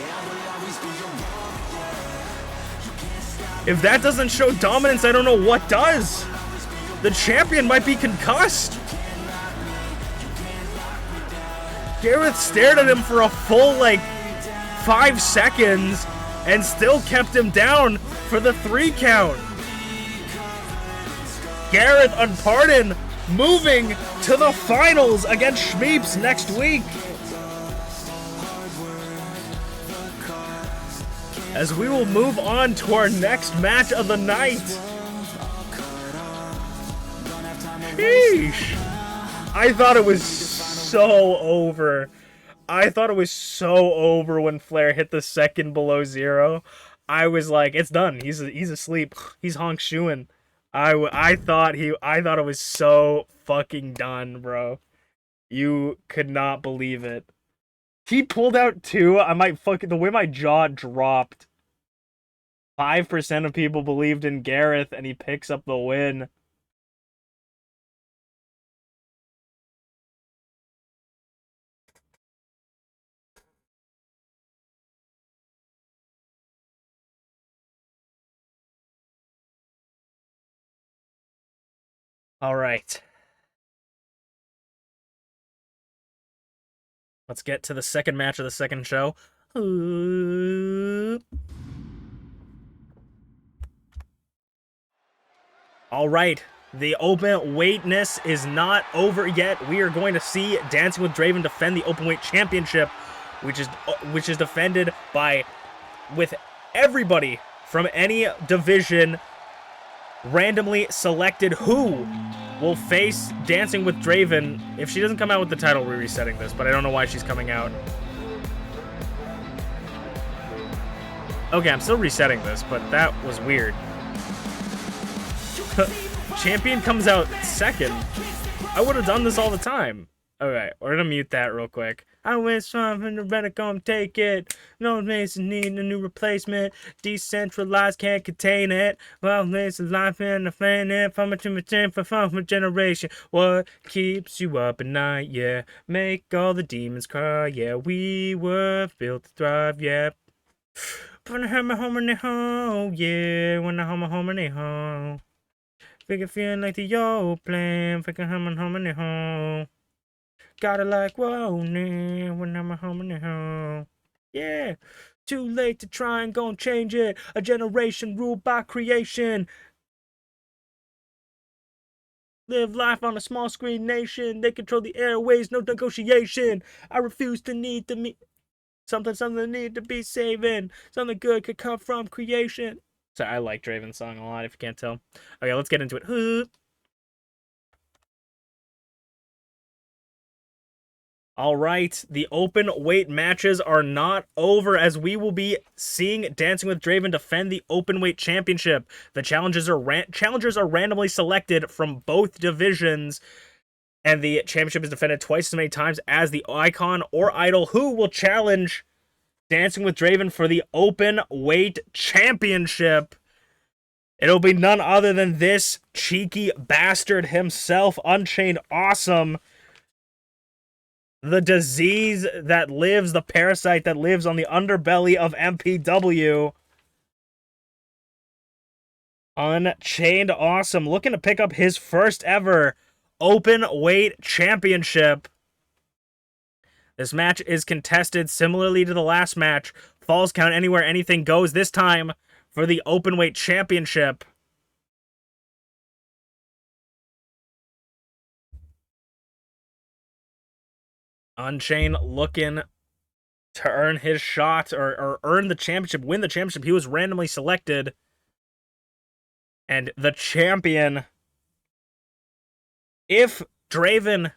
If that doesn't show dominance, I don't know what does. The champion might be concussed. Garreth stared at him for a full, 5 seconds and still kept him down for the 3 count. Garreth Unported moving to the finals against Shmeeps next week. As we will move on to our next match of the night. Sheesh. I thought it was so over. I thought it was so over when Flair hit the second below 0. I was like, it's done. He's asleep. He's honk shoeing. I thought it was so fucking done, bro. You could not believe it. He pulled out 2. The way my jaw dropped. 5% of people believed in Garreth, and he picks up the win. All right. Let's get to the second match of the second show. All right. The open weightness is not over yet. We are going to see DancingWithDraven defend the open weight championship, which is defended with everybody from any division randomly selected who will face DancingWithDraven. If she doesn't come out with the title, we're resetting this, but I don't know why she's coming out. Okay, I'm still resetting this, but that was weird. Champion comes out second. I would have done this all the time. Okay, we're gonna mute that real quick. I wish something to better come take it. No Mason need a new replacement. Decentralized can't contain it. Well, there's a life in the planet from a from a generation. What keeps you up at night? Yeah, make all the demons cry. Yeah, we were built to thrive. Yeah. When I have my home in the home, yeah. When I have my home in the home. Figure feeling like the old plan. Figure home in the home. Gotta like, whoa, nah, when I'm home in the home. Yeah, too late to try and go and change it. A generation ruled by creation. Live life on a small screen nation. They control the airways, no negotiation. I refuse to need to meet something need to be saving. Something good could come from creation. So I like Draven's song a lot, if you can't tell. Okay, let's get into it. All right, the open weight matches are not over, as we will be seeing DancingWithDraven defend the open weight championship. The challengers are randomly selected from both divisions, and the championship is defended twice as many times as the icon or idol who will challenge DancingWithDraven for the open weight championship. It'll be none other than this cheeky bastard himself, UnchainedAwesome. The disease that lives, the parasite that lives on the underbelly of MPW. UnchainedAwesome looking to pick up his first ever open weight championship. This match is contested similarly to the last match. Falls count anywhere, anything goes. This time for the open weight championship. Unchained looking to earn his shot or earn the championship, win the championship. He was randomly selected. And the champion, if Draven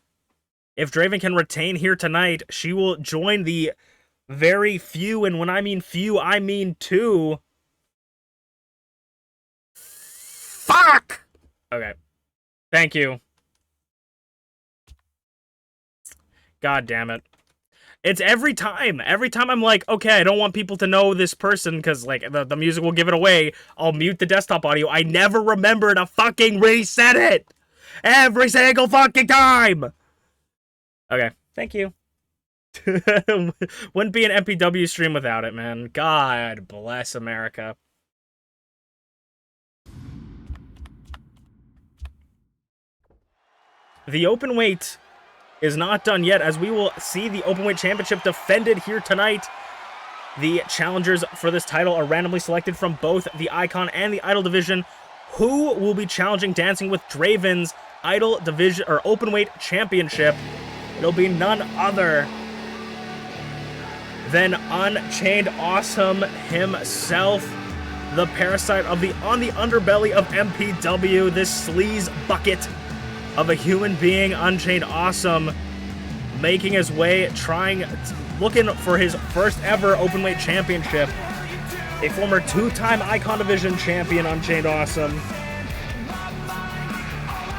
can retain here tonight, she will join the very few, and when I mean few, I mean 2. Fuck! Okay. Thank you. God damn it. It's every time. Every time I'm like, okay, I don't want people to know this person because, like, the music will give it away. I'll mute the desktop audio. I never remember to fucking reset it. Every single fucking time. Okay, thank you. Wouldn't be an MPW stream without it, man. God bless America. The open weight is not done yet, as we will see the Openweight Championship defended here tonight. The challengers for this title are randomly selected from both the Icon and the Idol division. Who will be challenging Dancing with Draven's Idol division or Openweight Championship? It'll be none other than UnchainedAwesome himself, the parasite of on the underbelly of MPW, this sleaze bucket of a human being. UnchainedAwesome making his way, looking for his first ever openweight championship. A former two-time Icon Division champion, UnchainedAwesome,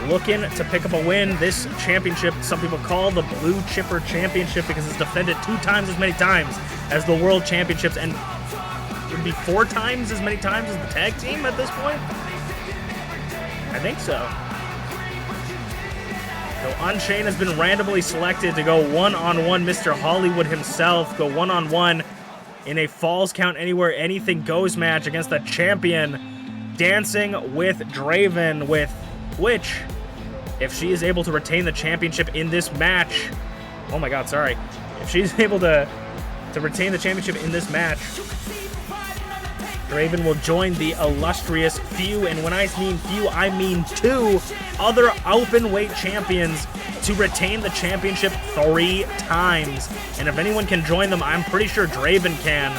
looking to pick up a win. This championship, some people call the Blue Chipper Championship because it's defended 2 times as many times as the World Championships, and it would be 4 times as many times as the tag team at this point? I think so. So Unchained has been randomly selected to go one-on-one. Mr. Hollywood himself go one-on-one in a Falls Count Anywhere Anything Goes match against the champion, Dancing with Draven, with which, if she is able to retain the championship in this match, oh my god, sorry. If she's able to retain the championship in this match, Draven will join the illustrious few, and when I mean few, I mean 2 other open weight champions to retain the championship 3 times. And if anyone can join them, I'm pretty sure Draven can.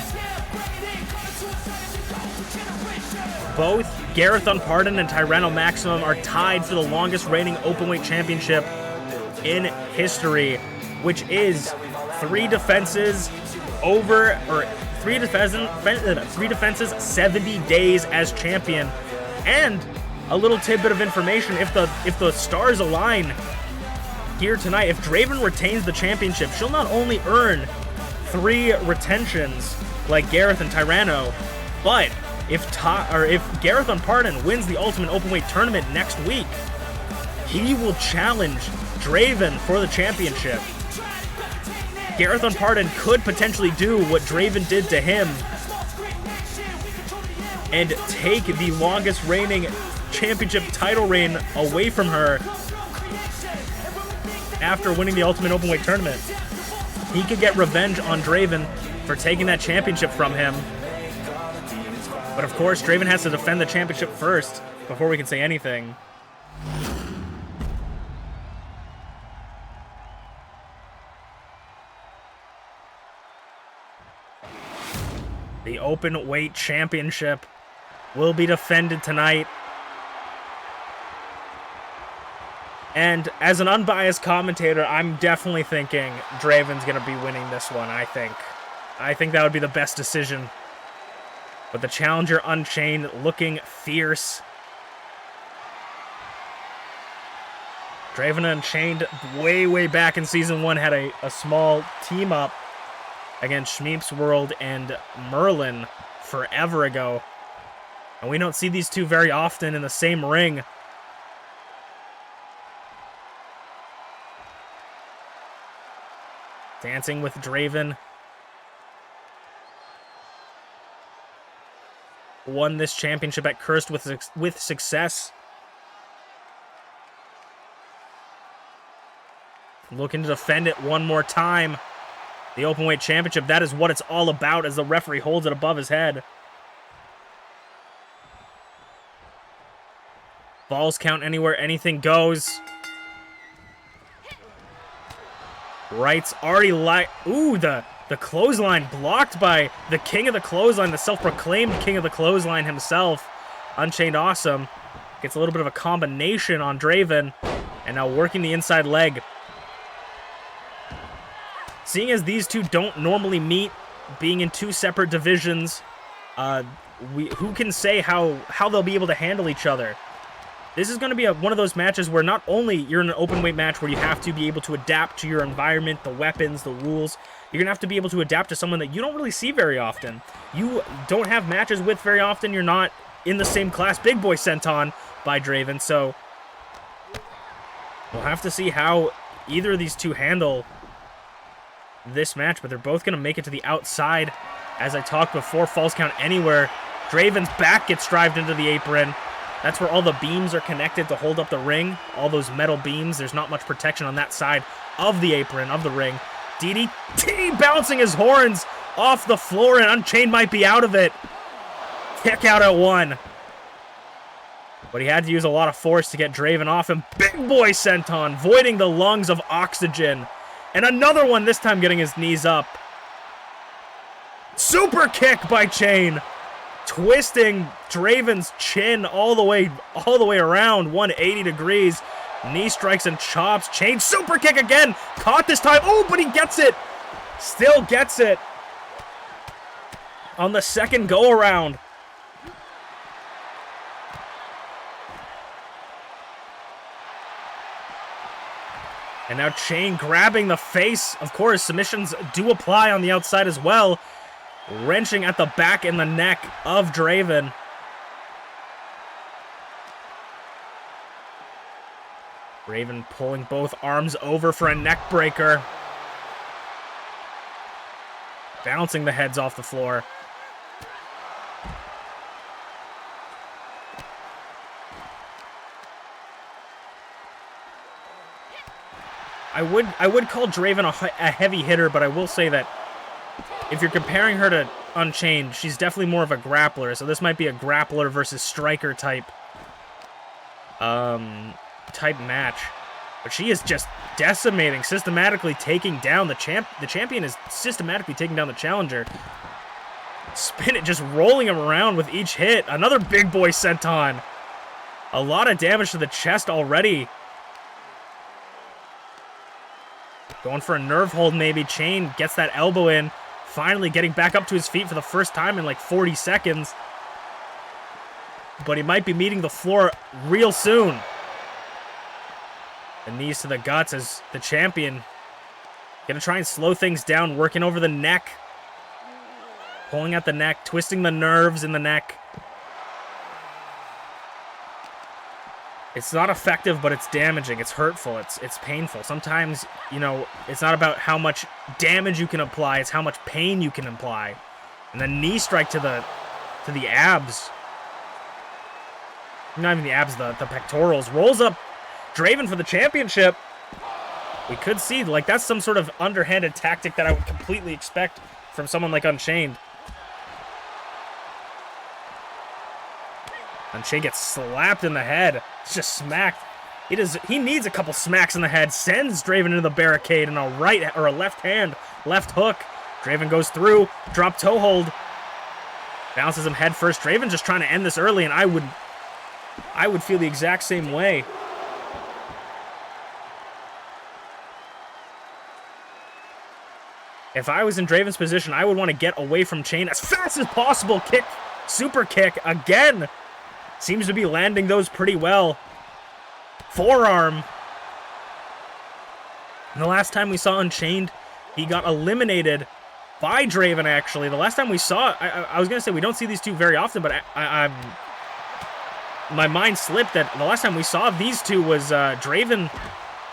Both Garreth Unported and Tyranno Maximum are tied for the longest reigning openweight championship in history, which is 3 defenses over, or 3 defenses, 70 days as champion. And a little tidbit of information: if the stars align here tonight, if Draven retains the championship, she'll not only earn 3 retentions like Garreth and Tyranno, but if Garreth Unported wins the Ultimate Openweight Tournament next week, he will challenge Draven for the championship. Garreth Unported could potentially do what Draven did to him and take the longest reigning championship title reign away from her after winning the Ultimate Openweight Tournament. He could get revenge on Draven for taking that championship from him. But of course, Draven has to defend the championship first before we can say anything. The open weight championship will be defended tonight. And as an unbiased commentator, I'm definitely thinking Draven's going to be winning this one, I think. I think that would be the best decision. But the challenger, Unchained, looking fierce. Draven and Unchained, way back in Season 1, had a small team-up against ShmeepsWorld and Merlin forever ago. And we don't see these two very often in the same ring. Dancing with Draven won this championship at Cursed with success. Looking to defend it one more time. The Openweight Championship, that is what it's all about as the referee holds it above his head. Falls count anywhere, anything goes. Right's already ooh, the clothesline blocked by the king of the clothesline, the self-proclaimed king of the clothesline himself. UnchainedAwesome gets a little bit of a combination on Draven, and now working the inside leg. Seeing as these two don't normally meet, being in 2 separate divisions, who can say how they'll be able to handle each other? This is going to be one of those matches where not only you're in an open weight match where you have to be able to adapt to your environment, the weapons, the rules, you're going to have to be able to adapt to someone that you don't really see very often. You don't have matches with very often. You're not in the same class. Big boy sent on by Draven, so we'll have to see how either of these two handle this match, but they're both going to make it to the outside. As I talked before, false count anywhere. Draven's back gets drived into the apron. That's where all the beams are connected to hold up the ring. All those metal beams. There's not much protection on that side of the apron, of the ring. DDT bouncing his horns off the floor, and Unchained might be out of it. Kick out at 1. But he had to use a lot of force to get Draven off him. Big boy senton, voiding the lungs of oxygen. And another one, this time getting his knees up. Super kick by Chain. Twisting Draven's chin all the way around 180 degrees. Knee strikes and chops. Chain super kick again. Caught this time. Oh, but he gets it. Still gets it. On the second go around. And now Chain grabbing the face. Of course, submissions do apply on the outside as well. Wrenching at the back and the neck of Draven. Draven pulling both arms over for a neck breaker. Bouncing the heads off the floor. I would call Draven a heavy hitter, but I will say that if you're comparing her to Unchained, she's definitely more of a grappler, so this might be a grappler versus striker type match. But she is just decimating, systematically taking down the champion is systematically taking down the challenger. Spin it, just rolling him around with each hit. Another big boy senton. A lot of damage to the chest already. Going for a nerve hold maybe. Chain gets that elbow in. Finally getting back up to his feet for the first time in like 40 seconds. But he might be meeting the floor real soon. The knees to the guts as the champion. Gonna try and slow things down, working over the neck. Pulling at the neck, twisting the nerves in the neck. It's not effective, but it's damaging. It's hurtful. It's painful. Sometimes, you know, it's not about how much damage you can apply. It's how much pain you can apply. And the knee strike to the abs. Not even the abs, the pectorals. Rolls up Draven for the championship. We could see, like, that's some sort of underhanded tactic that I would completely expect from someone like Unchained. Unchained gets slapped in the head. It's just smacked. He needs a couple smacks in the head. Sends Draven into the barricade in a right or a left hand, left hook. Draven goes through, drop toe hold. Bounces him head first. Draven just trying to end this early, and I would feel the exact same way. If I was in Draven's position, I would want to get away from Chain as fast as possible. Kick, super kick again. Seems to be landing those pretty well. Forearm. And the last time we saw Unchained, he got eliminated by Draven, actually. The last time we saw, I was going to say we don't see these two very often, but my mind slipped that the last time we saw these two was Draven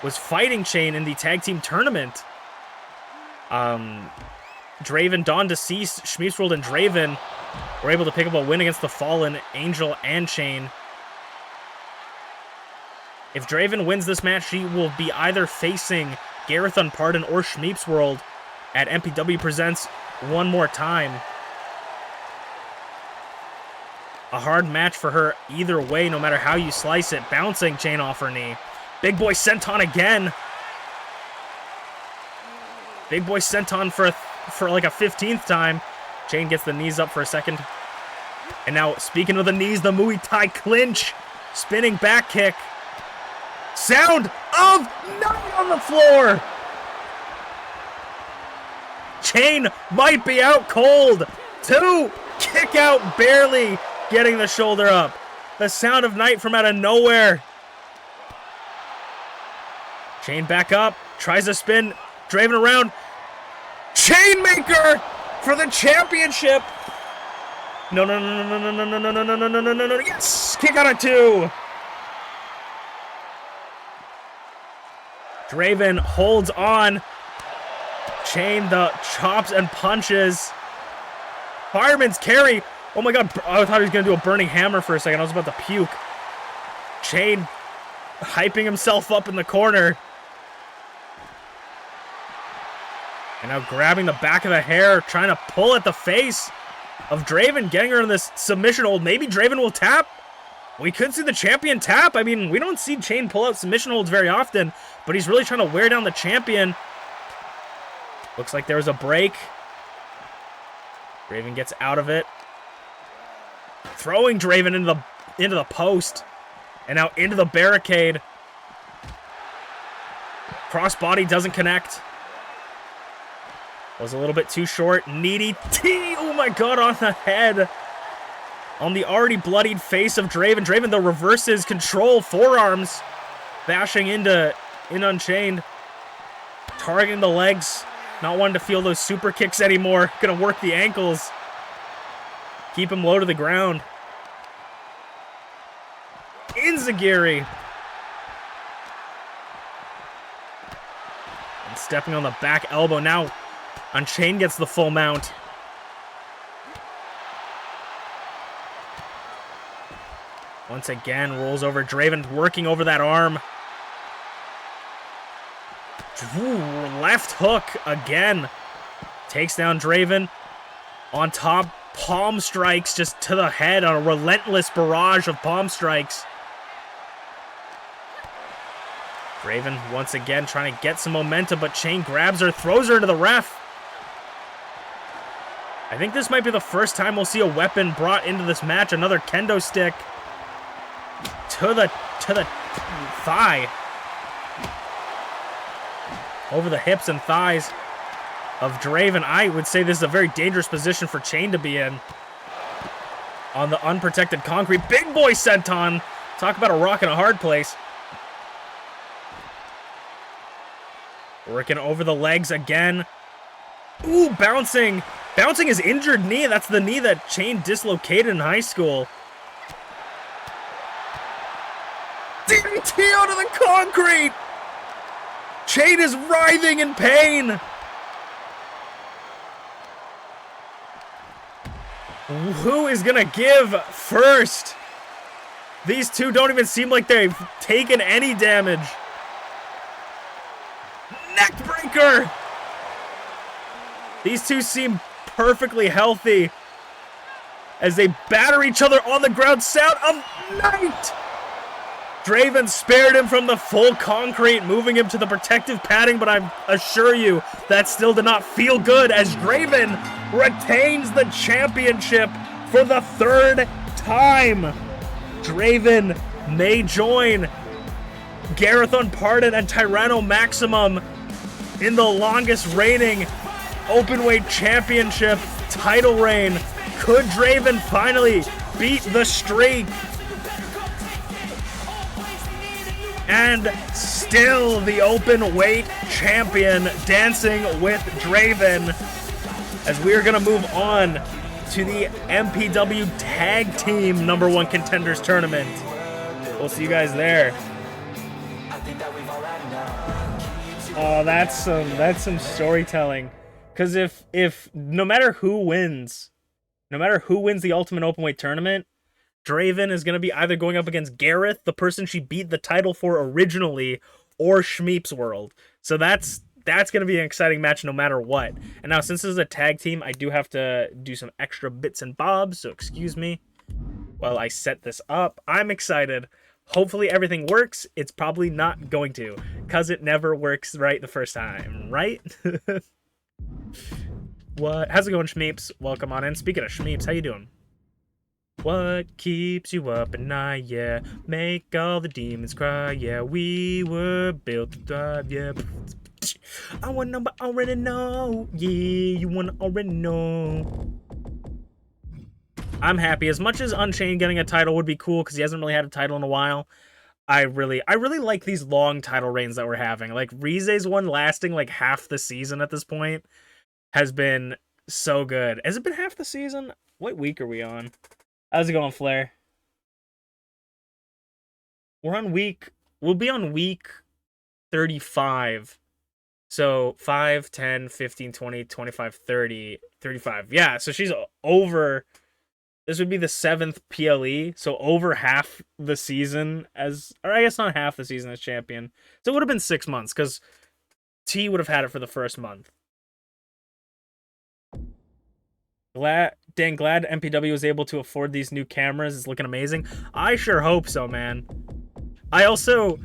was fighting Chain in the tag team tournament. Draven, Dawn Deceased, ShmeepsWorld, and Draven were able to pick up a win against the Fallen, Angel, and Chain. If Draven wins this match, she will be either facing Garreth Unported or ShmeepsWorld at MPW Presents one more time. A hard match for her either way, no matter how you slice it. Bouncing Chain off her knee. Big boy senton again. Big boy senton for like a 15th time. Chain gets the knees up for a second. And now, speaking of the knees, the Muay Thai clinch. Spinning back kick. Sound of night on the floor. Chain might be out cold. 2. Kick out barely getting the shoulder up. The sound of night from out of nowhere. Chain back up. Tries to spin. Draven around. Chainmaker for the championship. No. Yes! Kick out of 2. Draven holds on. Chain the chops and punches. Fireman's carry. Oh my god, I thought he was going to do a burning hammer for a second. I was about to puke. Chain hyping himself up in the corner. And now grabbing the back of the hair, trying to pull at the face of Draven, getting her in this submission hold. Maybe Draven will tap. We could see the champion tap. I mean, we don't see Chain pull out submission holds very often, but he's really trying to wear down the champion. Looks like there was a break. Draven gets out of it. Throwing Draven into the post. And now into the barricade. Crossbody doesn't connect. Was a little bit too short. Needy T. Oh my god, on the head. On the already bloodied face of Draven. Draven, though, reverses control forearms. Bashing in Unchained. Targeting the legs. Not wanting to feel those super kicks anymore. Gonna work the ankles. Keep him low to the ground. Inzagiri. And stepping on the back elbow. Now Unchained gets the full mount. Once again, rolls over Draven, working over that arm. Ooh, left hook again. Takes down Draven. On top, palm strikes just to the head. A relentless barrage of palm strikes. Draven once again trying to get some momentum, but Chain grabs her, throws her into the ref. I think this might be the first time we'll see a weapon brought into this match. Another kendo stick to the thigh. Over the hips and thighs of Draven. I would say this is a very dangerous position for Chain to be in. On the unprotected concrete. Big boy senton. Talk about a rock in a hard place. Working over the legs again. Ooh, bouncing. Bouncing his injured knee. That's the knee that Chain dislocated in high school. DDT onto the concrete. Chain is writhing in pain. Who is gonna give first? These two don't even seem like they've taken any damage. Neckbreaker. These two seem perfectly healthy as they batter each other on the ground. Sound of night. Draven spared him from the full concrete, moving him to the protective padding, but I assure you that still did not feel good as Draven retains the championship for the 3rd time. Draven may join Garreth Unported and Tyranno Maximum in the longest reigning openweight championship title reign. Could Draven finally beat the streak? And still the open weight champion, Dancing with Draven, as we are going to move on to the MPW Tag Team #1 Contenders Tournament. We'll see you guys there. Oh, that's some storytelling. Because if no matter who wins the Ultimate Openweight Tournament, Draven is going to be either going up against Garreth, the person she beat the title for originally, or ShmeepsWorld. So that's going to be an exciting match no matter what. And now, since this is a tag team, I do have to do some extra bits and bobs, so excuse me while I set this up. I'm excited. Hopefully everything works. It's probably not going to, because it never works right the first time, right? What? How's it going, Shmeeps? Welcome on in. Speaking of Shmeeps, how you doing? What keeps you up at night, yeah? Make all the demons cry, yeah. We were built to thrive, yeah. I wanna know, but I already know. Yeah, you wanna already know. I'm happy. As much as Unchained getting a title would be cool because he hasn't really had a title in a while, I really like these long title reigns that we're having. Like Rize's one lasting like half the season at this point has been so good. Has it been half the season? What week are we on? How's it going, Flair? We'll be on week 35. So 5, 10, 15, 20, 25, 30, 35. Yeah, so she's over. This would be the 7th PLE, so over half the season as, or I guess not half the season as champion. So it would have been 6 months, because T would have had it for the first month. Glad MPW was able to afford these new cameras. It's looking amazing. I sure hope so, man. I also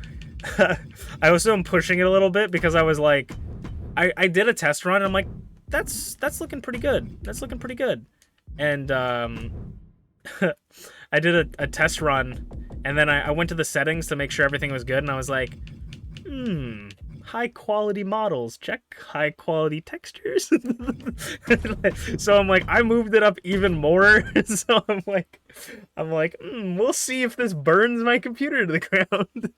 am pushing it a little bit because I was like, I did a test run and I'm like, that's looking pretty good. That's looking pretty good. And I did a test run, and then I went to the settings to make sure everything was good, and I was like, high quality models, check high quality textures. So I'm like, I moved it up even more. So I'm like, we'll see if this burns my computer to the ground.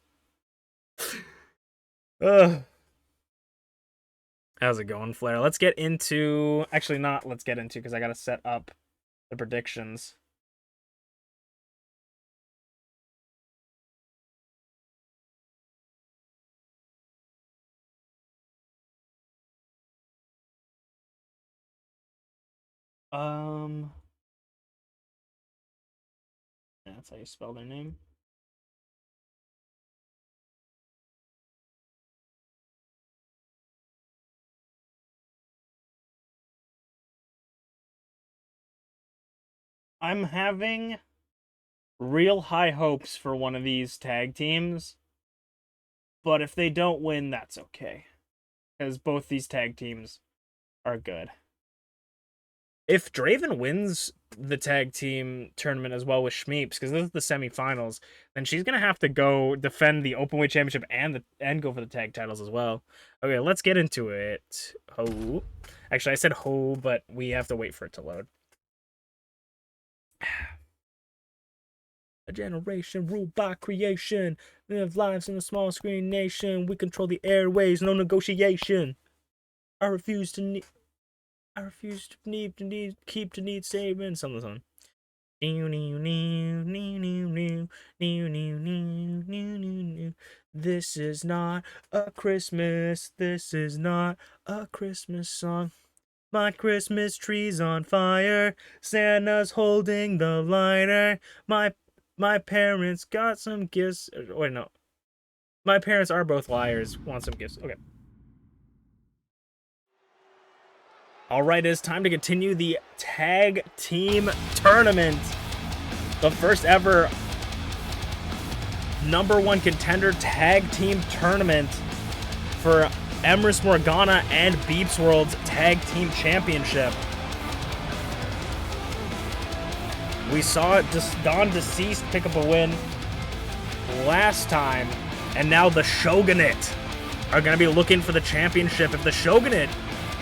How's it going, Flair? Let's get into, actually not let's get into, because I gotta set up the predictions. That's how you spell their name. I'm having real high hopes for one of these tag teams, but if they don't win, that's okay, because both these tag teams are good. If Draven wins the tag team tournament as well with Shmeeps, because this is the semifinals, then she's gonna have to go defend the Openweight Championship and go for the tag titles as well. Okay, let's get into it. Ho. Actually, I said ho, but we have to wait for it to load. A generation ruled by creation. We live lives in a small screen nation. We control the airways, no negotiation. I refuse to keep to need saving. Something. This is not a Christmas. This is not a Christmas song. My Christmas tree's on fire. Santa's holding the lighter. My parents got some gifts. Wait, no. My parents are both liars. Want some gifts. Okay. Alright, it's time to continue the tag team tournament. The first ever #1 contender tag team tournament for Emrys Morgana and ShmeepsWorld's Tag Team Championship. We saw Gone Deceased pick up a win last time, and now the Shogunate are going to be looking for the championship. If the Shogunate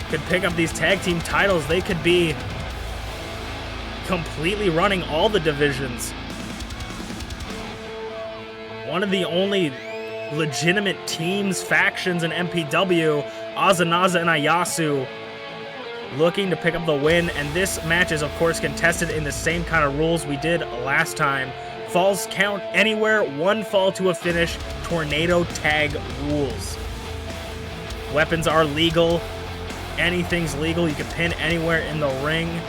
could pick up these tag team titles, they could be completely running all the divisions. One of the only legitimate teams, factions in MPW, Azanaza and Ayasu, looking to pick up the win, and this match is of course contested in the same kind of rules we did last time. Falls count anywhere, one fall to a finish, tornado tag rules. Weapons are legal, anything's legal, you can pin anywhere in the ring.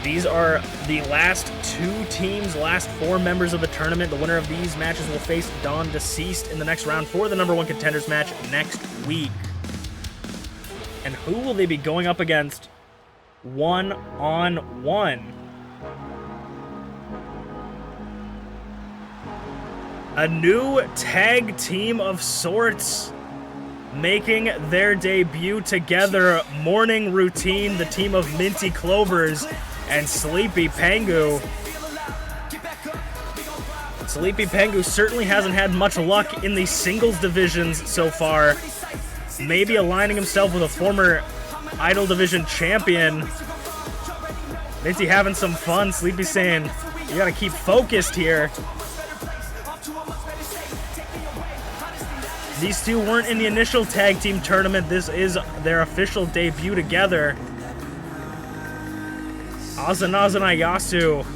These are the last 2 teams, last 4 members of the tournament. The winner of these matches will face Gone Deceased in the next round for the #1 contenders match next week. And who will they be going up against one-on-one? A new tag team of sorts making their debut together. Morning Routine, the team of MintyClovers and TheSleepyPengu. TheSleepyPengu certainly hasn't had much luck in the singles divisions so far. maybe aligning himself with a former Idol Division champion. Minty having some fun. Sleepy saying, you gotta keep focused here. These two weren't in the initial tag team tournament. This is their official debut together. Ozanaz and Ayasu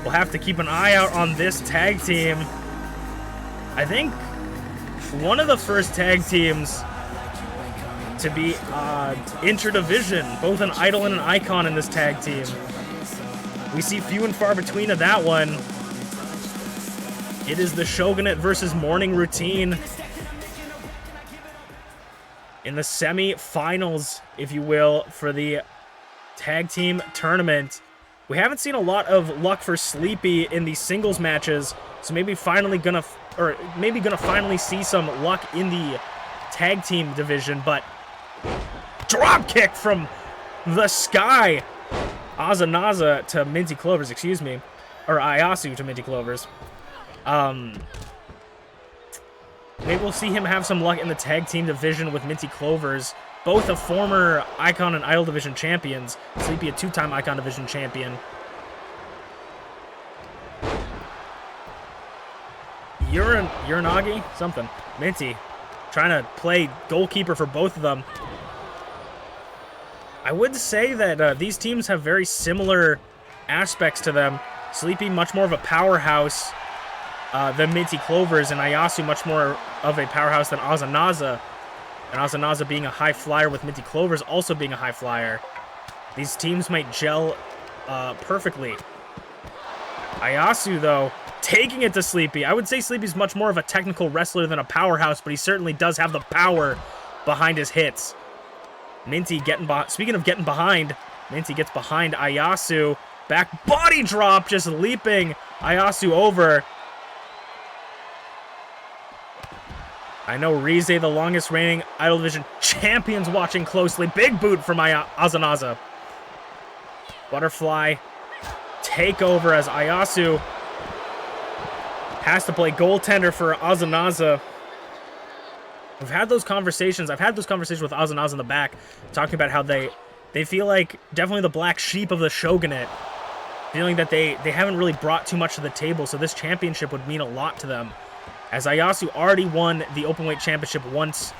will have to keep an eye out on this tag team. I think one of the first tag teams to be interdivision, both an idol and an icon in this tag team. We see few and far between of that one. It is the Shogunate versus Morning Routine in the semi-finals, if you will, for the tag team tournament. We haven't seen a lot of luck for Sleepy in these singles matches, so maybe finally gonna finally see some luck in the tag team division. But drop kick from the sky, Ozanaza to MintyClovers, excuse me, or Ayasu to MintyClovers. Maybe we'll see him have some luck in the tag team division with MintyClovers, both a former Icon and Idol Division champions. Sleepy, a two-time Icon Division champion. Uranagi? Something. Minty trying to play goalkeeper for both of them. I would say that these teams have very similar aspects to them. Sleepy, much more of a powerhouse than MintyClovers, and Ayasu much more of a powerhouse than Ozanaza. And Ozanaza being a high flyer with MintyClovers also being a high flyer. These teams might gel perfectly. Ayasu, though, taking it to Sleepy. I would say Sleepy's much more of a technical wrestler than a powerhouse, but he certainly does have the power behind his hits. Minty getting behind. Speaking of getting behind, Minty gets behind Ayasu. Back body drop, just leaping Ayasu over. I know Rize, the longest reigning Idol Division champions, watching closely. Big boot from Ozanaza. Butterfly takeover as Ayasu has to play goaltender for Ozanaza. We've had those conversations. I've had those conversations with Ozanaza in the back, talking about how they feel like definitely the black sheep of the Shogunate, feeling that they haven't really brought too much to the table, so this championship would mean a lot to them. As Ayasu already won the Openweight Championship once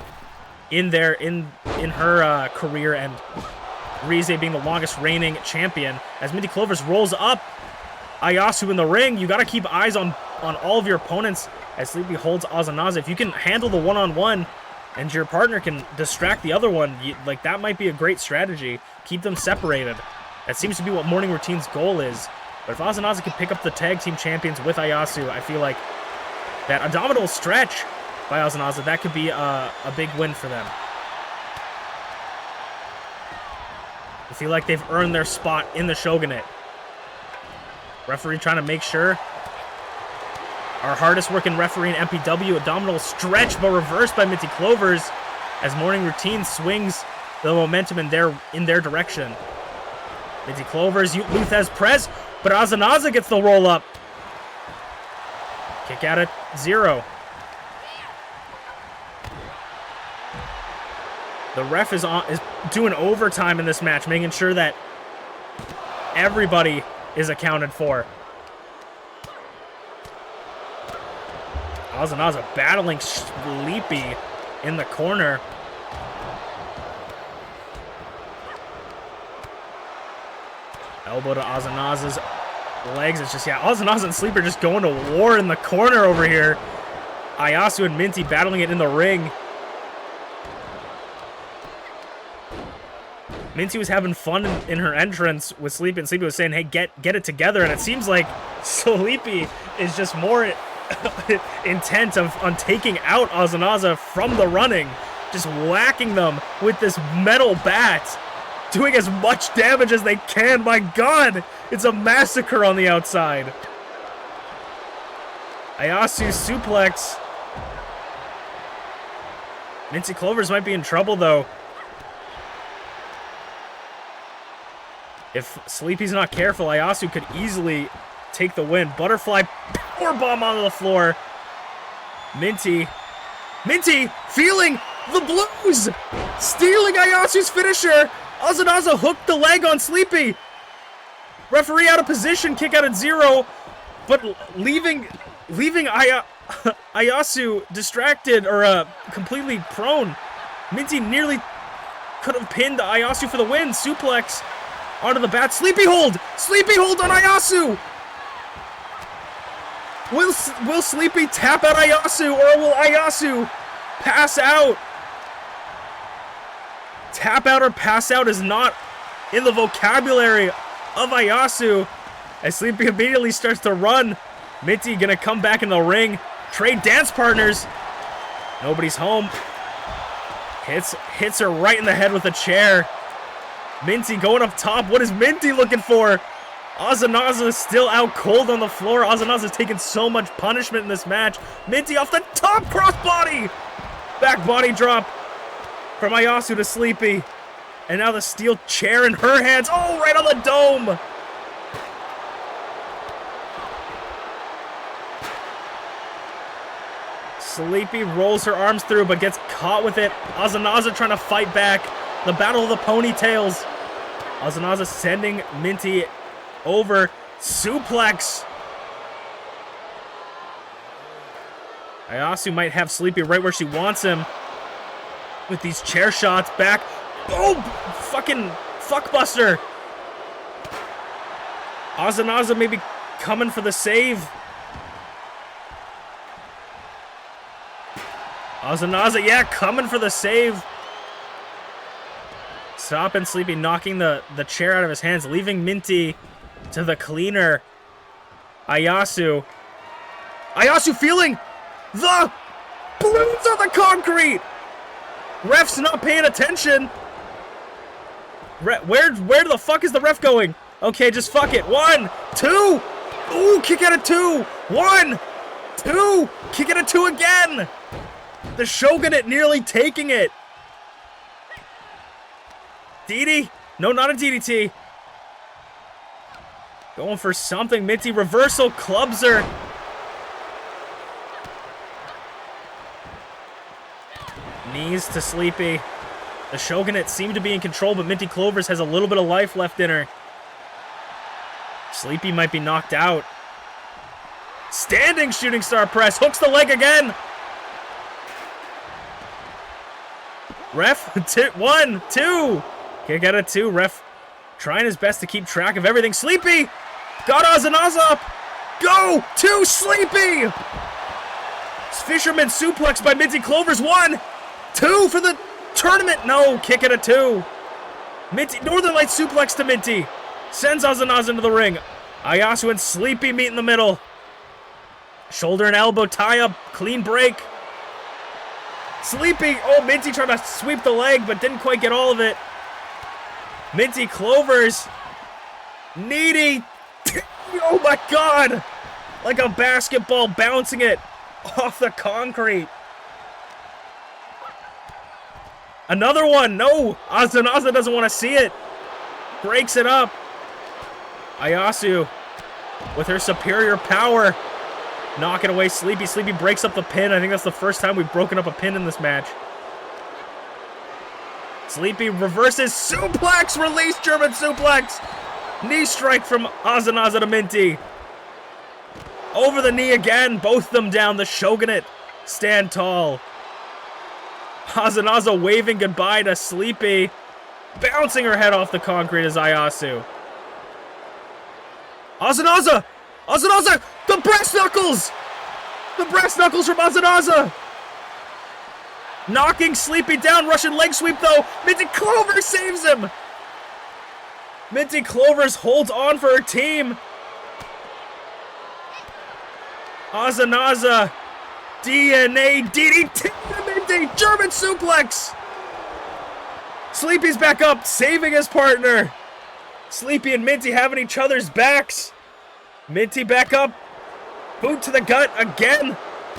in her career, and Rize being the longest reigning champion. As MintyClovers rolls up Ayasu in the ring, you got to keep eyes on all of your opponents as Sleepy holds Ozanaza. If you can handle the one-on-one and your partner can distract the other one, that might be a great strategy. Keep them separated. That seems to be what Morning Routine's goal is. But if Ozanaza can pick up the tag team champions with Ayasu, I feel like that abdominal stretch by Ozanaza, that could be a big win for them. I feel like they've earned their spot in the Shogunate. Referee trying to make sure. Our hardest working referee in MPW, abdominal stretch, but reversed by MintyClovers as Morning Routine swings the momentum in their direction. MintyClovers, Luthez press, but Ozanaza gets the roll up. Kick out at 0. The ref is doing overtime in this match, making sure that everybody is accounted for. Ozanaza battling Sleepy in the corner. Elbow to Ozanaza's legs. It's just, Ozanaza and Sleepy are just going to war in the corner over here. Ayasu and Minty battling it in the ring. Minty was having fun in her entrance with Sleepy, and Sleepy was saying, hey, get it together. And it seems like Sleepy is just more intent on taking out Ozanaza from the running, just whacking them with this metal bat, doing as much damage as they can. My God, it's a massacre on the outside. Ayasu suplex. MintyClovers might be in trouble, though. If Sleepy's not careful, Ayasu could easily take the win. Butterfly powerbomb onto the floor. Minty feeling The Blues! Stealing Ayasu's finisher! Azanaza hooked the leg on Sleepy! Referee out of position, kick out at 0, but leaving Ayasu distracted or completely prone. Minty nearly could have pinned Ayasu for the win. Suplex onto the bat. Sleepy hold! Sleepy hold on Ayasu! Will Sleepy tap out Ayasu, or will Ayasu pass out? Tap out or pass out is not in the vocabulary of Ayasu. As Sleepy immediately starts to run. Minty gonna come back in the ring. Trade dance partners. Nobody's home. Hits her right in the head with a chair. Minty going up top. What is Minty looking for? Azanaza is still out cold on the floor. Azanaza's taken so much punishment in this match. Minty off the top, crossbody! Back body drop from Ayasu to Sleepy. And now the steel chair in her hands. Oh, right on the dome! Sleepy rolls her arms through, but gets caught with it. Azanaza trying to fight back. The battle of the ponytails. Azanaza sending Minty over. Suplex. Ayasu might have Sleepy right where she wants him. With these chair shots back. Oh, fucking fuckbuster. Azanaza maybe coming for the save. Azanaza, yeah, coming for the save. Stopping Sleepy, knocking the chair out of his hands, leaving Minty to the cleaner. Ayasu. Ayasu feeling the balloons on the concrete. Ref's not paying attention. Where the fuck is the ref going? Okay, just fuck it. 1, 2. Ooh, kick out of 2. 1, 2. Kick out of 2 again. The Shogunate nearly taking it. DD? No, not a DDT. Going for something. Minty reversal clubs her. Knees to Sleepy. The Shogunate seem to be in control, but MintyClovers has a little bit of life left in her. Sleepy might be knocked out. Standing shooting star press. Hooks the leg again. Ref, 1, 2. Kick out of 2. Ref trying his best to keep track of everything. Sleepy got Azanaza up. Go to Sleepy. Fisherman suplex by MintyClovers. 1, 2 for the tournament. No, kick out of 2. Minty, Northern Light suplex to Minty. Sends Azanaza into the ring. Ayasu and Sleepy meet in the middle. Shoulder and elbow tie up. Clean break. Sleepy, oh, Minty trying to sweep the leg, but didn't quite get all of it. MintyClovers, needy, oh my god, like a basketball bouncing it off the concrete. Another one, no, Azanaza doesn't want to see it, breaks it up. Ayasu, with her superior power, knocking away Sleepy. Sleepy breaks up the pin. I think that's the first time we've broken up a pin in this match. Sleepy reverses suplex. Release German suplex. Knee strike from Azanaza to Minty. Over the knee again. Both them down. The Shogunate stand tall. Azanaza waving goodbye to Sleepy. Bouncing her head off the concrete as Ayasu. Azanaza! Azanaza! The brass knuckles! The brass knuckles from Azanaza! Knocking Sleepy down. Russian leg sweep though. MintyClovers saves him! MintyClovers holds on for her team. Azanaza. DNA DDT to Minty. German suplex! Sleepy's back up, saving his partner. Sleepy and Minty having each other's backs. Minty back up. Boot to the gut again.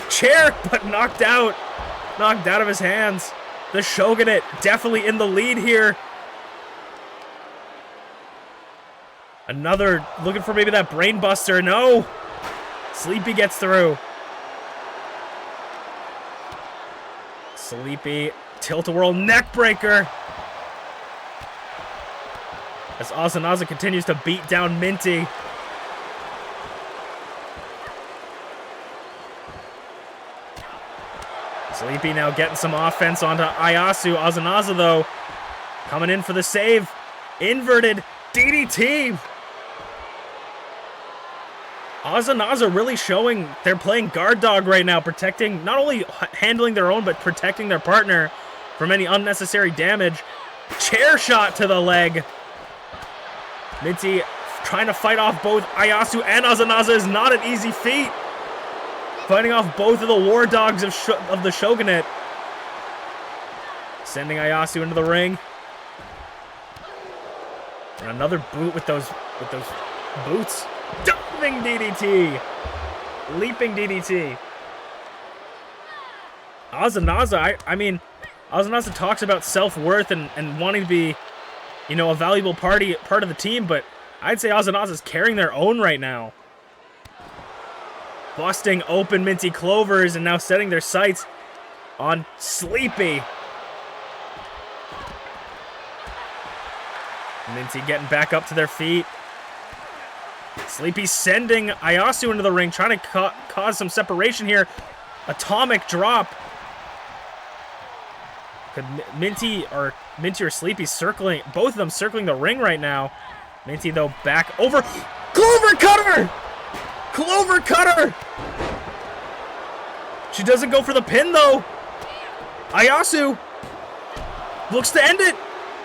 Chair, but knocked out. Knocked out of his hands. The Shogunate definitely in the lead here. Another, looking for maybe that brain buster. No. Sleepy gets through. Sleepy tilt-a-whirl neck breaker. As Ozanaza continues to beat down Minty. Sleepy now getting some offense onto Ayasu. Ozanaza, though, coming in for the save. Inverted DDT. Ozanaza really showing they're playing guard dog right now, protecting, not only handling their own, but protecting their partner from any unnecessary damage. Chair shot to the leg. Minty trying to fight off both Ayasu and Ozanaza is not an easy feat. Fighting off both of the war dogs of the Shogunate. Sending Ayasu into the ring. And another boot with those boots. Diving DDT. Leaping DDT. Ozanaza, I mean, Ozanaza talks about self-worth and wanting to be, you know, a valuable part of the team, but I'd say Ozanaza's carrying their own right now. Busting open MintyClovers and now setting their sights on Sleepy. Minty getting back up to their feet. Sleepy sending Ayasu into the ring, trying to cause some separation here. Atomic drop. Could Minty or Sleepy circling, both of them circling the ring right now. Minty, though, back over. Clover cutter! Clover cutter! She doesn't go for the pin, though. Ayasu looks to end it.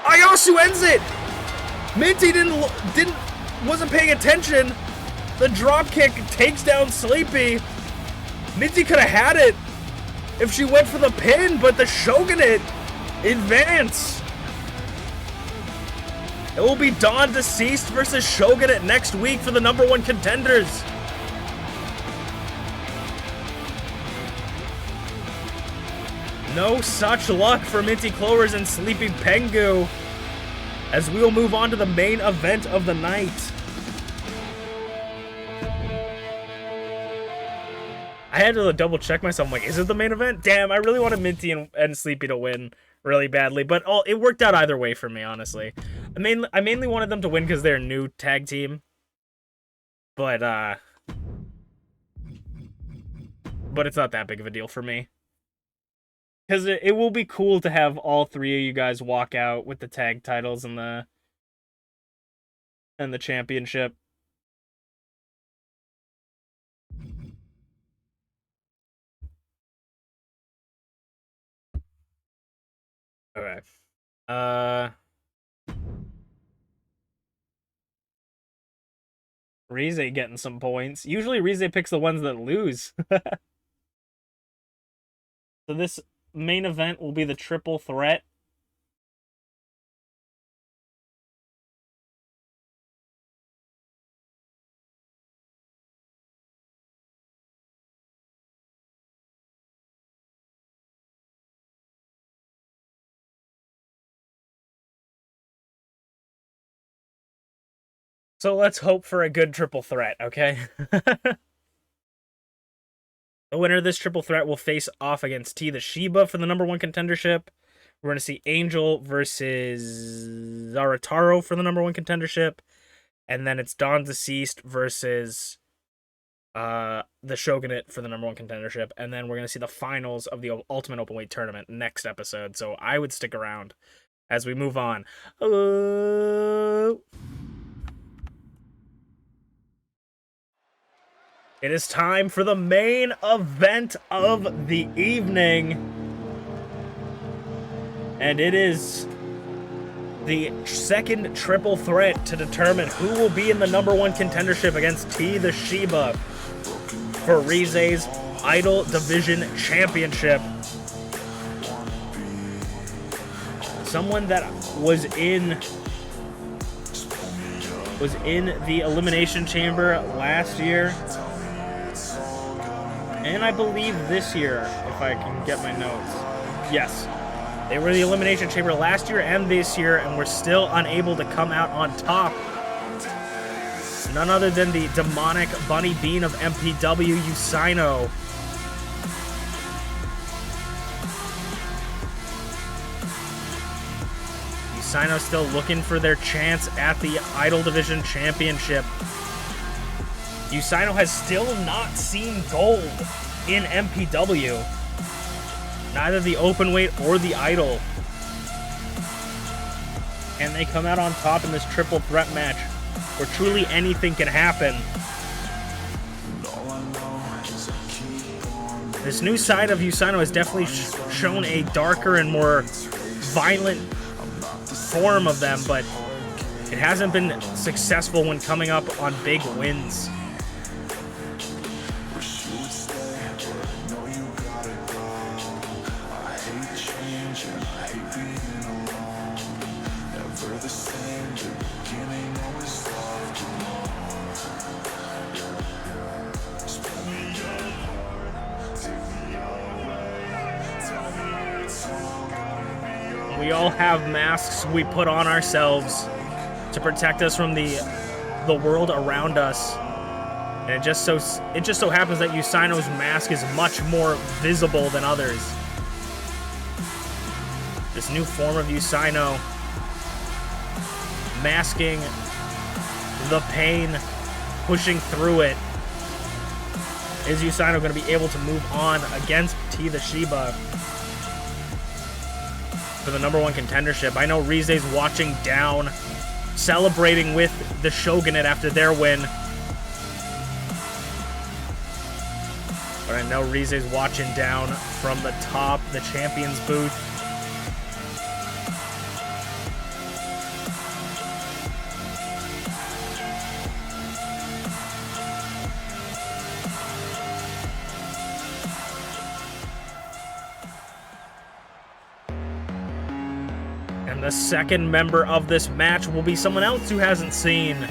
Ayasu ends it. Minty wasn't paying attention. The drop kick takes down Sleepy. Minty could have had it if she went for the pin, but the Shogunate advance. It will be Dawn Deceased versus Shogunate next week for the #1 contenders. No such luck for MintyClovers and TheSleepyPengu, as we will move on to the main event of the night. I had to double check myself. I'm like, is it the main event? Damn, I really wanted Minty and Sleepy to win really badly, but it worked out either way for me, honestly. I mainly wanted them to win because they're a new tag team, but it's not that big of a deal for me. Because it will be cool to have all three of you guys walk out with the tag titles and the championship. Okay. Rize getting some points. Usually Rize picks the ones that lose. So this main event will be the triple threat. So let's hope for a good triple threat, okay? The winner of this triple threat will face off against TeaTheShiba for the #1 contendership. We're going to see Angel versus Zarataro for the #1 contendership. And then it's Dawn Deceased versus the Shogunate for the #1 contendership. And then we're going to see the finals of the Ultimate Openweight Tournament next episode. So I would stick around as we move on. It is time for the main event of the evening. And it is the second triple threat to determine who will be in the #1 contendership against TeaTheShiba for Rize's Idol Division Championship. Someone that was in the Elimination Chamber last year. And I believe this year, if I can get my notes. Yes. They were in the Elimination Chamber last year and this year, and were still unable to come out on top. None other than the demonic Bunny Bean of MPW, Usaino. UsaiNo still looking for their chance at the Idol Division Championship. UsaiNo has still not seen gold in MPW. Neither the openweight or the Idol. And they come out on top in this triple threat match where truly anything can happen. This new side of UsaiNo has definitely shown a darker and more violent form of them, but it hasn't been successful when coming up on big wins. We all have masks we put on ourselves to protect us from the world around us, and it just so happens that UsaiNo's mask is much more visible than others. This new form of UsaiNo, masking the pain, pushing through it. Is UsaiNo going to be able to move on against TeaTheShiba for the #1 contendership? I know Rize's watching down, celebrating with the Shogunate after their win. But I know Rize's watching down from the top, the champions booth. And the second member of this match will be someone else who hasn't seen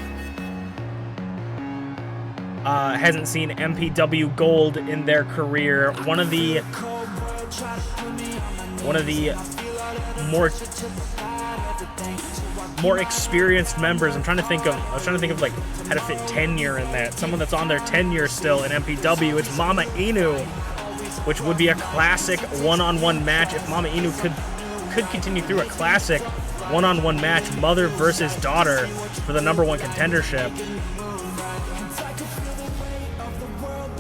MPW gold in their career. One of the more experienced members. I was trying to think of like how to fit tenure in that. Someone that's on their tenure still in MPW. It's MamaInu, which would be a classic one-on-one match if MamaInu could continue through a classic one-on-one match, mother versus daughter, for the #1 contendership.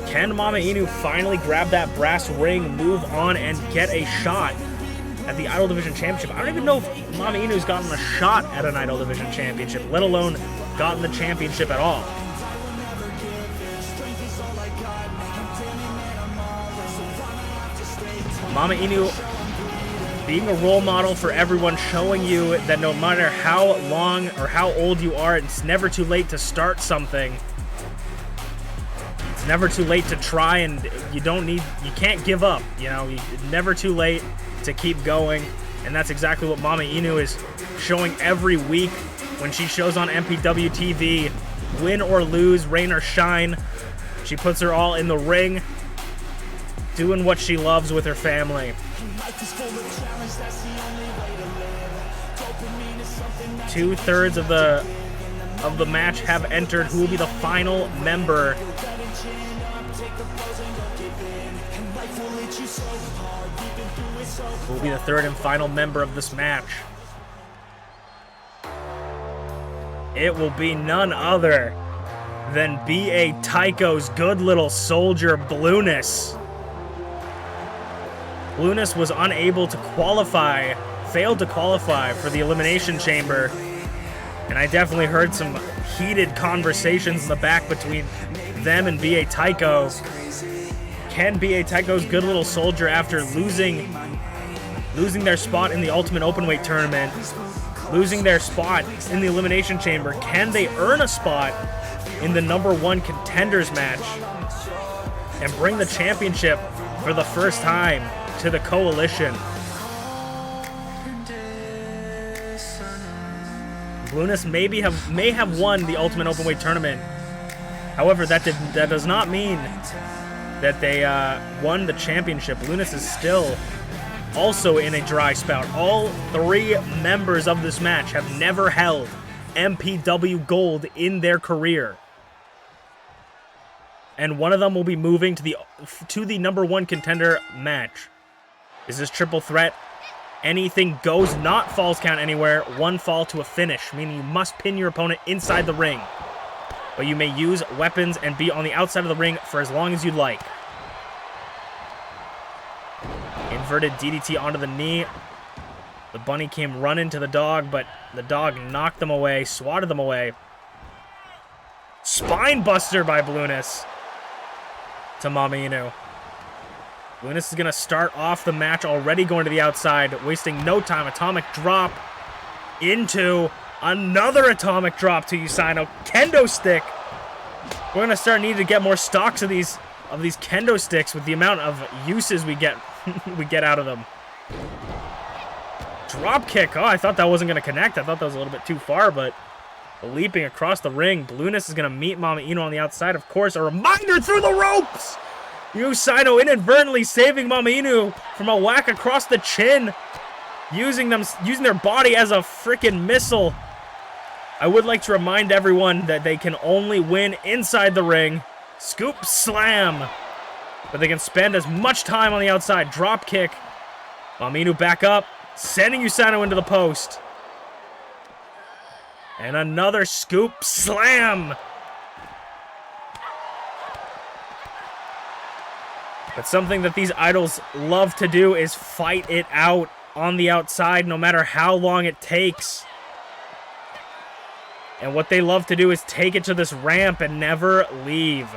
Can MamaInu finally grab that brass ring, move on, and get a shot at the Idol Division Championship? I don't even know if MamaInu's gotten a shot at an Idol Division Championship, let alone gotten the championship at all. MamaInu being a role model for everyone, showing you that no matter how long or how old you are, it's never too late to start something. It's never too late to try, and you can't give up. You know, it's never too late to keep going, and that's exactly what MamaInu is showing every week when she shows on MPW TV. Win or lose, rain or shine, she puts her all in the ring, doing what she loves with her family. 2/3 of the match have entered. Who will be the final member? Who will be the third and final member of this match? It will be none other than B.A. Tycho's good little soldier, Blueness. Blueness was unable to qualify, failed to qualify for the Elimination Chamber, and I definitely heard some heated conversations in the back between them and B.A. Tycho. Can B.A. Tycho's good little soldier, after losing their spot in the Ultimate Openweight Tournament, losing their spot in the Elimination Chamber, can they earn a spot in the #1 contenders match and bring the championship for the first time to the coalition? Blueness may have won the Ultimate Openweight Tournament. However, that does not mean that they won the championship. Blueness is still also in a dry spout. All 3 members of this match have never held MPW gold in their career, and one of them will be moving to the #1 contender match. Is this triple threat Anything goes, not falls count anywhere. One fall to a finish, meaning you must pin your opponent inside the ring. But you may use weapons and be on the outside of the ring for as long as you'd like. Inverted DDT onto the knee. The bunny came running to the dog, but the dog knocked them away, swatted them away. Spine buster by Blueness to MamaInu. Blueness is going to start off the match already going to the outside, wasting no time. Atomic drop into another atomic drop to Usaino. Kendo stick. We're going to start needing to get more stocks of these kendo sticks with the amount of uses we get out of them. Drop kick. Oh, I thought that wasn't going to connect. I thought that was a little bit too far, but leaping across the ring. Blueness is going to meet MamaInu on the outside. Of course, a reminder through the ropes. Usaino inadvertently saving MamaInu from a whack across the chin, using their body as a freaking missile. I would like to remind everyone that they can only win inside the ring. Scoop slam. But they can spend as much time on the outside. Drop kick. MamaInu back up, sending Usaino into the post. And another scoop slam. But something that these idols love to do is fight it out on the outside, no matter how long it takes. And what they love to do is take it to this ramp and never leave.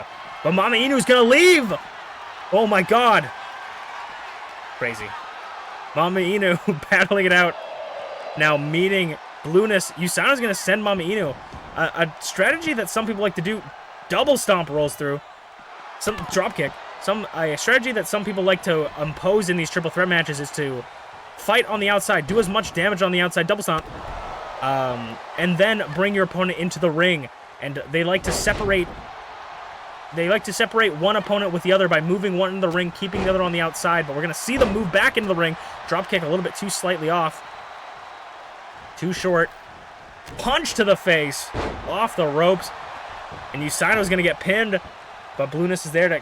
But MamaInu's gonna leave! Oh my god. Crazy. MamaInu battling it out. Now meeting Blueness. Usaino's gonna send MamaInu. A strategy that some people like to do, double stomp rolls through. Some drop kick. A strategy that some people like to impose in these triple threat matches is to fight on the outside, do as much damage on the outside, double stomp, and then bring your opponent into the ring. And they like to separate. They like to separate one opponent with the other by moving one in the ring, keeping the other on the outside. But we're gonna see them move back into the ring. Drop kick a little bit too slightly off, too short. Punch to the face, off the ropes, and Usaino's gonna get pinned, but Blueness is there to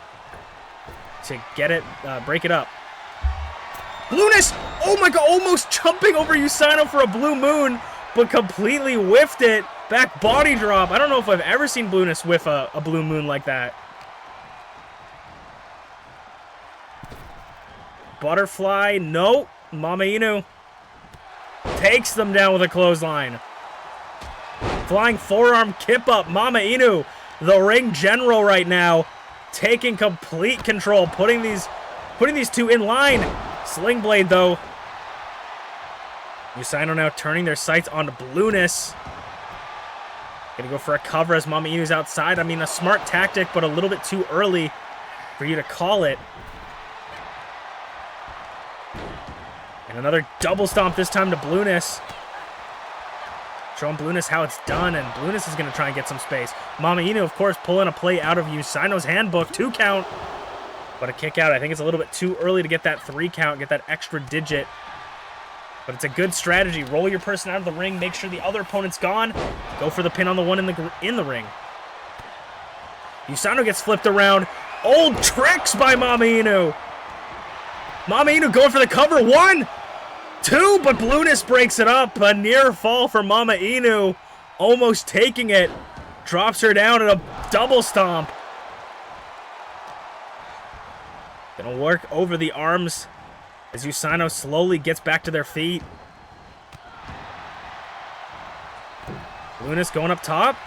get it, break it up. Blueness! Oh my god, almost jumping over Usaino for a blue moon, but completely whiffed it. Back body drop. I don't know if I've ever seen Blueness whiff a blue moon like that. Butterfly, no. MamaInu takes them down with a clothesline. Flying forearm kip up. MamaInu, the ring general right now, taking complete control, putting these two in line. Sling blade though. Usaino now turning their sights on Blueness. Gonna go for a cover as MamaInu's outside. I mean, a smart tactic, but a little bit too early for you to call it. And another double stomp this time to Blueness. Showing Blueness how it's done, and Blueness is gonna try and get some space. MamaInu, of course, pulling a play out of Usaino's handbook. 2 count, but a kick out. I think it's a little bit too early to get that 3 count, get that extra digit. But it's a good strategy. Roll your person out of the ring, make sure the other opponent's gone. Go for the pin on the one in the ring. Usaino gets flipped around. Old tricks by MamaInu. MamaInu going for the cover. 1, 2, but Blueness breaks it up. A near fall for MamaInu. Almost taking it. Drops her down in a double stomp. Gonna work over the arms as Usaino slowly gets back to their feet. Blueness going up top.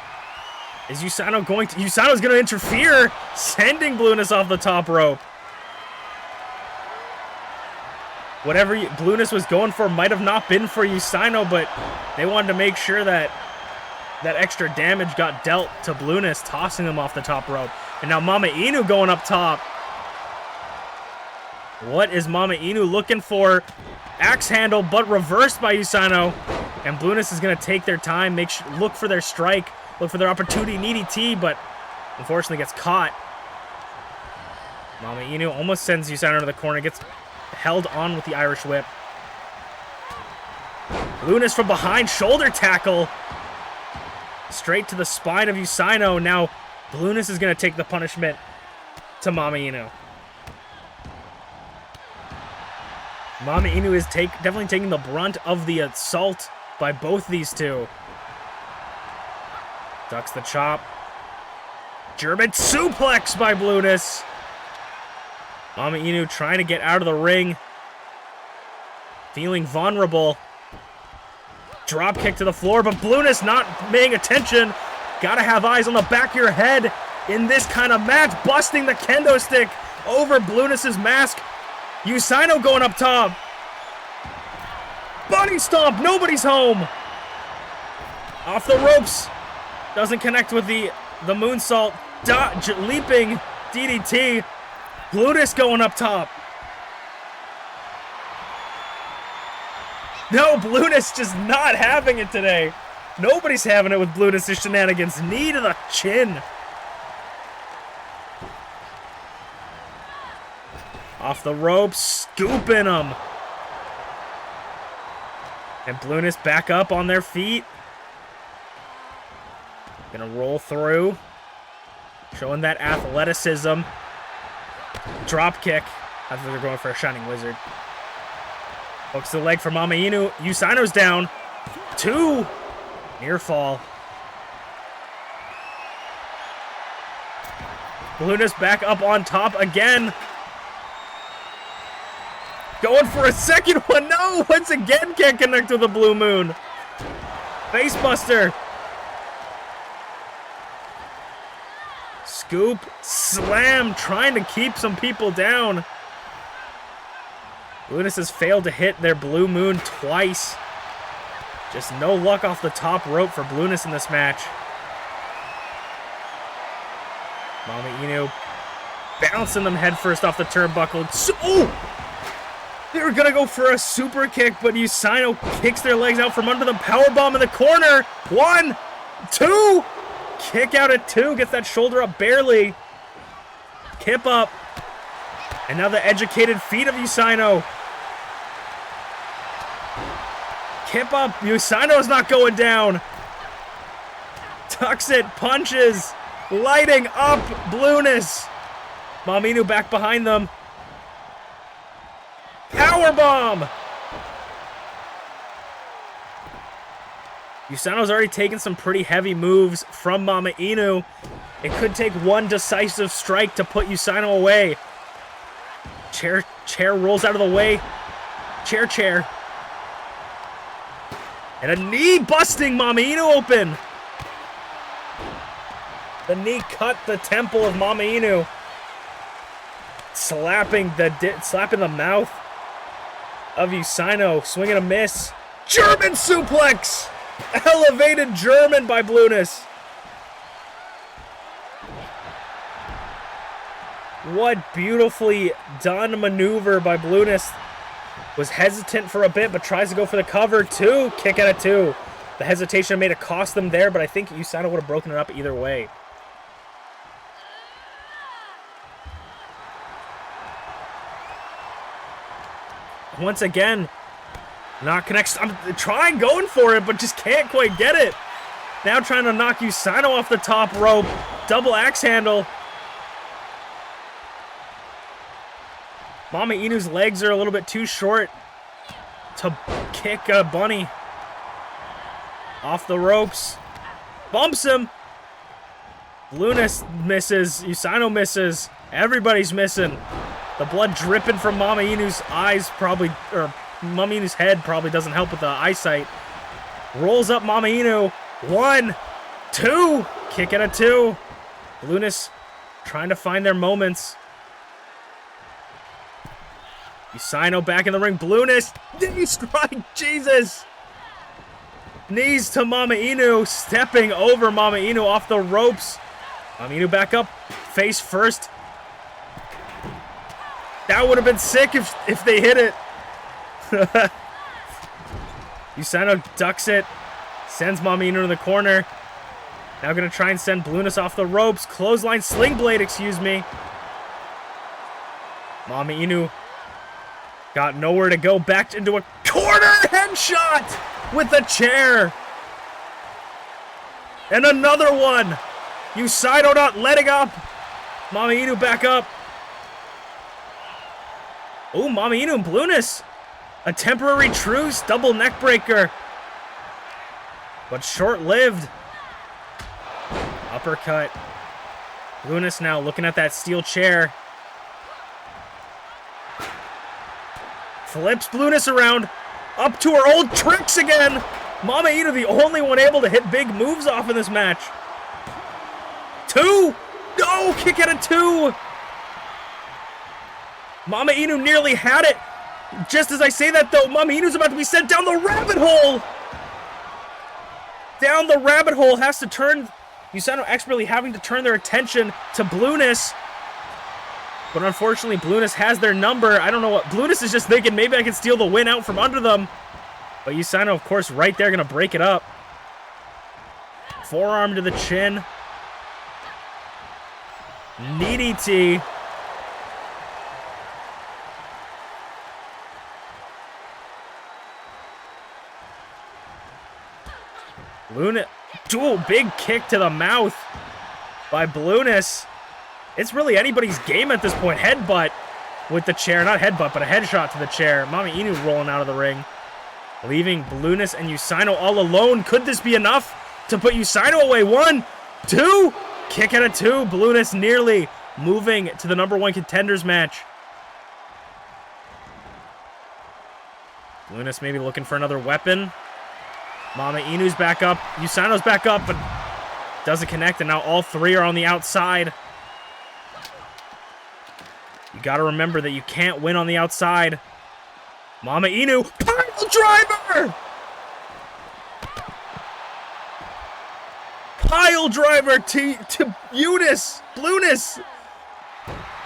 Is Usaino going to... Usaino's going to interfere, sending Blueness off the top rope. Whatever Blueness was going for might have not been for Usaino, but they wanted to make sure that that extra damage got dealt to Blueness, tossing them off the top rope. And now MamaInu going up top. What is MamaInu looking for? Axe handle, but reversed by Usaino. And Blueness is going to take their time, look for their strike, look for their opportunity, an EDT, but unfortunately gets caught. MamaInu almost sends Usaino to the corner, gets held on with the Irish whip. Blueness from behind, shoulder tackle. Straight to the spine of Usaino. Now Blueness is going to take the punishment to MamaInu. MamaInu is definitely taking the brunt of the assault by both these two. Ducks the chop. German suplex by Blueness. MamaInu trying to get out of the ring. Feeling vulnerable. Drop kick to the floor, but Blueness not paying attention. Gotta have eyes on the back of your head in this kind of match. Busting the kendo stick over Blueness's mask. Usaino going up top. Body stomp. Nobody's home. Off the ropes. Doesn't connect with the moonsault. Leaping DDT. Blueness going up top. No, Blueness just not having it today. Nobody's having it with Blueness' shenanigans. Knee to the chin. Off the ropes, scooping them. And Blueness back up on their feet. Gonna roll through. Showing that athleticism. Drop kick. I thought they were going for a Shining Wizard. Hooks the leg for MamaInu. Usaino's down. 2. Near fall. Blueness back up on top again. Going for a second one. No, once again can't connect with the Blue Moon. Facebuster. Scoop, slam, trying to keep some people down. Blueness has failed to hit their Blue Moon twice. Just no luck off the top rope for Blueness in this match. MamaInu bouncing them headfirst off the turnbuckle. They were gonna go for a super kick, but Usaino kicks their legs out from under them. Powerbomb in the corner. 1, 2. Kick out at 2. Gets that shoulder up barely. Kip up. And now the educated feet of Usaino. Kip up. Usaino's not going down. Tucks it. Punches. Lighting up Blueness. MamaInu back behind them. Powerbomb. Usaino's already taken some pretty heavy moves from MamaInu. It could take one decisive strike to put Usaino away. Chair rolls out of the way. Chair. And a knee busting MamaInu open. The knee cut the temple of MamaInu. Slapping the mouth of Usaino. Swing and a miss. German suplex. Elevated German by Blueness. What beautifully done maneuver by Blueness. Was hesitant for a bit, but tries to go for the cover. 2. Kick out of 2. The hesitation made it cost them there, but I think Usaino would have broken it up either way. Once again, not connects. I'm trying, going for it, but just can't quite get it. Now trying to knock Usaino off the top rope. Double axe handle. MamaInu's legs are a little bit too short to kick a bunny. Off the ropes. Bumps him. Blueness misses. Usaino misses. Everybody's missing. The blood dripping from MamaInu's eyes probably, or MamaInu's head probably doesn't help with the eyesight. Rolls up MamaInu. 1, 2. Kick out of 2. Blueness trying to find their moments. Usaino back in the ring. Blueness. Knee strike. Jesus. Knees to MamaInu. Stepping over MamaInu off the ropes. MamaInu back up. Face first. That would have been sick if they hit it. Usaino ducks it. Sends MamaInu in the corner. Now going to try and send Blueness off the ropes. Clothesline sling blade, excuse me. MamaInu got nowhere to go. Backed into a corner headshot with the chair. And another one. Usaino not letting up. MamaInu back up. Oh, MamaInu and Blueness A temporary truce, double neck breaker. But short-lived. Uppercut. Blueness now looking at that steel chair. Flips Blueness around. Up to her old tricks again. MamaInu the only one able to hit big moves off in this match. 2. No, kick out of 2. MamaInu nearly had it. Just as I say that, though, MamaInu's about to be sent down the rabbit hole. Down the rabbit hole, has to turn. Usano expertly having to turn their attention to Blueness. But unfortunately, Blueness has their number. I don't know what. Blueness is just thinking, maybe I can steal the win out from under them. But Usano, of course, right there, going to break it up. Forearm to the chin. DDT. Blueness, dual big kick to the mouth by Blueness. It's really anybody's game at this point. Headbutt with the chair. Not headbutt, but a headshot to the chair. MamaInu rolling out of the ring. Leaving Blueness and Usano all alone. Could this be enough to put Usano away? 1, 2. Kick out of 2. Blueness nearly moving to the #1 contenders match. Blueness maybe looking for another weapon. MamaInu's back up. Usano's back up, but doesn't connect, and now all 3 are on the outside. You gotta remember that you can't win on the outside. MamaInu, pile driver! Pile driver to Blueness.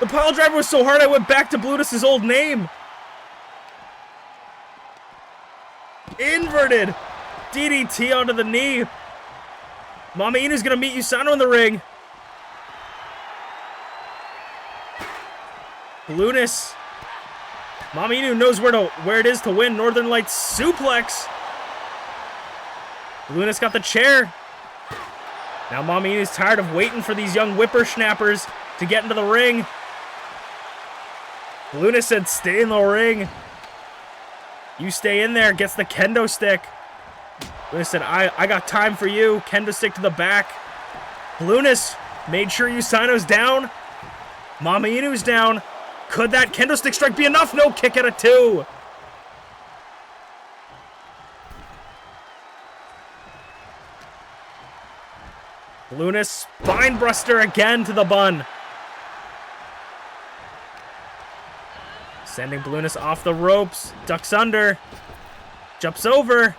The pile driver was so hard I went back to Blueness' old name. Inverted. DDT onto the knee. MamaInu's gonna meet Usano in the ring. Blueness. MamaInu knows where it is to win. Northern Lights suplex. Blueness got the chair. Now MamaInu's tired of waiting for these young whippersnappers to get into the ring. Blueness said, stay in the ring. You stay in there. Gets the kendo stick. Blueness said, I got time for you. Kendo stick to the back. Blueness made sure Usano's down. MamaInu's down. Could that kendo stick strike be enough? No, kick out of 2. Blueness, spinebuster again to the bun. Sending Blueness off the ropes. Ducks under. Jumps over.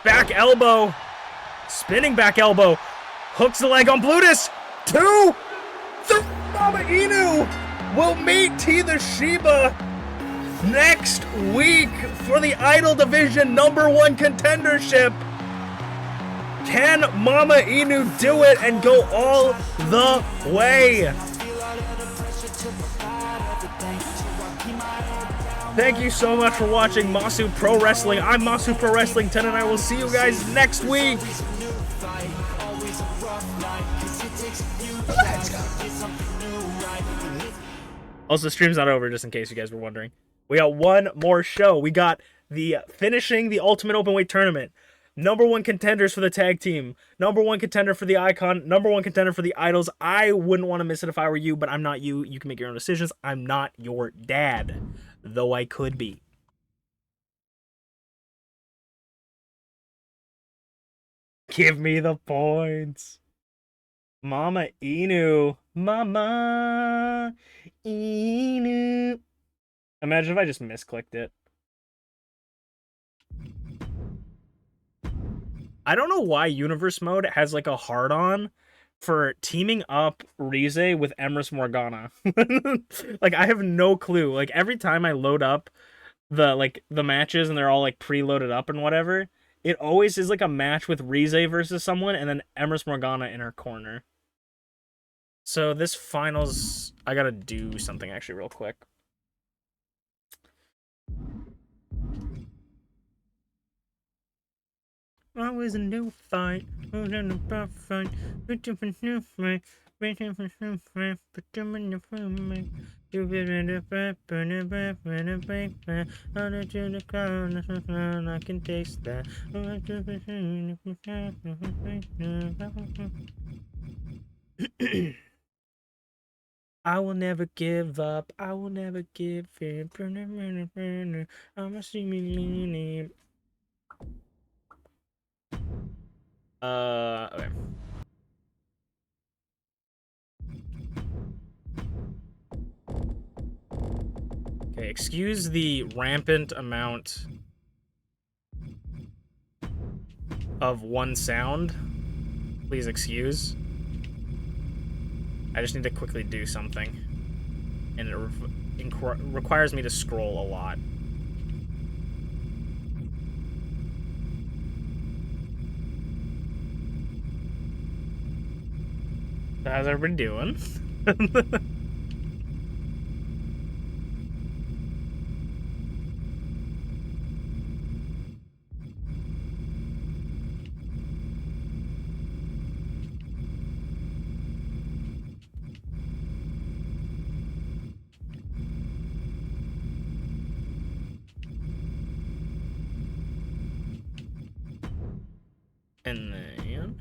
Back elbow. Spinning back elbow. Hooks the leg on Blueness. 2. 3. MamaInu will meet TeaTheShiba next week for the Idol Division #1 contendership. Can MamaInu do it and go all the way? Thank you so much for watching Masu Pro Wrestling. I'm Masu Pro Wrestling 10, and I will see you guys next week. Let's go. Also, the stream's not over, just in case you guys were wondering. We got one more show. We got the finishing the Ultimate Openweight Tournament. #1 contenders for the tag team. #1 contender for the Icon. #1 contender for the Idols. I wouldn't want to miss it if I were you, but I'm not you. You can make your own decisions. I'm not your dad, though I could be. Give me the points. MamaInu. MamaInu. Imagine if I just misclicked it. I don't know why Universe Mode has like a hard-on for teaming up Rize with Emrys Morgana. Like, I have no clue. Like, every time I load up the matches and they're all like preloaded up and whatever, it always is like a match with Rize versus someone and then Emrys Morgana in her corner. So this finals, I gotta do something actually real quick. Always a new fight. can taste that. I will never give up. I will never give in. I'ma see me leaning. Okay. Okay, excuse the rampant amount of one sound. Please excuse. I just need to quickly do something. And it requires me to scroll a lot. So how's everybody doing? And then...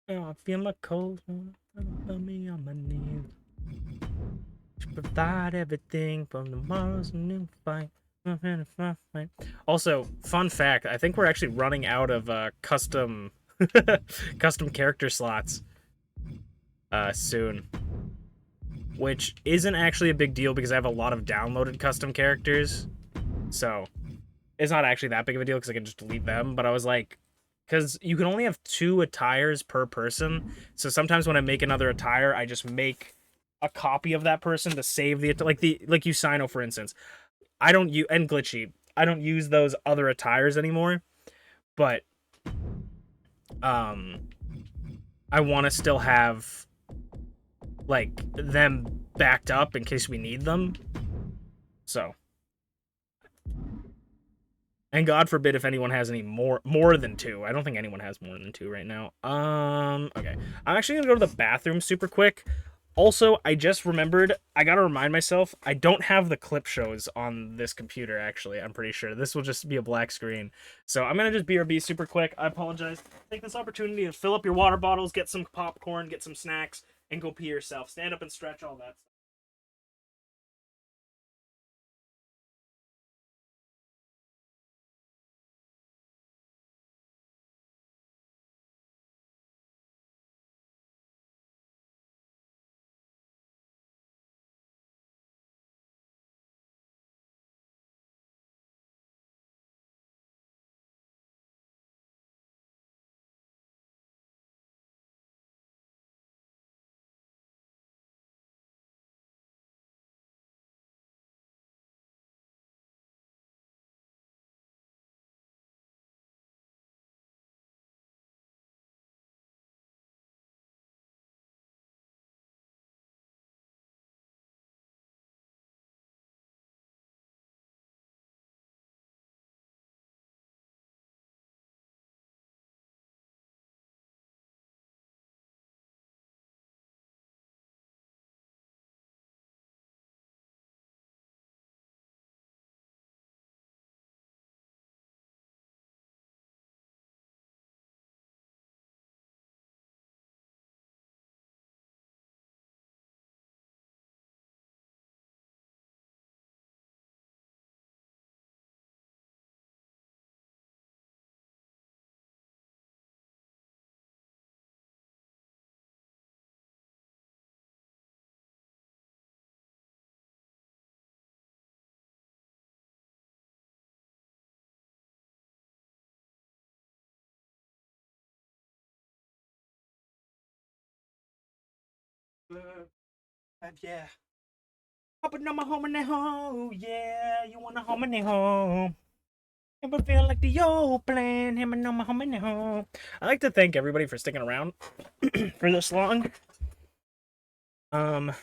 Oh, I feel my cold. Me on my knees. To provide everything from tomorrow's new fight. Also, fun fact, I think we're actually running out of custom custom character slots soon. Which isn't actually a big deal because I have a lot of downloaded custom characters. So, it's not actually that big of a deal because I can just delete them. But I was like, because you can only have 2 attires per person. So sometimes when I make another attire, I just make a copy of that person to save the like Usino, for instance. I don't use, and Glitchy. I don't use those other attires anymore, but I want to still have like them backed up in case we need them. So, and God forbid if anyone has any more than 2. I don't think anyone has more than 2 right now. Okay. I'm actually gonna go to the bathroom super quick. Also, I just remembered, I gotta remind myself, I don't have the clip shows on this computer, actually, I'm pretty sure. This will just be a black screen. So I'm gonna just BRB super quick. I apologize. Take this opportunity to fill up your water bottles, get some popcorn, get some snacks, and go pee yourself. Stand up and stretch, all that stuff. Yeah. Hopping on my home and home, yeah, you want a home and home. It would feel like the old plan. I'd like to thank everybody for sticking around for this long. I'd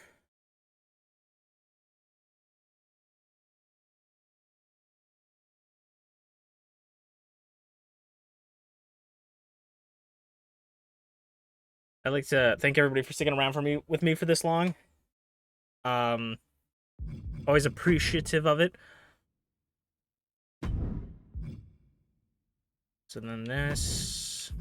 like to thank everybody for sticking around with me for this long. Always appreciative of it. So then this.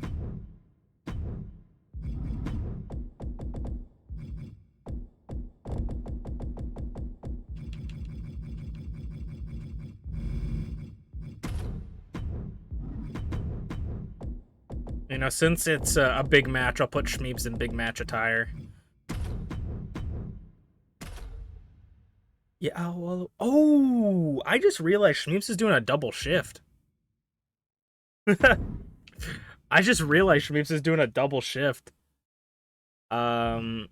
You know, since it's a big match, I'll put Shmeeps in big match attire. Yeah, well, oh, I just realized Shmeeps is doing a double shift. I just realized Shmeeps is doing a double shift. Because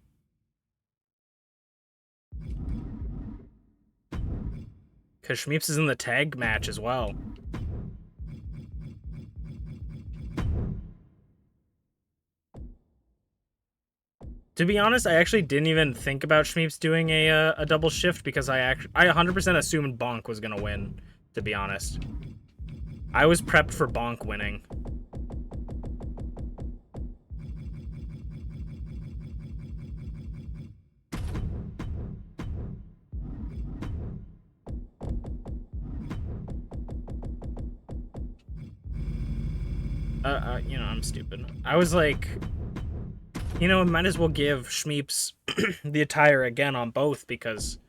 Shmeeps is in the tag match as well. To be honest, I actually didn't even think about Shmeeps doing a double shift because I 100% assumed Bonk was gonna win, to be honest. I was prepped for Bonk winning. You know, I'm stupid. I was like, you know, might as well give Shmeeps the attire again on both because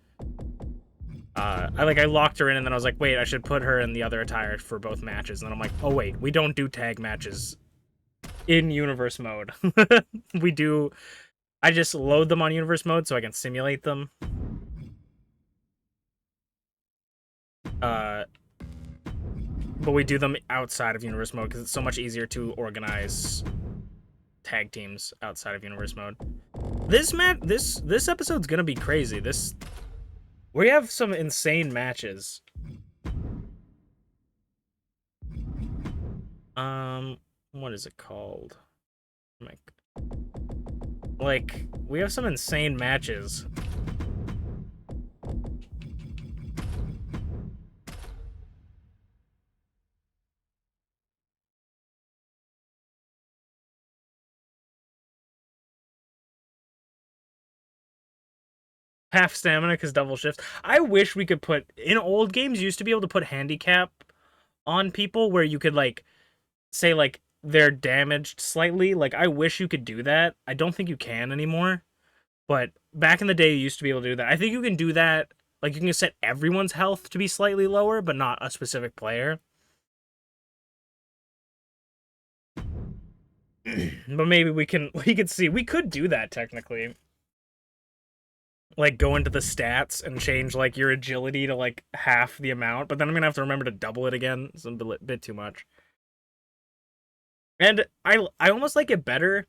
I locked her in and then I was like, wait, I should put her in the other attire for both matches. And then I'm like, oh wait, we don't do tag matches in universe mode. We do. I just load them on universe mode so I can simulate them. But we do them outside of universe mode because it's so much easier to organize tag teams outside of universe mode. This episode's gonna be crazy. We have some insane matches. What is it called? Like, we have some insane matches. Half stamina because double shift. I wish we could put, in old games, you used to be able to put handicap on people where you could, like, say, like, they're damaged slightly. Like, I wish you could do that. I don't think you can anymore. But back in the day, you used to be able to do that. I think you can do that. Like, you can set everyone's health to be slightly lower, but not a specific player. But maybe we could see. We could do that, technically. Like, go into the stats and change, like, your agility to, like, half the amount. But then I'm going to have to remember to double it again. It's a bit too much. And I almost like it better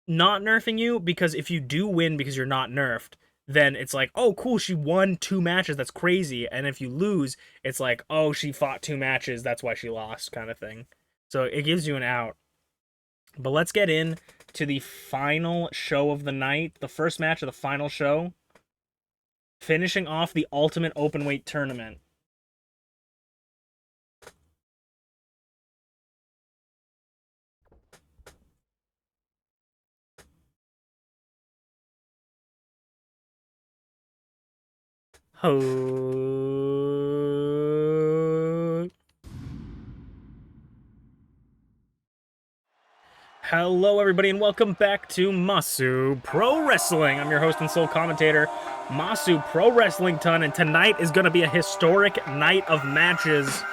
not nerfing you, because if you do win because you're not nerfed, then it's like, oh, cool, she won 2 matches. That's crazy. And if you lose, it's like, oh, she fought 2 matches. That's why she lost, kind of thing. So it gives you an out. But let's get in to the final show of the night. The first match of the final show. Finishing off the Ultimate Openweight Tournament. Hello, everybody, and welcome back to Masu Pro Wrestling. I'm your host and sole commentator, Masu Pro Wrestling Ton, and tonight is going to be a historic night of matches.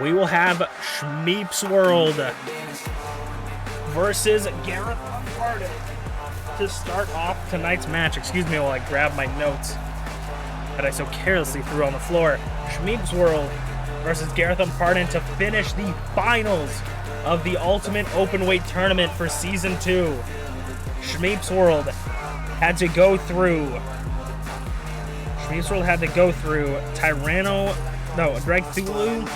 We will have ShmeepsWorld versus Garreth Unported to start off tonight's match. Excuse me while I grab my notes that I so carelessly threw on the floor. ShmeepsWorld versus Garreth Unported to finish the finals of the Ultimate Openweight Tournament for Season 2. ShmeepsWorld had to go through Tyranno Dragthulu,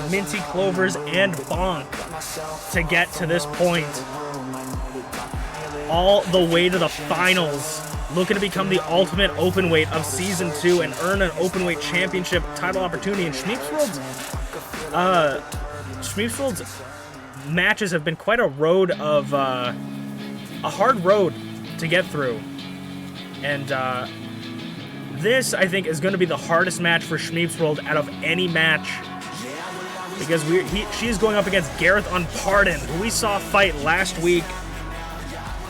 MintyClovers, and Bonk to get to this point. All the way to the finals. Looking to become the ultimate openweight of Season 2 and earn an openweight championship title opportunity. And ShmeepsWorld's matches have been quite a road of, a hard road to get through. And this, I think, is going to be the hardest match for ShmeepsWorld out of any match. Because she is going up against Garreth Unported, who we saw fight last week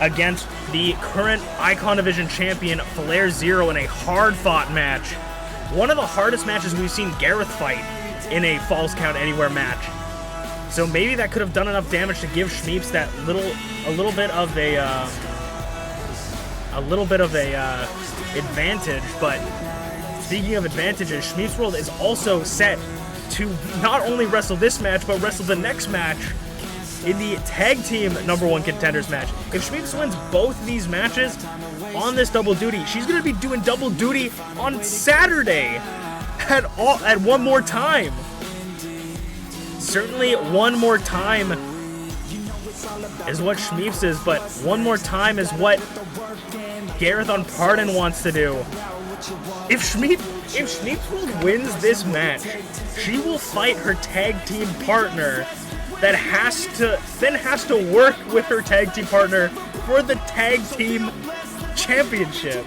against the current Icon Division champion, FlairZero, in a hard-fought match. One of the hardest matches we've seen Garreth fight in a Falls Count Anywhere match. So maybe that could have done enough damage to give Shmeeps that a little bit of a advantage. But speaking of advantages, ShmeepsWorld is also set to not only wrestle this match, but wrestle the next match in the tag team #1 contenders match. If Shmeeps wins both these matches on this double duty, she's going to be doing double duty on Saturday at One More Time. Certainly One More Time is what Shmeeps is, but One More Time is what Garreth Unported wants to do. If ShmeepsWorld wins this match, she will fight her tag team partner that has to work with her tag team partner for the tag team championship.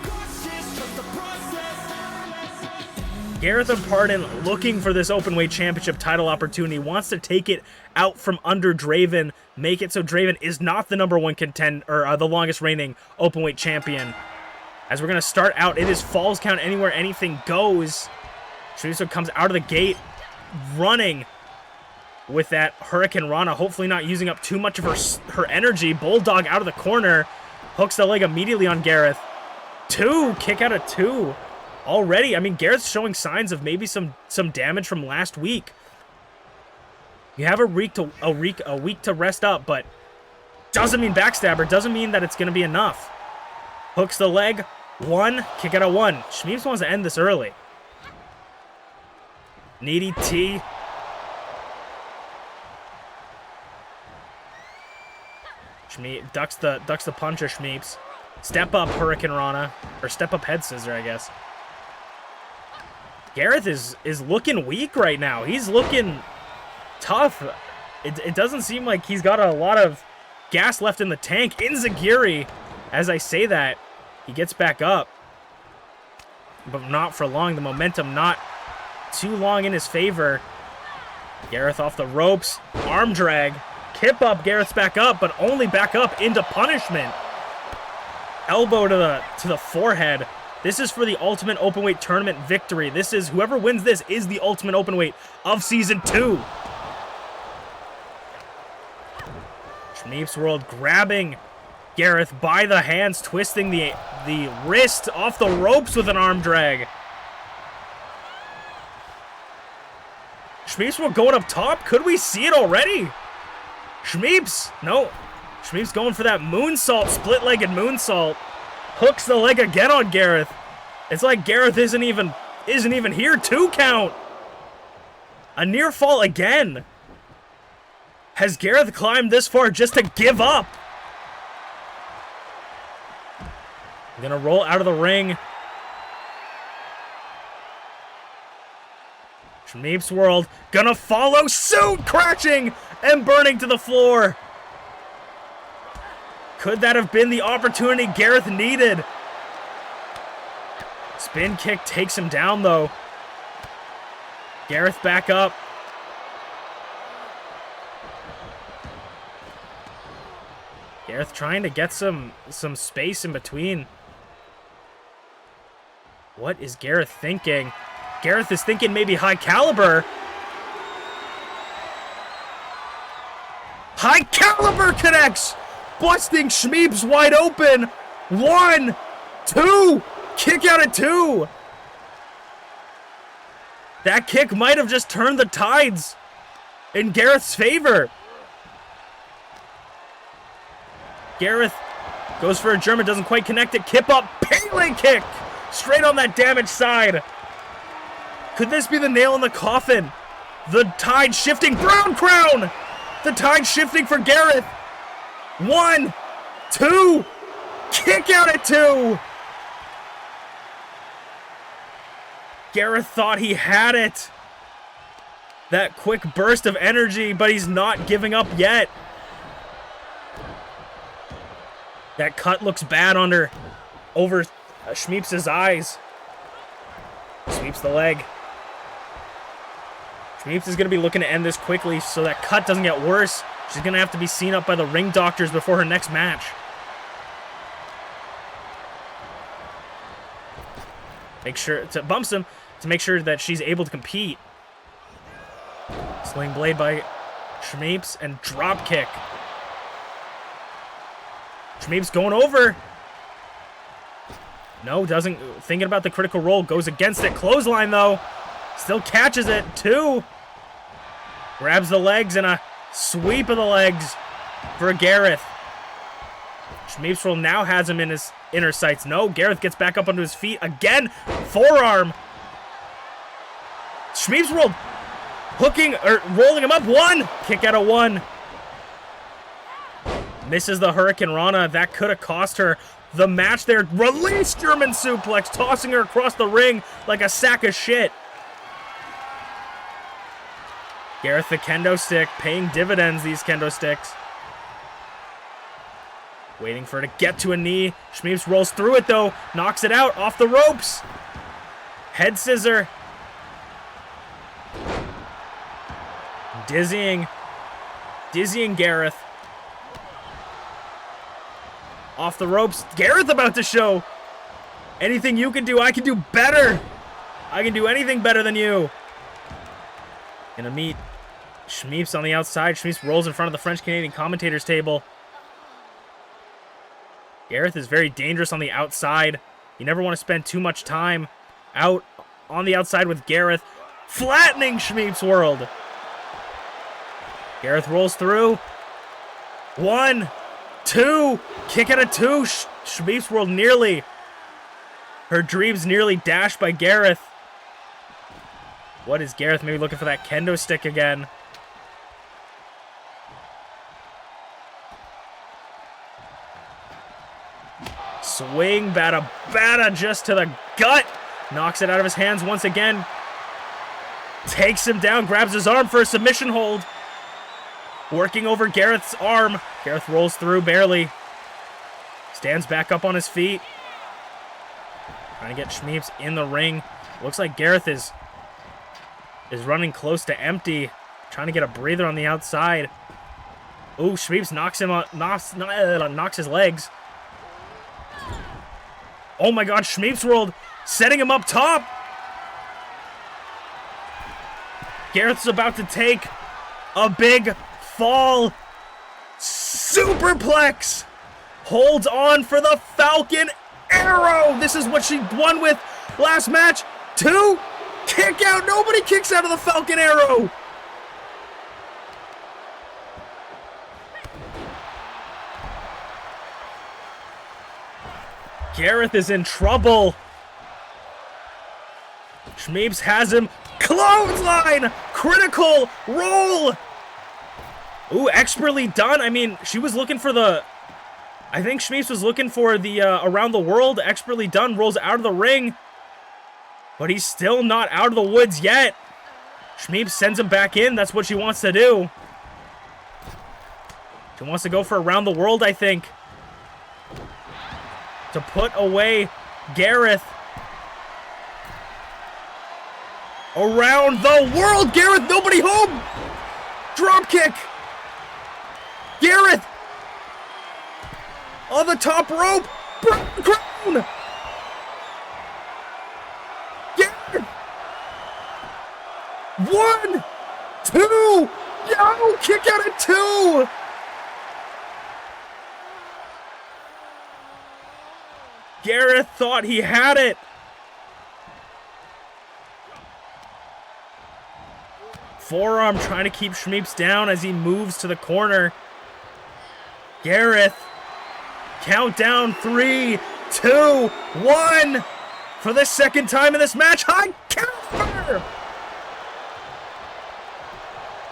Garreth Unported, looking for this openweight championship title opportunity, wants to take it out from under Draven, make it so Draven is not the #1 contender, or the longest reigning openweight champion. As we're gonna start out, it is Falls Count Anywhere, anything goes. Shmeepsworld comes out of the gate running with that Hurricane Rana, hopefully not using up too much of her energy. Bulldog out of the corner, hooks the leg immediately on Garreth. Kick out of 2 already. I mean, Garrett's showing signs of maybe some damage from last week. You have a week to rest up, but doesn't mean backstabber, doesn't mean that it's going to be enough. Hooks the leg, 1, kick out of 1. Shmeeps wants to end this early. Needy T. Shmeep ducks the punch of Shmeeps. Step up Hurricane Rana, or step up head scissor, I guess. Garreth is looking weak right now. He's looking tough. It doesn't seem like he's got a lot of gas left in the tank. Inzagiri, as I say that, he gets back up, but not for long. The momentum not too long in his favor. Garreth off the ropes, arm drag. Kip up, Garrett's back up, but only back up into punishment. Elbow to the forehead. This is for the Ultimate Openweight Tournament victory. This is, whoever wins this is the Ultimate Openweight of Season 2. ShmeepsWorld grabbing Garreth by the hands, twisting the wrist off the ropes with an arm drag. ShmeepsWorld going up top. Could we see it already? Shmeeps, no. Shmeeps going for that moonsault, split-legged moonsault. Hooks the leg again on Garreth. It's like Garreth isn't even here. 2 count. A near fall again. Has Garreth climbed this far just to give up? Gonna roll out of the ring. ShmeepsWorld gonna follow suit, crashing and burning to the floor. Could that have been the opportunity Garreth needed? Spin kick takes him down, though. Garreth back up. Garreth trying to get some space in between. What is Garreth thinking? Garreth is thinking maybe high caliber. High caliber connects! Busting Shmeeps wide open. 1, 2, kick out at 2. That kick might have just turned the tides in Garreth's favor. Garreth goes for a German, doesn't quite connect it. Kip up, Pele kick, straight on that damaged side. Could this be the nail in the coffin? The tide shifting. Brown crown! The tide shifting for Garreth. 1, 2. Kick out at 2. Garreth thought he had it. That quick burst of energy, but he's not giving up yet. That cut looks bad over Shmeeps' eyes. Sweeps the leg. Shmeeps is going to be looking to end this quickly so that cut doesn't get worse. She's going to have to be seen up by the ring doctors before her next match. Bumps him to make sure that she's able to compete. Sling blade by Shmeeps and drop kick. Shmeeps going over. No, doesn't. Thinking about the critical roll. Goes against it. Clothesline, though. Still catches it. 2. Grabs the legs and a sweep of the legs for Garreth. ShmeepsWorld now has him in his inner sights. No, Garreth gets back up onto his feet again. Forearm. ShmeepsWorld rolling him up. 1. Kick out of 1. Misses the Hurricane Rana. That could have cost her the match there. Release German suplex, tossing her across the ring like a sack of shit. Garreth the kendo stick, paying dividends, these kendo sticks. Waiting for her to get to a knee. Shmeeps rolls through it though, knocks it out, off the ropes. Head scissor. Dizzying Garreth. Off the ropes. Garreth about to show. Anything you can do, I can do better. I can do anything better than you. Gonna meet Shmeeps on the outside. Shmeeps rolls in front of the French-Canadian commentators table. Garreth is very dangerous on the outside. You never want to spend too much time out on the outside with Garreth. Flattening ShmeepsWorld. Garreth rolls through. 1, 2. Kick out of 2. ShmeepsWorld nearly. Her dreams nearly dashed by Garreth. What is Garreth? Maybe looking for that kendo stick again. Swing, bada just to the gut. Knocks it out of his hands once again. Takes him down, grabs his arm for a submission hold. Working over Garreth's arm. Garreth rolls through barely. Stands back up on his feet. Trying to get Shmeeps in the ring. Looks like Garreth is running close to empty. Trying to get a breather on the outside. Ooh, Shmeeps knocks his legs. Oh my god, ShmeepsWorld setting him up top. Garreth's about to take a big fall. Superplex. Holds on for the Falcon Arrow. This is what she won with last match. 2. Kick out. Nobody kicks out of the Falcon Arrow. Garreth is in trouble. Shmeeps has him. Clothesline. Critical roll. Ooh, expertly done. I mean, she was looking for the... I think Shmeeps was looking for the around the world. Expertly done. Rolls out of the ring. But he's still not out of the woods yet. Shmeeps sends him back in. That's what she wants to do. She wants to go for around the world, I think. To put away Garreth. Around the world, Garreth, nobody home. Drop kick. Garreth on the top rope. Crown. Garreth. 1, 2. No, kick out at 2. Garreth thought he had it. Forearm trying to keep Shmeeps down as he moves to the corner. Garreth. Countdown 3, 2, 1. For the second time in this match. High counter. contender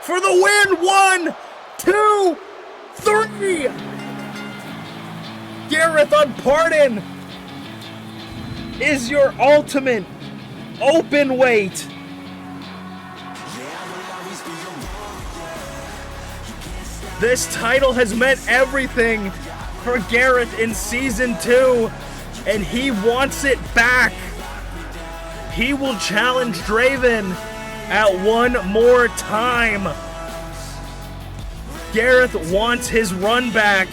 for the win. 1, 2, 3. Garreth Unported is your ultimate open weight. This title has meant everything for Garreth in Season 2, and he wants it back. He will challenge Draven at one more time. Garreth wants his run back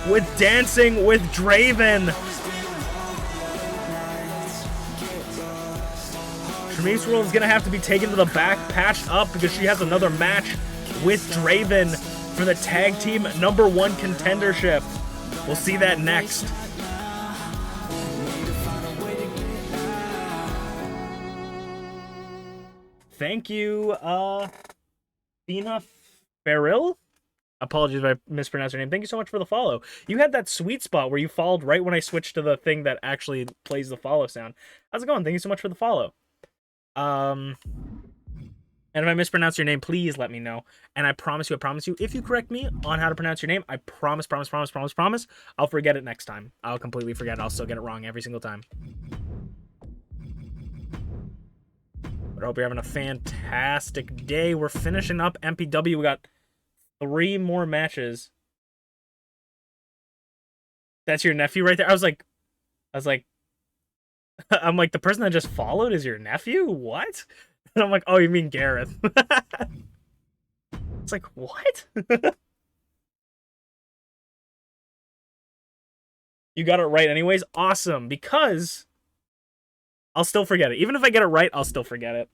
with Dancing with Draven. ShmeepsWorld is going to have to be taken to the back, patched up, because she has another match with Draven for the tag team #1 contendership. We'll see that next. Thank you, Dina Farrell? Apologies if I mispronounced your name. Thank you so much for the follow. You had that sweet spot where you followed right when I switched to the thing that actually plays the follow sound. How's it going? Thank you so much for the follow. And if I mispronounce your name, please let me know. And I promise you, if you correct me on how to pronounce your name, I promise, I'll forget it next time. I'll completely forget it. I'll still get it wrong every single time. But I hope you're having a fantastic day. We're finishing up MPW. We got 3 more matches. That's your nephew right there? I'm like, the person that just followed is your nephew? What? And I'm like, oh, you mean Garreth. It's like, what? You got it right anyways? Awesome, because I'll still forget it. Even if I get it right, I'll still forget it.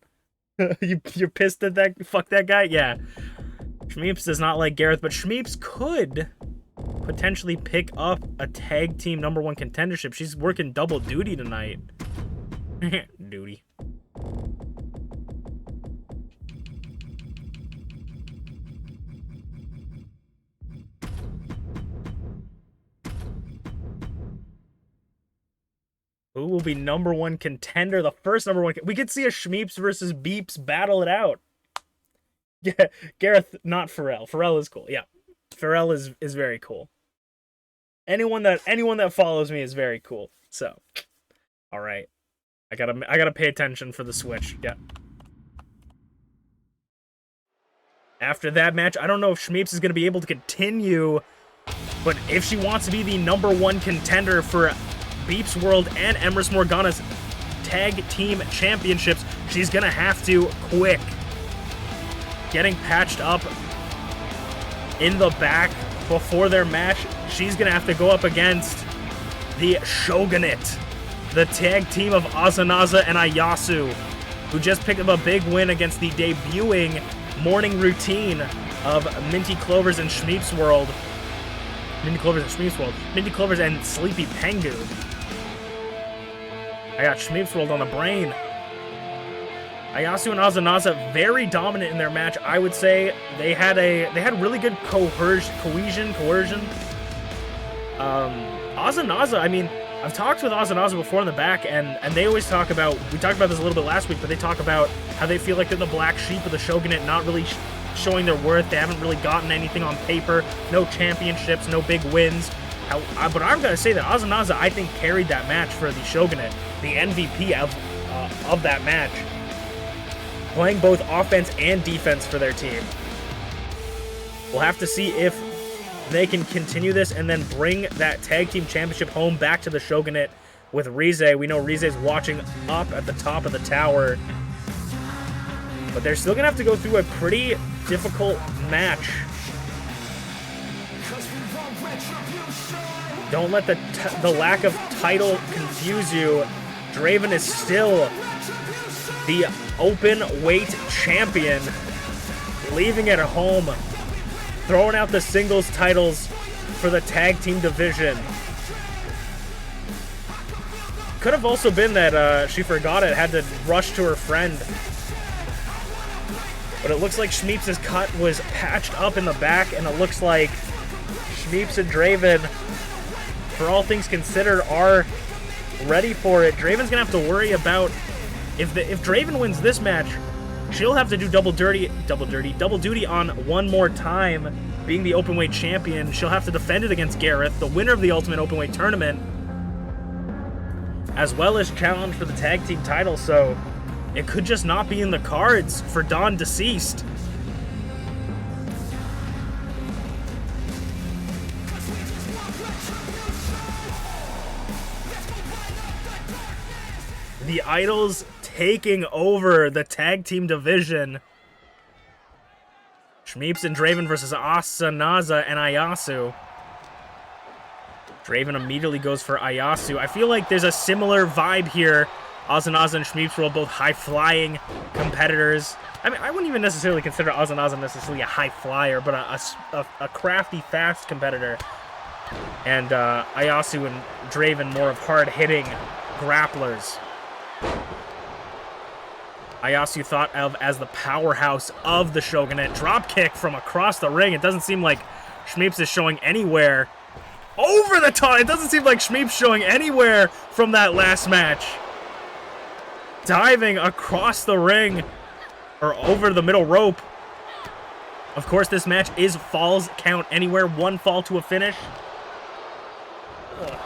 You're pissed at that? Fuck that guy? Yeah. Shmeeps does not like Garreth, but Shmeeps could potentially pick up a tag team #1 contendership. She's working double duty tonight. Duty. Who will be #1 contender? The first #1. We could see a Shmeeps versus Beeps battle it out. Yeah, Garreth, not Pharrell. Pharrell is cool. Yeah, Pharrell is very cool. Anyone that follows me is very cool. So, all right, I gotta pay attention for the switch. Yeah. After that match, I don't know if Shmeeps is gonna be able to continue, but if she wants to be the #1 contender for ShmeepsWorld and Empress Morgana's tag team championships, she's gonna have to quick. Getting patched up in the back before their match, she's gonna have to go up against the Shogunate, the tag team of Azanaza and Ayasu, who just picked up a big win against the debuting morning routine of MintyClovers and ShmeepsWorld. MintyClovers and TheSleepyPengu. I got ShmeepsWorld on the brain. Ayasu and Azanaza very dominant in their match. I would say they had really good coercion. Azanaza, I mean, I've talked with Azanaza before in the back, and they always talk about, we talked about this a little bit last week, but they talk about how they feel like they're the black sheep of the Shogunate, not really showing their worth. They haven't really gotten anything on paper, no championships, no big wins. But I'm gonna say that Azanaza, I think, carried that match for the Shogunate, the MVP of that match, playing both offense and defense for their team. We'll have to see if they can continue this and then bring that tag team championship home back to the Shogunate with Rize. We know Rize's watching up at the top of the tower, but they're still gonna have to go through a pretty difficult match. Don't let the lack of title confuse you. Draven is still the open weight champion, leaving it at home, throwing out the singles titles for the tag team division. Could have also been that she forgot it, had to rush to her friend. But it looks like Shmeeps' cut was patched up in the back, and it looks like Shmeeps and Draven, for all things considered, are ready for it. Draven's gonna have to worry about If Draven wins this match, she'll have to do double duty on one more time, being the openweight champion. She'll have to defend it against Garreth, the winner of the Ultimate Openweight Tournament, as well as challenge for the tag team title, so it could just not be in the cards for Dawn Deceased. The Idols taking over the tag team division. Shmeeps and Draven versus Asanaza and Ayasu. Draven immediately goes for Ayasu. I feel like there's a similar vibe here. Asanaza and ShmeepsWorld, both high-flying competitors. I mean, I wouldn't even necessarily consider Asanaza necessarily a high flyer, but a crafty, fast competitor. And Ayasu and Draven more of hard-hitting grapplers. Ayasu thought of as the powerhouse of the Shogunate. Dropkick from across the ring. It doesn't seem like Shmeeps is showing anywhere. Over the top! It doesn't seem like Shmeeps showing anywhere from that last match. Diving across the ring, or over the middle rope. Of course, this match is falls count anywhere. One fall to a finish. Ugh.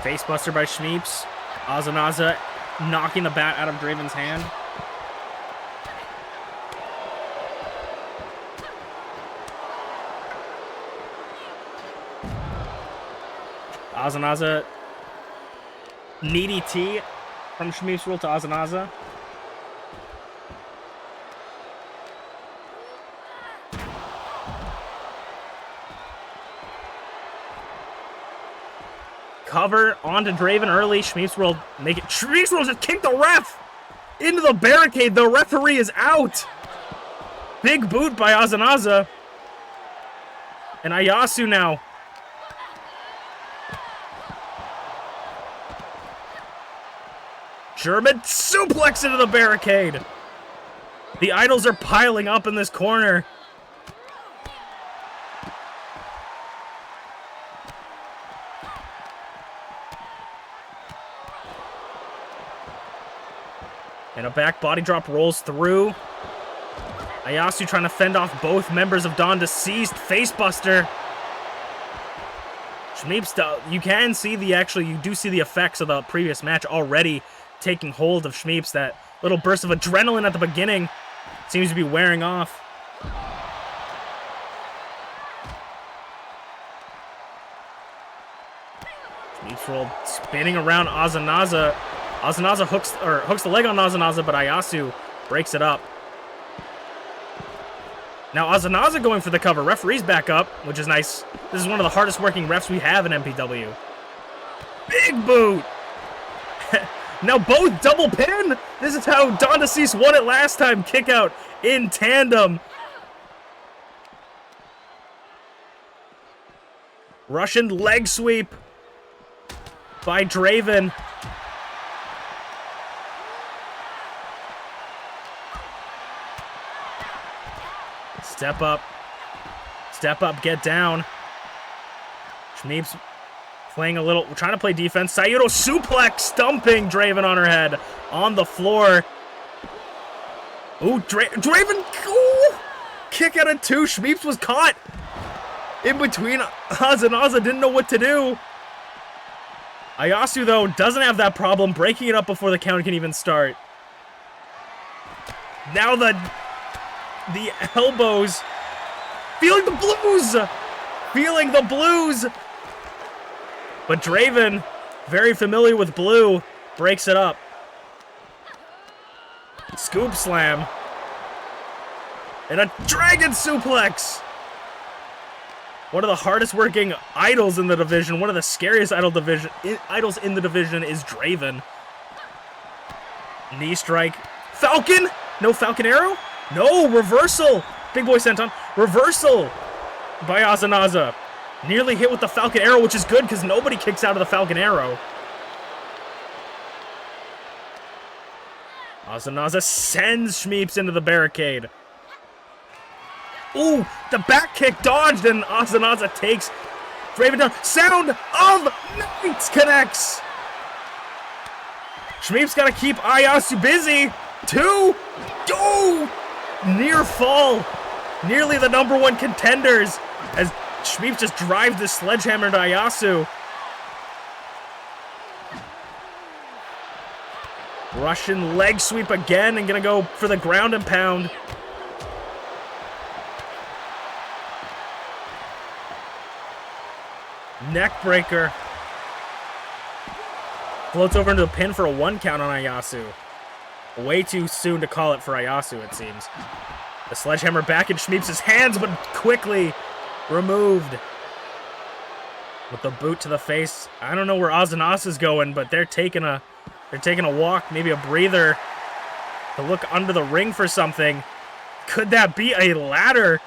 Facebuster by Shmeeps. Asanaza knocking the bat out of Draven's hand. Asanaza. Needy T from ShmeepsWorld to Asanaza. Cover onto Draven early. ShmeepsWorld make it. ShmeepsWorld just kicked the ref into the barricade. The referee is out. Big boot by Asanaza. And Ayasu now. German suplex into the barricade. The Idols are piling up in this corner. And a back body drop rolls through. Ayasu trying to fend off both members of Dawn Deceased. Facebuster. Shmeeps, you can see you do see the effects of the previous match already taking hold of Shmeeps. That little burst of adrenaline at the beginning seems to be wearing off. ShmeepsWorld spinning around Asanaza. Asanaza hooks the leg on Asanaza, but Ayasu breaks it up. Now Asanaza going for the cover. Referee's back up, which is nice. This is one of the hardest working refs we have in MPW. Big boot! Now both double pin! This is how Dawn Deceased won it last time. Kick out in tandem. Russian leg sweep by Draven. Step up, get down. Shmeeps playing a little, trying to play defense. Sayudo suplex, stumping Draven on her head on the floor. Ooh, Draven, ooh, kick out of two. Shmeeps was caught in between. Asanaza didn't know what to do. Ayasu, though, doesn't have that problem, breaking it up before the count can even start. Now the elbows. Feeling the blues! Feeling the blues! But Draven, very familiar with blue, breaks it up. Scoop slam. And a dragon suplex! One of the hardest working idols in the division, one of the scariest idols in the division is Draven. Knee strike. Falcon? No Falcon arrow? No, reversal. Big boy senton. Reversal by Asanaza. Nearly hit with the Falcon arrow, which is good because nobody kicks out of the Falcon arrow. Asanaza sends Shmeeps into the barricade. Ooh, the back kick dodged, and Ozanaza takes Draven down. Sound of Night connects. Shmeeps got to keep Ayasu busy. 2. Oh! Near fall. Nearly the #1 contenders as Shmeeps just drives the sledgehammer to Ayasu. Russian leg sweep again and gonna go for the ground and pound. Neck breaker. Floats over into a pin for a 1 count on Ayasu. Way too soon to call it for Ayasu, it seems. The sledgehammer back in Shmeeps' hands, but quickly removed. With the boot to the face. I don't know where Ozanasa's going, but they're taking a walk, maybe a breather, to look under the ring for something. Could that be a ladder?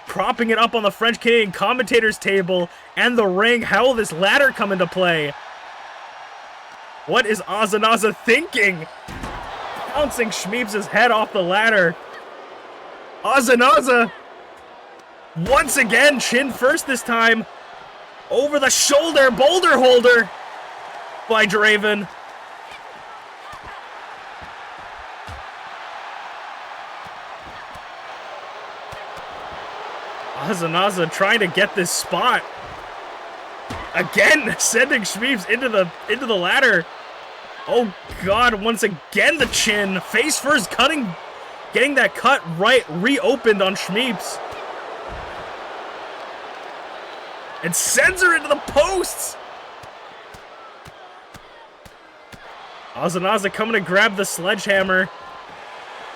Propping it up on the French-Canadian commentators table and the ring. How will this ladder come into play? What is Ozanaza thinking? Bouncing Shmeeps' head off the ladder. Ozanaza, once again, chin first this time. Over the shoulder, boulder holder by Draven. Ozanaza trying to get this spot. Again, sending Shmeeps into the ladder. Oh God, once again the chin. Face first, getting that cut right, reopened on Shmeeps. And sends her into the posts. Ozanaza coming to grab the sledgehammer.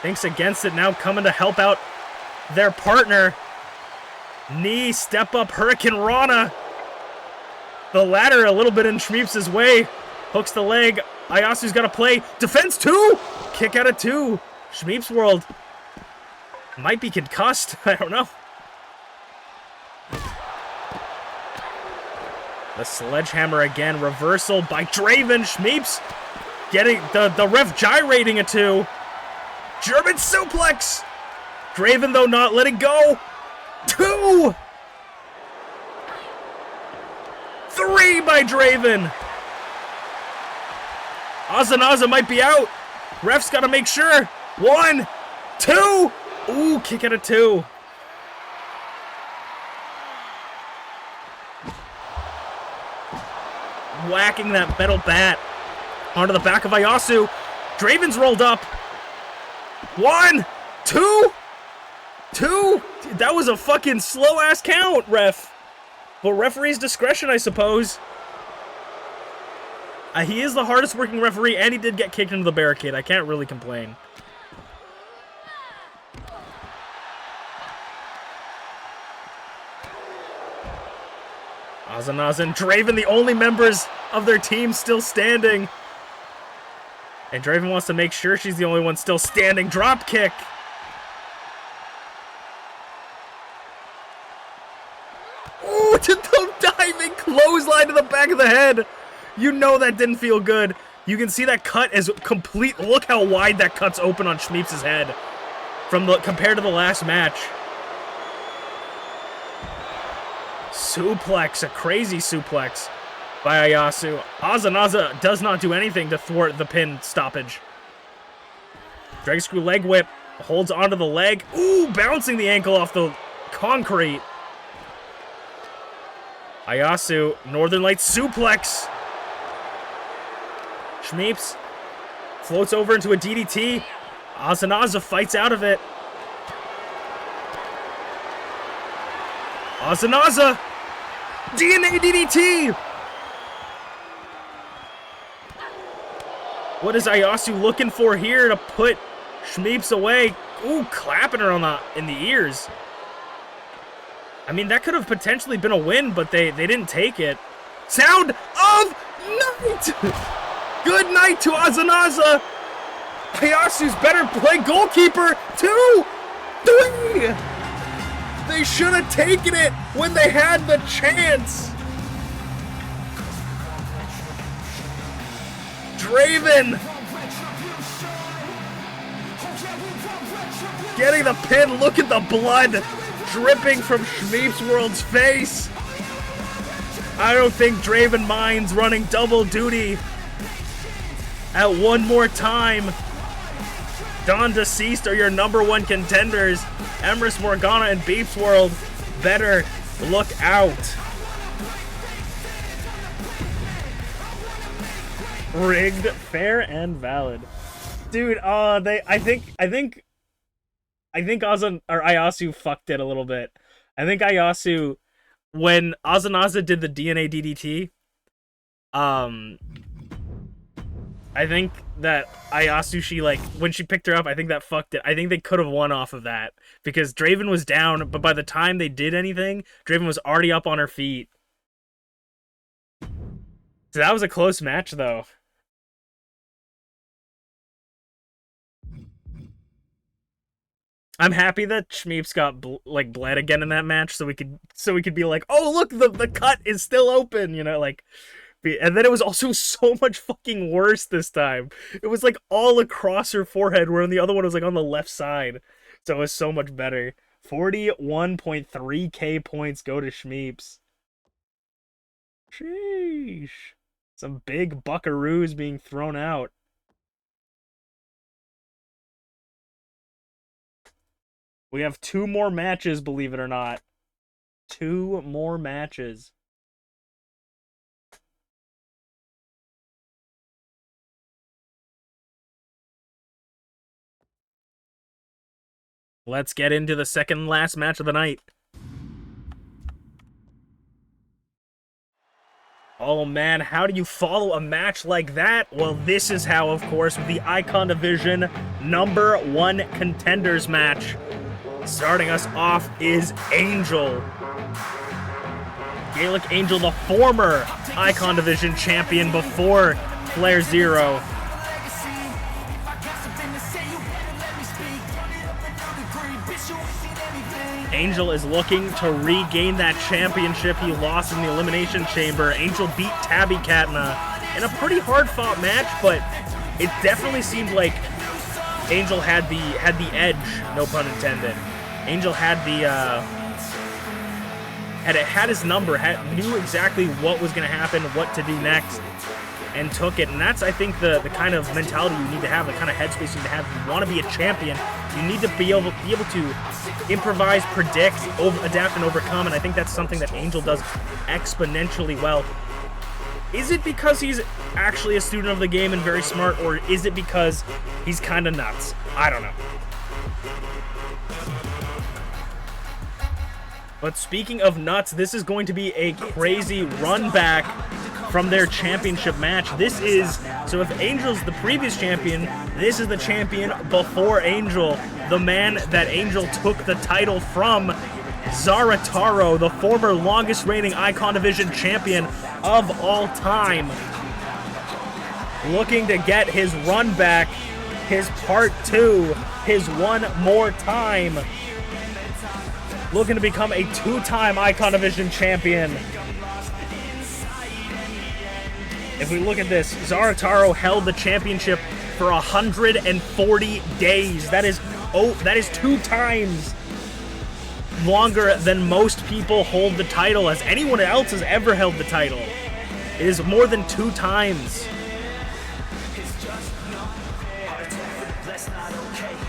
Thinks against it, now coming to help out their partner. Knee, step up, Hurricane Rana. The ladder a little bit in Shmeeps' way. Hooks the leg. Ayasu's got to play. Defense 2. Kick out of 2. ShmeepsWorld might be concussed. I don't know. The sledgehammer again. Reversal by Draven. Shmeeps getting the ref gyrating a 2. German suplex. Draven, though, not letting go. 2. 3 by Draven. Ozanaza might be out. Ref's got to make sure. 1, 2. Ooh, kick out of 2. Whacking that metal bat onto the back of Ayasu. Draven's rolled up. 1, 2. 2. That was a fucking slow-ass count, ref. But referee's discretion, I suppose. He is the hardest working referee, and he did get kicked into the barricade. I can't really complain. Ozanaza and Draven, the only members of their team still standing. And Draven wants to make sure she's the only one still standing. Drop kick. Ooh, to the diving clothesline to the back of the head. You know that didn't feel good. You can see that cut is complete. Look how wide that cut's open on Shmeeps' head compared to the last match. Suplex, a crazy suplex by Ayasu. Ozanaza does not do anything to thwart the pin stoppage. Drag screw leg whip, holds onto the leg. Ooh, bouncing the ankle off the concrete. Ayasu, Northern Lights suplex. Shmeeps floats over into a DDT. Ozanaza fights out of it. Ozanaza! DNA DDT! What is Ayasu looking for here to put Shmeeps away? Ooh, clapping her in the ears. I mean, that could have potentially been a win, but they didn't take it. Sound of Night! Good night to Ozanaza! Ayasu's better play goalkeeper! 2! 3! They should have taken it when they had the chance! Draven! Getting the pin, look at the blood dripping from ShmeepsWorld's face. I don't think Draven minds running double duty at one more time. Dawn Deceased are your #1 contenders. Emrys, Morgana, and BeepsWorld better look out. Rigged, fair, and valid. Dude, I think Ayasu fucked it a little bit. I think Ayasu, when Azanaza did the DNA DDT, I think that Ayasu, she, like, when she picked her up, I think that fucked it. I think they could have won off of that, because Draven was down, but by the time they did anything, Draven was already up on her feet. So that was a close match, though. I'm happy that Shmeeps got bled again in that match, so we could be like, oh look, the cut is still open, you know, like. And then it was also so much fucking worse this time. It was like all across her forehead, where the other one was like on the left side. So it was so much better. 41.3k points go to Shmeeps. Sheesh. Some big buckaroos being thrown out. We have 2 more matches, believe it or not. 2 more matches. Let's get into the second last match of the night. Oh man, how do you follow a match like that? Well, this is how, of course, with the Icon Division #1 contenders match. Starting us off is Angel. Gaelic Angel, the former Icon Division champion before FlairZero. Angel is looking to regain that championship he lost in the Elimination Chamber. Angel beat Tabby Katna in a pretty hard-fought match, but it definitely seemed like Angel had the edge, no pun intended. Angel had had his number, knew exactly what was going to happen, what to do next, and took it. And that's, I think, the kind of mentality you need to have, the kind of headspace you need to have. If you want to be a champion, you need to be able to improvise, predict, adapt, and overcome. And I think that's something that Angel does exponentially well. Is it because he's actually a student of the game and very smart, or is it because he's kind of nuts? I don't know. But speaking of nuts, this is going to be a crazy run back from their championship match. So if Angel's the previous champion, this is the champion before Angel, the man that Angel took the title from, Zarataro, the former longest reigning Icon Division champion of all time. Looking to get his run back, his part 2, his one more time. Looking to become a 2-time Icon Division champion. If we look at this, Zarataro held the championship for 140 days. That is 2 times longer than most people hold the title, as anyone else has ever held the title. It is more than 2 times.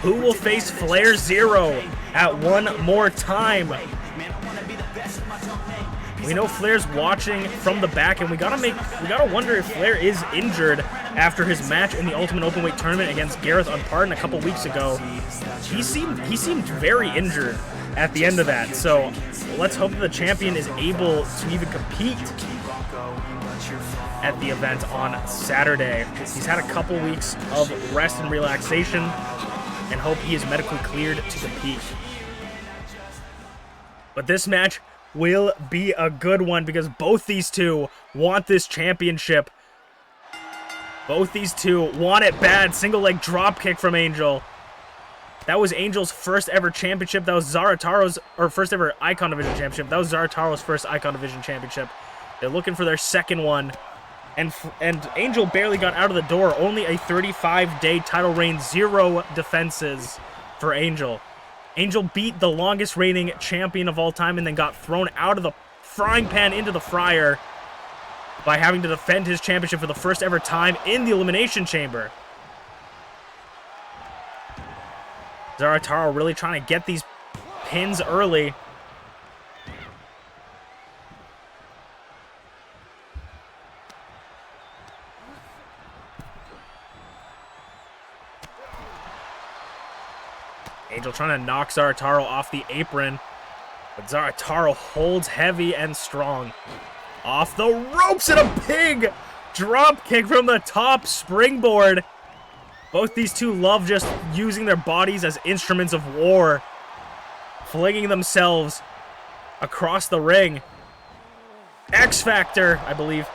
Who will face FlairZero at one more time? We know Flair's watching from the back, and we gotta wonder if Flair is injured after his match in the Ultimate Openweight tournament against Garreth Unported a couple weeks ago. He seemed very injured at the end of that, so let's hope that the champion is able to even compete at the event on Saturday. He's had a couple weeks of rest and relaxation, and hope he is medically cleared to compete. But this match will be a good one, because both these two want this championship. Both these two want it bad. Single leg drop kick from Angel. That was Angel's first ever championship. That was Zarataro's, or first ever Icon Division championship. That was Zarataro's first Icon Division championship. They're looking for their second one. And Angel barely got out of the door. Only a 35-day title reign, 0 defenses for Angel. Angel beat the longest reigning champion of all time and then got thrown out of the frying pan into the fryer by having to defend his championship for the first ever time in the Elimination Chamber. Zarataro really trying to get these pins early. Angel trying to knock Zarataro off the apron, but Zarataro holds heavy and strong. Off the ropes and a big drop kick from the top springboard. Both these two love just using their bodies as instruments of war, flinging themselves across the ring. X Factor, I believe.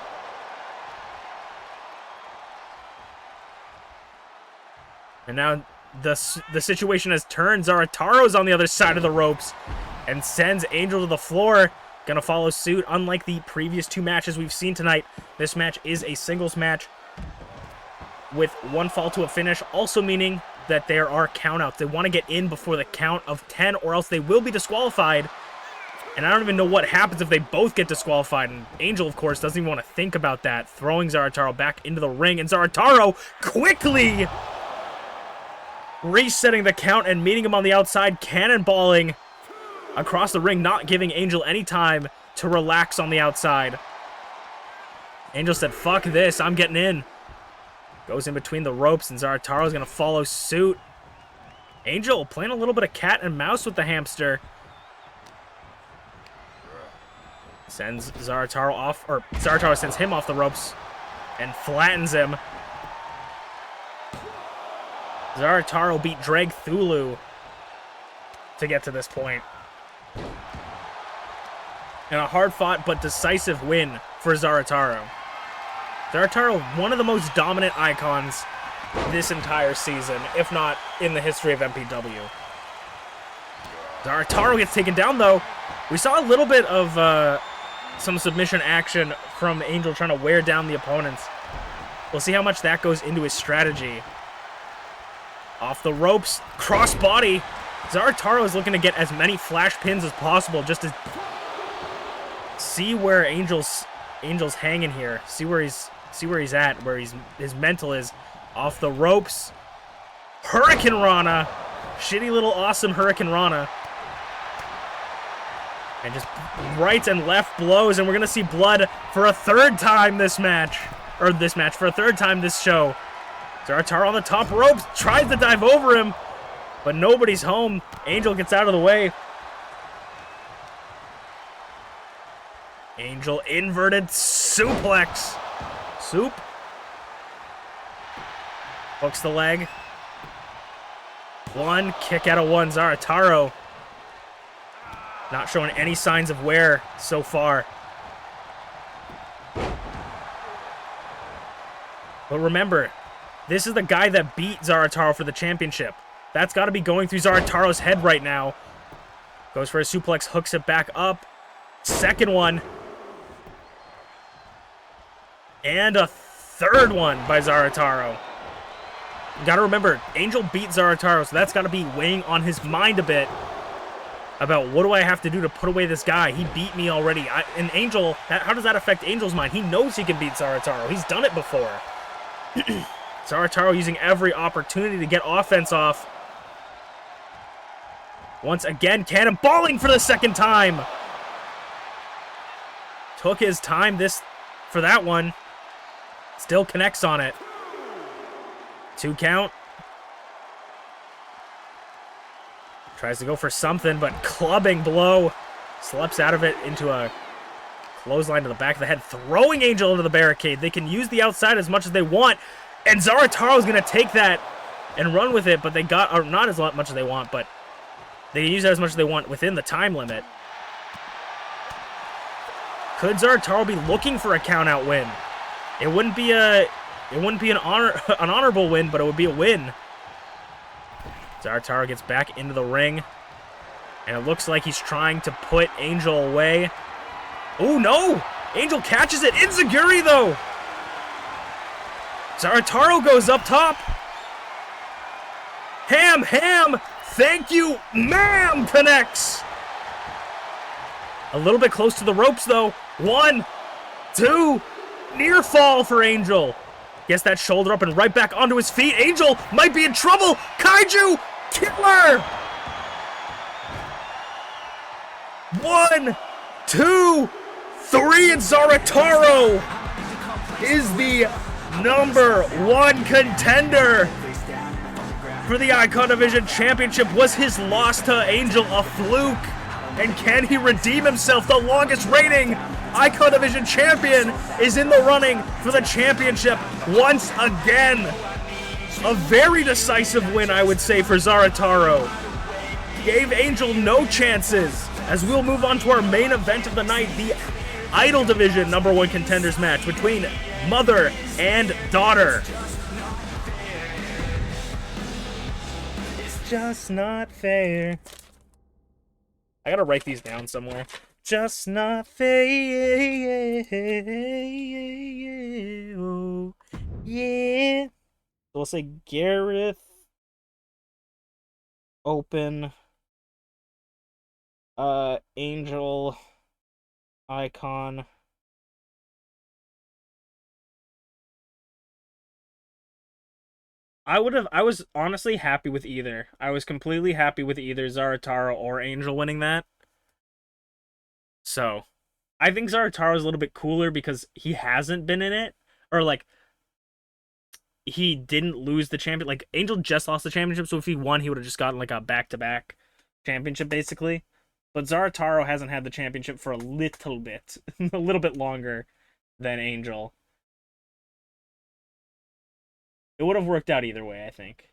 And now the situation has turned. Zarataro's on the other side of the ropes and sends Angel to the floor. Gonna follow suit. Unlike the previous two matches we've seen tonight, this match is a singles match with one fall to a finish, also meaning that there are countouts. They want to get in before the count of 10 or else they will be disqualified. And I don't even know what happens if they both get disqualified. And Angel, of course, doesn't even want to think about that. Throwing Zarataro back into the ring. And Zarataro quickly resetting the count and meeting him on the outside, cannonballing across the ring, not giving Angel any time to relax on the outside. Angel said, fuck this, I'm getting in. Goes in between the ropes, and Zarataro's going to follow suit. Angel playing a little bit of cat and mouse with the hamster. Sends Zarataro off, or Zarataro sends him off the ropes and flattens him. Zarataro beat Dragthulu to get to this point. And a hard-fought but decisive win for Zarataro. Zarataro, one of the most dominant icons this entire season, if not in the history of MPW. Zarataro gets taken down, though. We saw a little bit of some submission action from Angel trying to wear down the opponents. We'll see how much that goes into his strategy. Off the ropes, crossbody. Zarataro is looking to get as many flash pins as possible just to see where Angel's hanging here. See where he's at, where his mental is. Off the ropes. Hurricane Rana. Shitty little awesome Hurricane Rana. And just right and left blows, and we're gonna see blood for a third time this match. For a third time this show. Zarataro on the top ropes, tries to dive over him, but nobody's home. Angel gets out of the way. Angel inverted suplex. Soup. Hooks the leg. One, kick out of one. Zarataro not showing any signs of wear so far. But remember, this is the guy that beat Zarataro for the championship. That's got to be going through Zarataro's head right now. Goes for a suplex, hooks it back up. Second one. And a third one by Zarataro. You got to remember, Angel beat Zarataro, so that's got to be weighing on his mind a bit about what do I have to do to put away this guy. He beat me already. And Angel, how does that affect Angel's mind? He knows he can beat Zarataro. He's done it before. Zarataro using every opportunity to get offense off. Once again, cannonballing for the second time. Took his time for that one. Still connects on it. 2 count. Tries to go for something, but clubbing blow. Slips out of it into a clothesline to the back of the head, throwing Angel into the barricade. They can use the outside as much as they want, and Zarataro's going to take that and run with it, but they got, or not as much as they want, but they can use that as much as they want within the time limit. Could Zarataro be looking for a count-out win? It wouldn't be an honorable win, but it would be a win. Zarataro gets back into the ring, and it looks like he's trying to put Angel away. Oh no! Angel catches it. Enziguri though. Zarataro goes up top. Ham Thank you, ma'am, connects. A little bit close to the ropes, though. 1, 2, near fall for Angel. Gets that shoulder up and right back onto his feet. Angel might be in trouble. Kaiju killer. 1, 2, 3, and Zarataro is the #1 contender for the Icon Division Championship. Was his loss to Angel a fluke? And can he redeem himself? The longest reigning Icon Division champion is in the running for the championship once again. A very decisive win, I would say, for Zarataro. Gave Angel no chances. As we'll move on to our main event of the night, the Idol Division #1 contenders match between mother and daughter. It's just not fair. I gotta write these down somewhere. Just not fair. Oh, yeah. So we'll say Garreth. Open. Angel. Icon. I was honestly happy with either. I was completely happy with either Zarataro or Angel winning that. So, I think Zarataro is a little bit cooler because he hasn't been in it. Or, like, he didn't lose the champion. Like, Angel just lost the championship, so if he won, he would have just gotten, like, a back-to-back championship, basically. But Zarataro hasn't had the championship for a little bit. A little bit longer than Angel. It would have worked out either way, I think.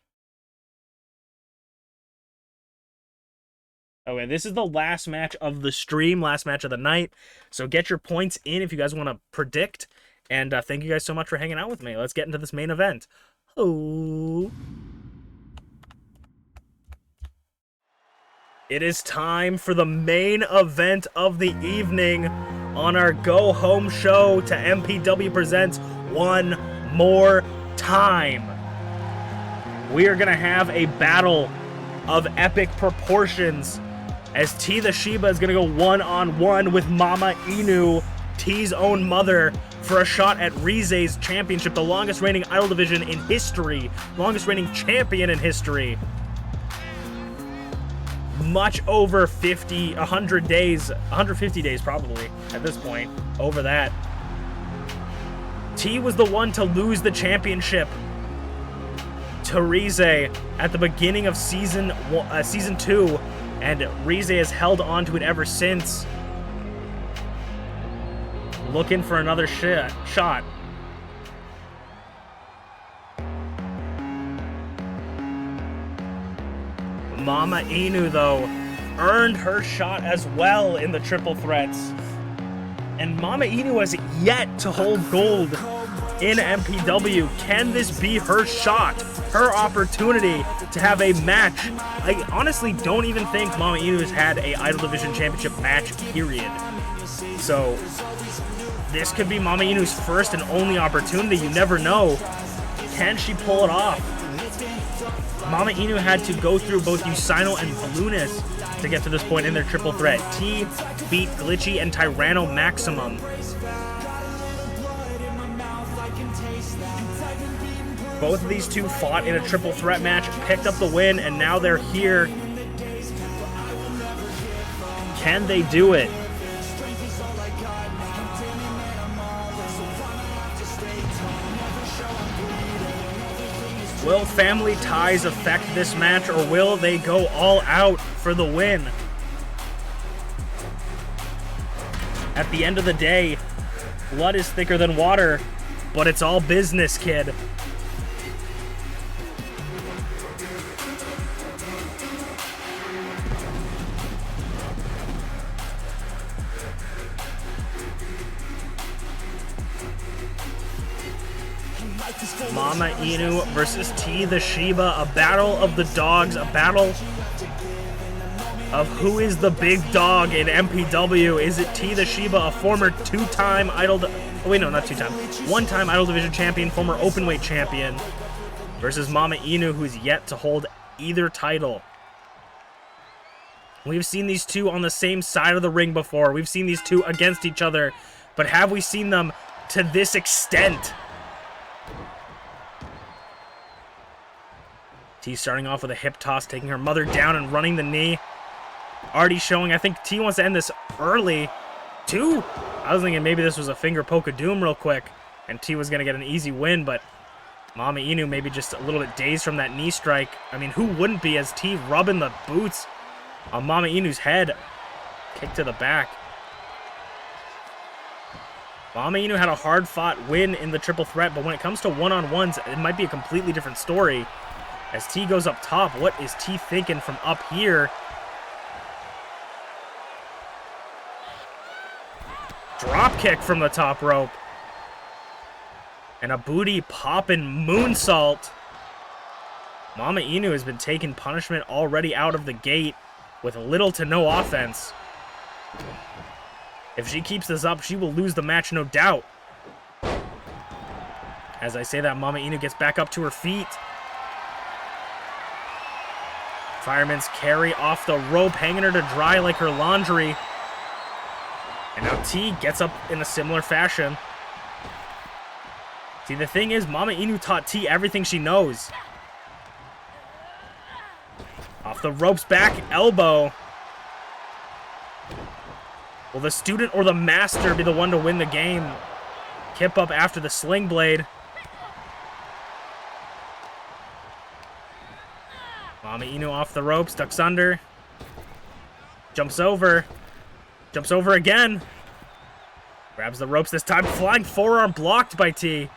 Okay, this is the last match of the stream, last match of the night. So get your points in if you guys want to predict. And thank you guys so much for hanging out with me. Let's get into this main event. Oh. It is time for the main event of the evening on our Go Home show to MPW Presents One More Time. We are going to have a battle of epic proportions as TeaTheShiba is going to go one-on-one with MamaInu, T's own mother, for a shot at Rize's championship, the longest reigning Idol Division in history, longest reigning champion in history. Much over 100 days, 150 days probably at this point, over that. T was the one to lose the championship to Rize at the beginning of season 2, and Rize has held on to it ever since. Looking for another shot. MamaInu, though, earned her shot as well in the triple threats. And MamaInu has yet to hold gold in MPW. Can this be her shot? Her opportunity to have a match? I honestly don't even think MamaInu has had a Idol Division Championship match, period. So, this could be MamaInu's first and only opportunity. You never know. Can she pull it off? MamaInu had to go through both Usaino and Balloonist to get to this point in their triple threat. T beat Glitchy and Tyranno Maximum. Both of these two fought in a triple threat match, picked up the win, and now they're here. Can they do it? Will family ties affect this match, or will they go all out for the win? At the end of the day, blood is thicker than water, but it's all business, kid. MamaInu versus TeaTheShiba, a battle of the dogs, a battle of who is the big dog in MPW. Is it TeaTheShiba, a former one-time Idol Division champion, former openweight champion, versus MamaInu, who's yet to hold either title? We've seen these two on the same side of the ring before. We've seen these two against each other. But have we seen them to this extent? T starting off with a hip toss, taking her mother down and running the knee. Already showing, I think T wants to end this early. Two? I was thinking maybe this was a finger poke of doom real quick. And T was going to get an easy win, but MamaInu maybe just a little bit dazed from that knee strike. I mean, who wouldn't be as T rubbing the boots on MamaInu's head. Kick to the back. MamaInu had a hard-fought win in the triple threat, but when it comes to one-on-ones, it might be a completely different story. As T goes up top, what is T thinking from up here? Drop kick from the top rope. And a booty popping moonsault. MamaInu has been taking punishment already out of the gate with little to no offense. If she keeps this up, she will lose the match, no doubt. As I say that, MamaInu gets back up to her feet. Fireman's carry off the rope, hanging her to dry like her laundry. And now T gets up in a similar fashion. See, the thing is, MamaInu taught T everything she knows. Off the ropes, back elbow. Will the student or the master be the one to win the game? Kip up after the sling blade. MamaInu off the ropes, ducks under. Jumps over. Jumps over again. Grabs the ropes this time. Flying forearm blocked by T.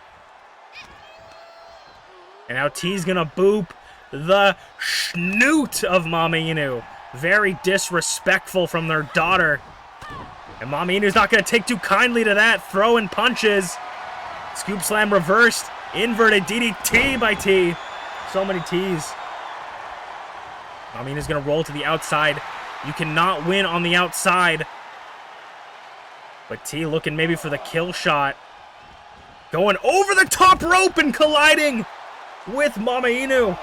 And now T's gonna boop the schnoot of MamaInu. Very disrespectful from their daughter. And MamaInu's not gonna take too kindly to that. Throwing punches. Scoop slam reversed. Inverted DDT by T. So many T's. MamaInu's gonna roll to the outside. You cannot win on the outside. But T looking maybe for the kill shot. Going over the top rope and colliding with MamaInu.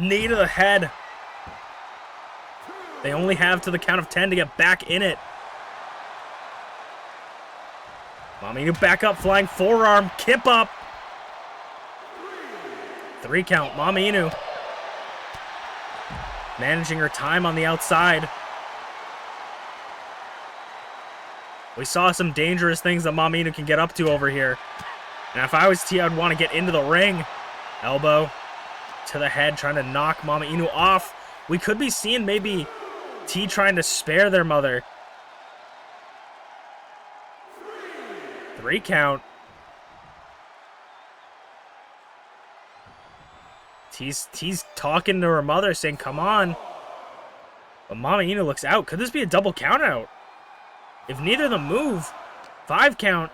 Knee to the head. They only have to the count of 10 to get back in it. MamaInu back up, flying forearm, kip up. 3 count, MamaInu. Managing her time on the outside. We saw some dangerous things that MamaInu can get up to over here. And if I was T, I'd want to get into the ring. Elbow to the head, trying to knock MamaInu off. We could be seeing maybe T trying to spare their mother. 3 count. T's talking to her mother, saying, come on. But MamaInu looks out. Could this be a double count out? If neither of them move, 5 count.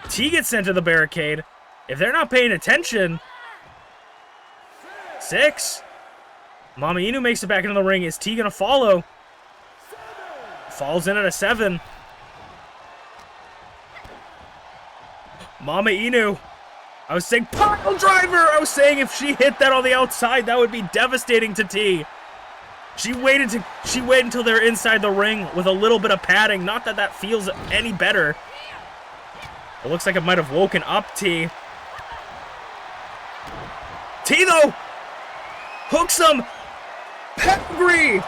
T gets sent to the barricade. If they're not paying attention, 6. MamaInu makes it back into the ring. Is T gonna follow? Falls in at a 7. MamaInu. I was saying pile driver. I was saying if she hit that on the outside, that would be devastating to T. She waited until they're inside the ring with a little bit of padding. Not that that feels any better. It looks like it might have woken up T. T though hooks him. Pedigree.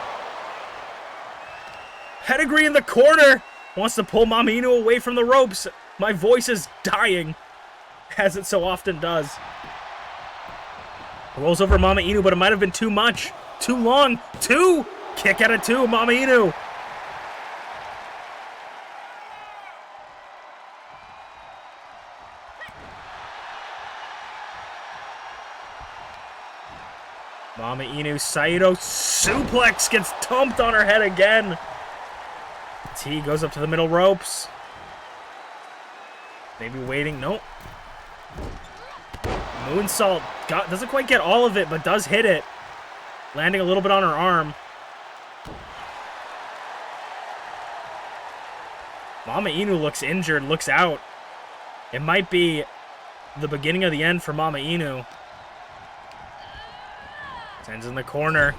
Pedigree in the corner. Wants to pull MamaInu away from the ropes. My voice is dying, as it so often does. Rolls over MamaInu, but it might have been too much. Too long. 2. Kick out of 2. MamaInu. MamaInu Saito suplex gets thumped on her head again. T goes up to the middle ropes. Maybe waiting. Nope. Moonsault. Doesn't quite get all of it, but does hit it. Landing a little bit on her arm. MamaInu looks injured, looks out. It might be the beginning of the end for MamaInu. Sends in the corner.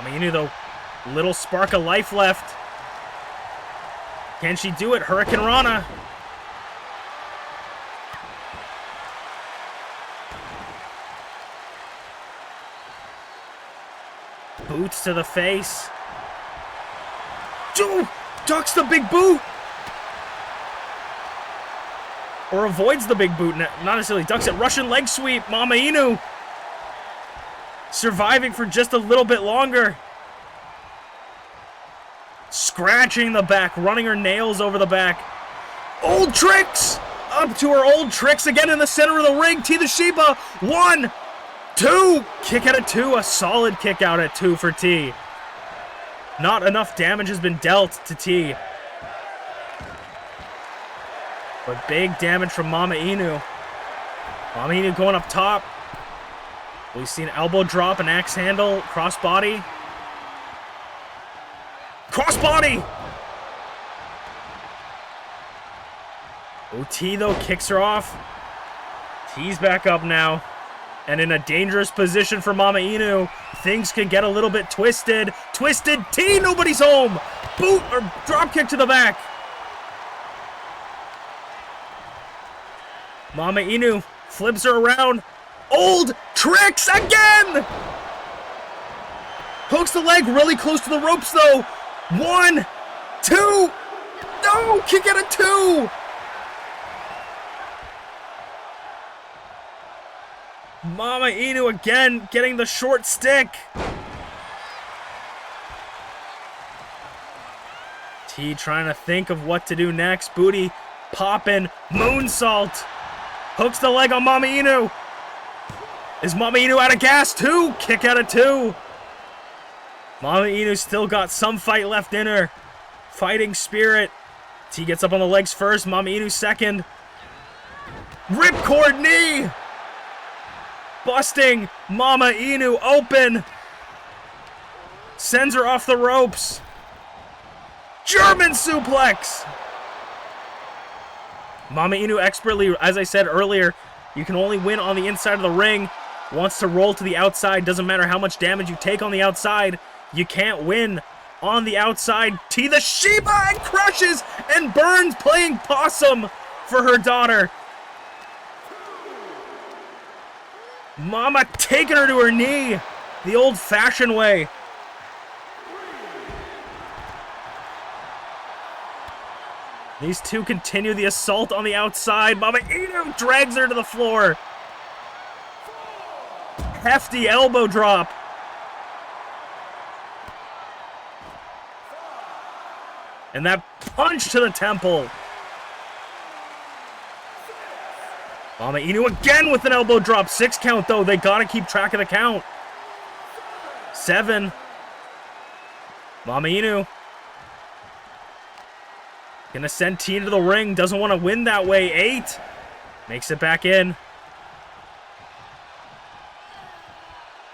MamaInu, though, little spark of life left. Can she do it? Hurricane Rana. Boots to the face. Ducks the big boot. Or avoids the big boot. Not necessarily ducks it. Russian leg sweep. MamaInu surviving for just a little bit longer. Scratching the back. Running her nails over the back. Old tricks. Up to her old tricks again in the center of the ring. TeaTheShiba. 1, 2. Kick out at 2. A solid kick out at 2 for T. Not enough damage has been dealt to T. But big damage from MamaInu. MamaInu going up top. We've seen elbow drop, an axe handle, crossbody. Crossbody! T, though, kicks her off. T's back up now. And in a dangerous position for MamaInu. Things could get a little bit twisted. Twisted T, nobody's home. Boot or drop kick to the back. MamaInu flips her around. Old tricks again! Hooks the leg really close to the ropes, though. 1, 2. No, kick out at 2. MamaInu again getting the short stick. T trying to think of what to do next. Booty popping. Moonsault. Hooks the leg on MamaInu. Is MamaInu out of gas? 2. Kick out of 2. MamaInu still got some fight left in her. Fighting spirit. T gets up on the legs first. MamaInu second. Ripcord knee. Busting MamaInu open. Sends her off the ropes. German suplex. MamaInu expertly, as I said earlier, you can only win on the inside of the ring. Wants to roll to the outside. Doesn't matter how much damage you take on the outside. You can't win on the outside. TeaTheShiba and crushes and burns, playing possum for her daughter. Mama taking her to her knee. The old-fashioned way. These two continue the assault on the outside. MamaInu drags her to the floor. Hefty elbow drop. And that punch to the temple. MamaInu again with an elbow drop. 6 count, though. They gotta keep track of the count. 7. MamaInu gonna send T into the ring. Doesn't want to win that way. 8. Makes it back in.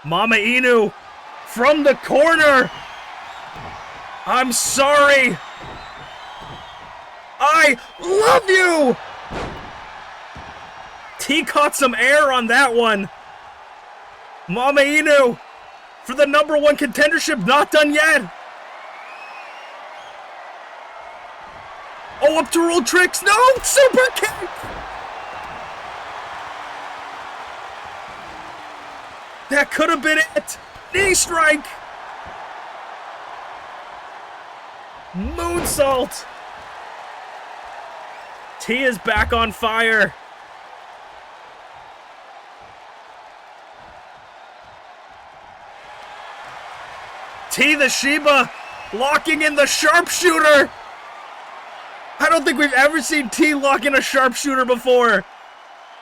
MamaInu from the corner. I'm sorry. I love you. T caught some air on that one. MamaInu for the #1 contendership. Not done yet. Oh, up to roll tricks. No, super kick. That could have been it. Knee strike. Moonsault. T is back on fire. TeaTheShiba locking in the sharpshooter. I don't think we've ever seen T lock in a sharpshooter before.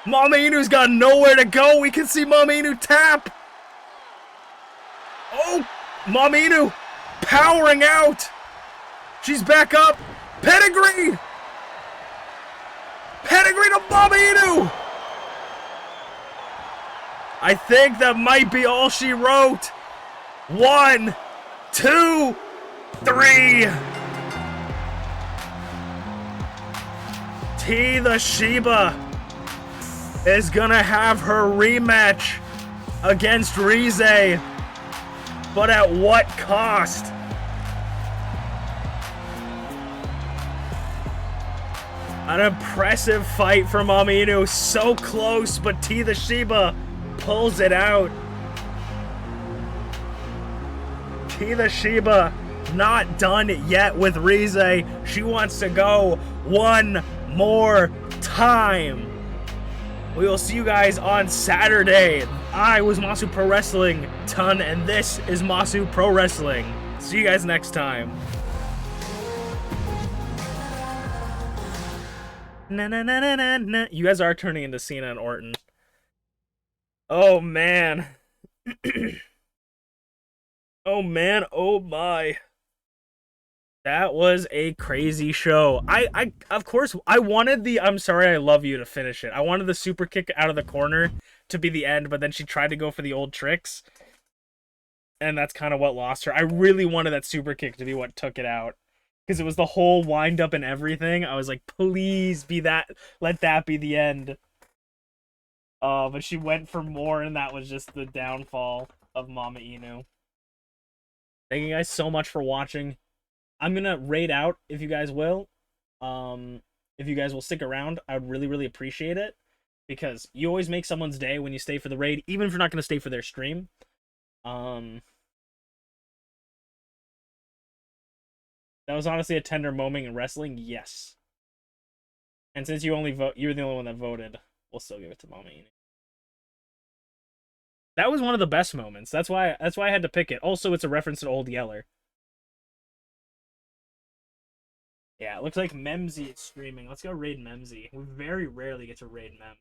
MamaInu's got nowhere to go. We can see MamaInu tap. Oh, MamaInu powering out. She's back up. Pedigree. Pedigree to MamaInu. I think that might be all she wrote. 1, 2, 3. TeaTheShiba is gonna have her rematch against Rize, but at what cost? An impressive fight from MamaInu, so close, but TeaTheShiba pulls it out. TeaTheShiba not done yet with Rize. She wants to go one more time. We will see you guys on Saturday. I was Masu Pro Wrestling Ton, and this is Masu Pro Wrestling. See you guys next time. Na na na na na na. You guys are turning into Cena and Orton. Oh man. Oh man, oh my. That was a crazy show. I of course I wanted the I'm sorry I love you to finish it. I wanted the super kick out of the corner to be the end, but then she tried to go for the old tricks. And that's kind of what lost her. I really wanted that super kick to be what took it out. Because it was the whole wind up and everything. I was like, please be that, let that be the end. But she went for more, and that was just the downfall of MamaInu. Thank you guys so much for watching. I'm gonna raid out if you guys will. If you guys will stick around, I would really, really appreciate it. Because you always make someone's day when you stay for the raid, even if you're not gonna stay for their stream. That was honestly a tender moment in wrestling, yes. And since you only you're the only one that voted, we'll still give it to MamaInu. That was one of the best moments. That's why I had to pick it. Also, it's a reference to Old Yeller. Yeah, it looks like Memsy is streaming. Let's go raid Memsy. We very rarely get to raid Mem.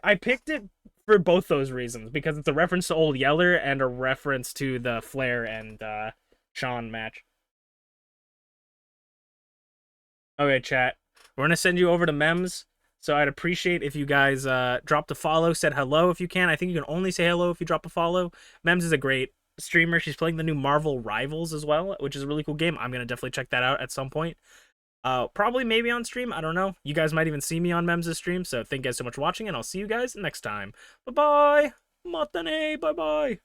I picked it for both those reasons, because it's a reference to Old Yeller and a reference to the Flair and Sean match. Okay, chat. We're going to send you over to Mems, so I'd appreciate if you guys dropped a follow, said hello if you can. I think you can only say hello if you drop a follow. Mems is a great streamer. She's playing the new Marvel Rivals as well, which is a really cool game. I'm going to definitely check that out at some point. Probably maybe on stream. I don't know. You guys might even see me on Mems' stream. So thank you guys so much for watching, and I'll see you guys next time. Bye-bye. Matane. Bye-bye.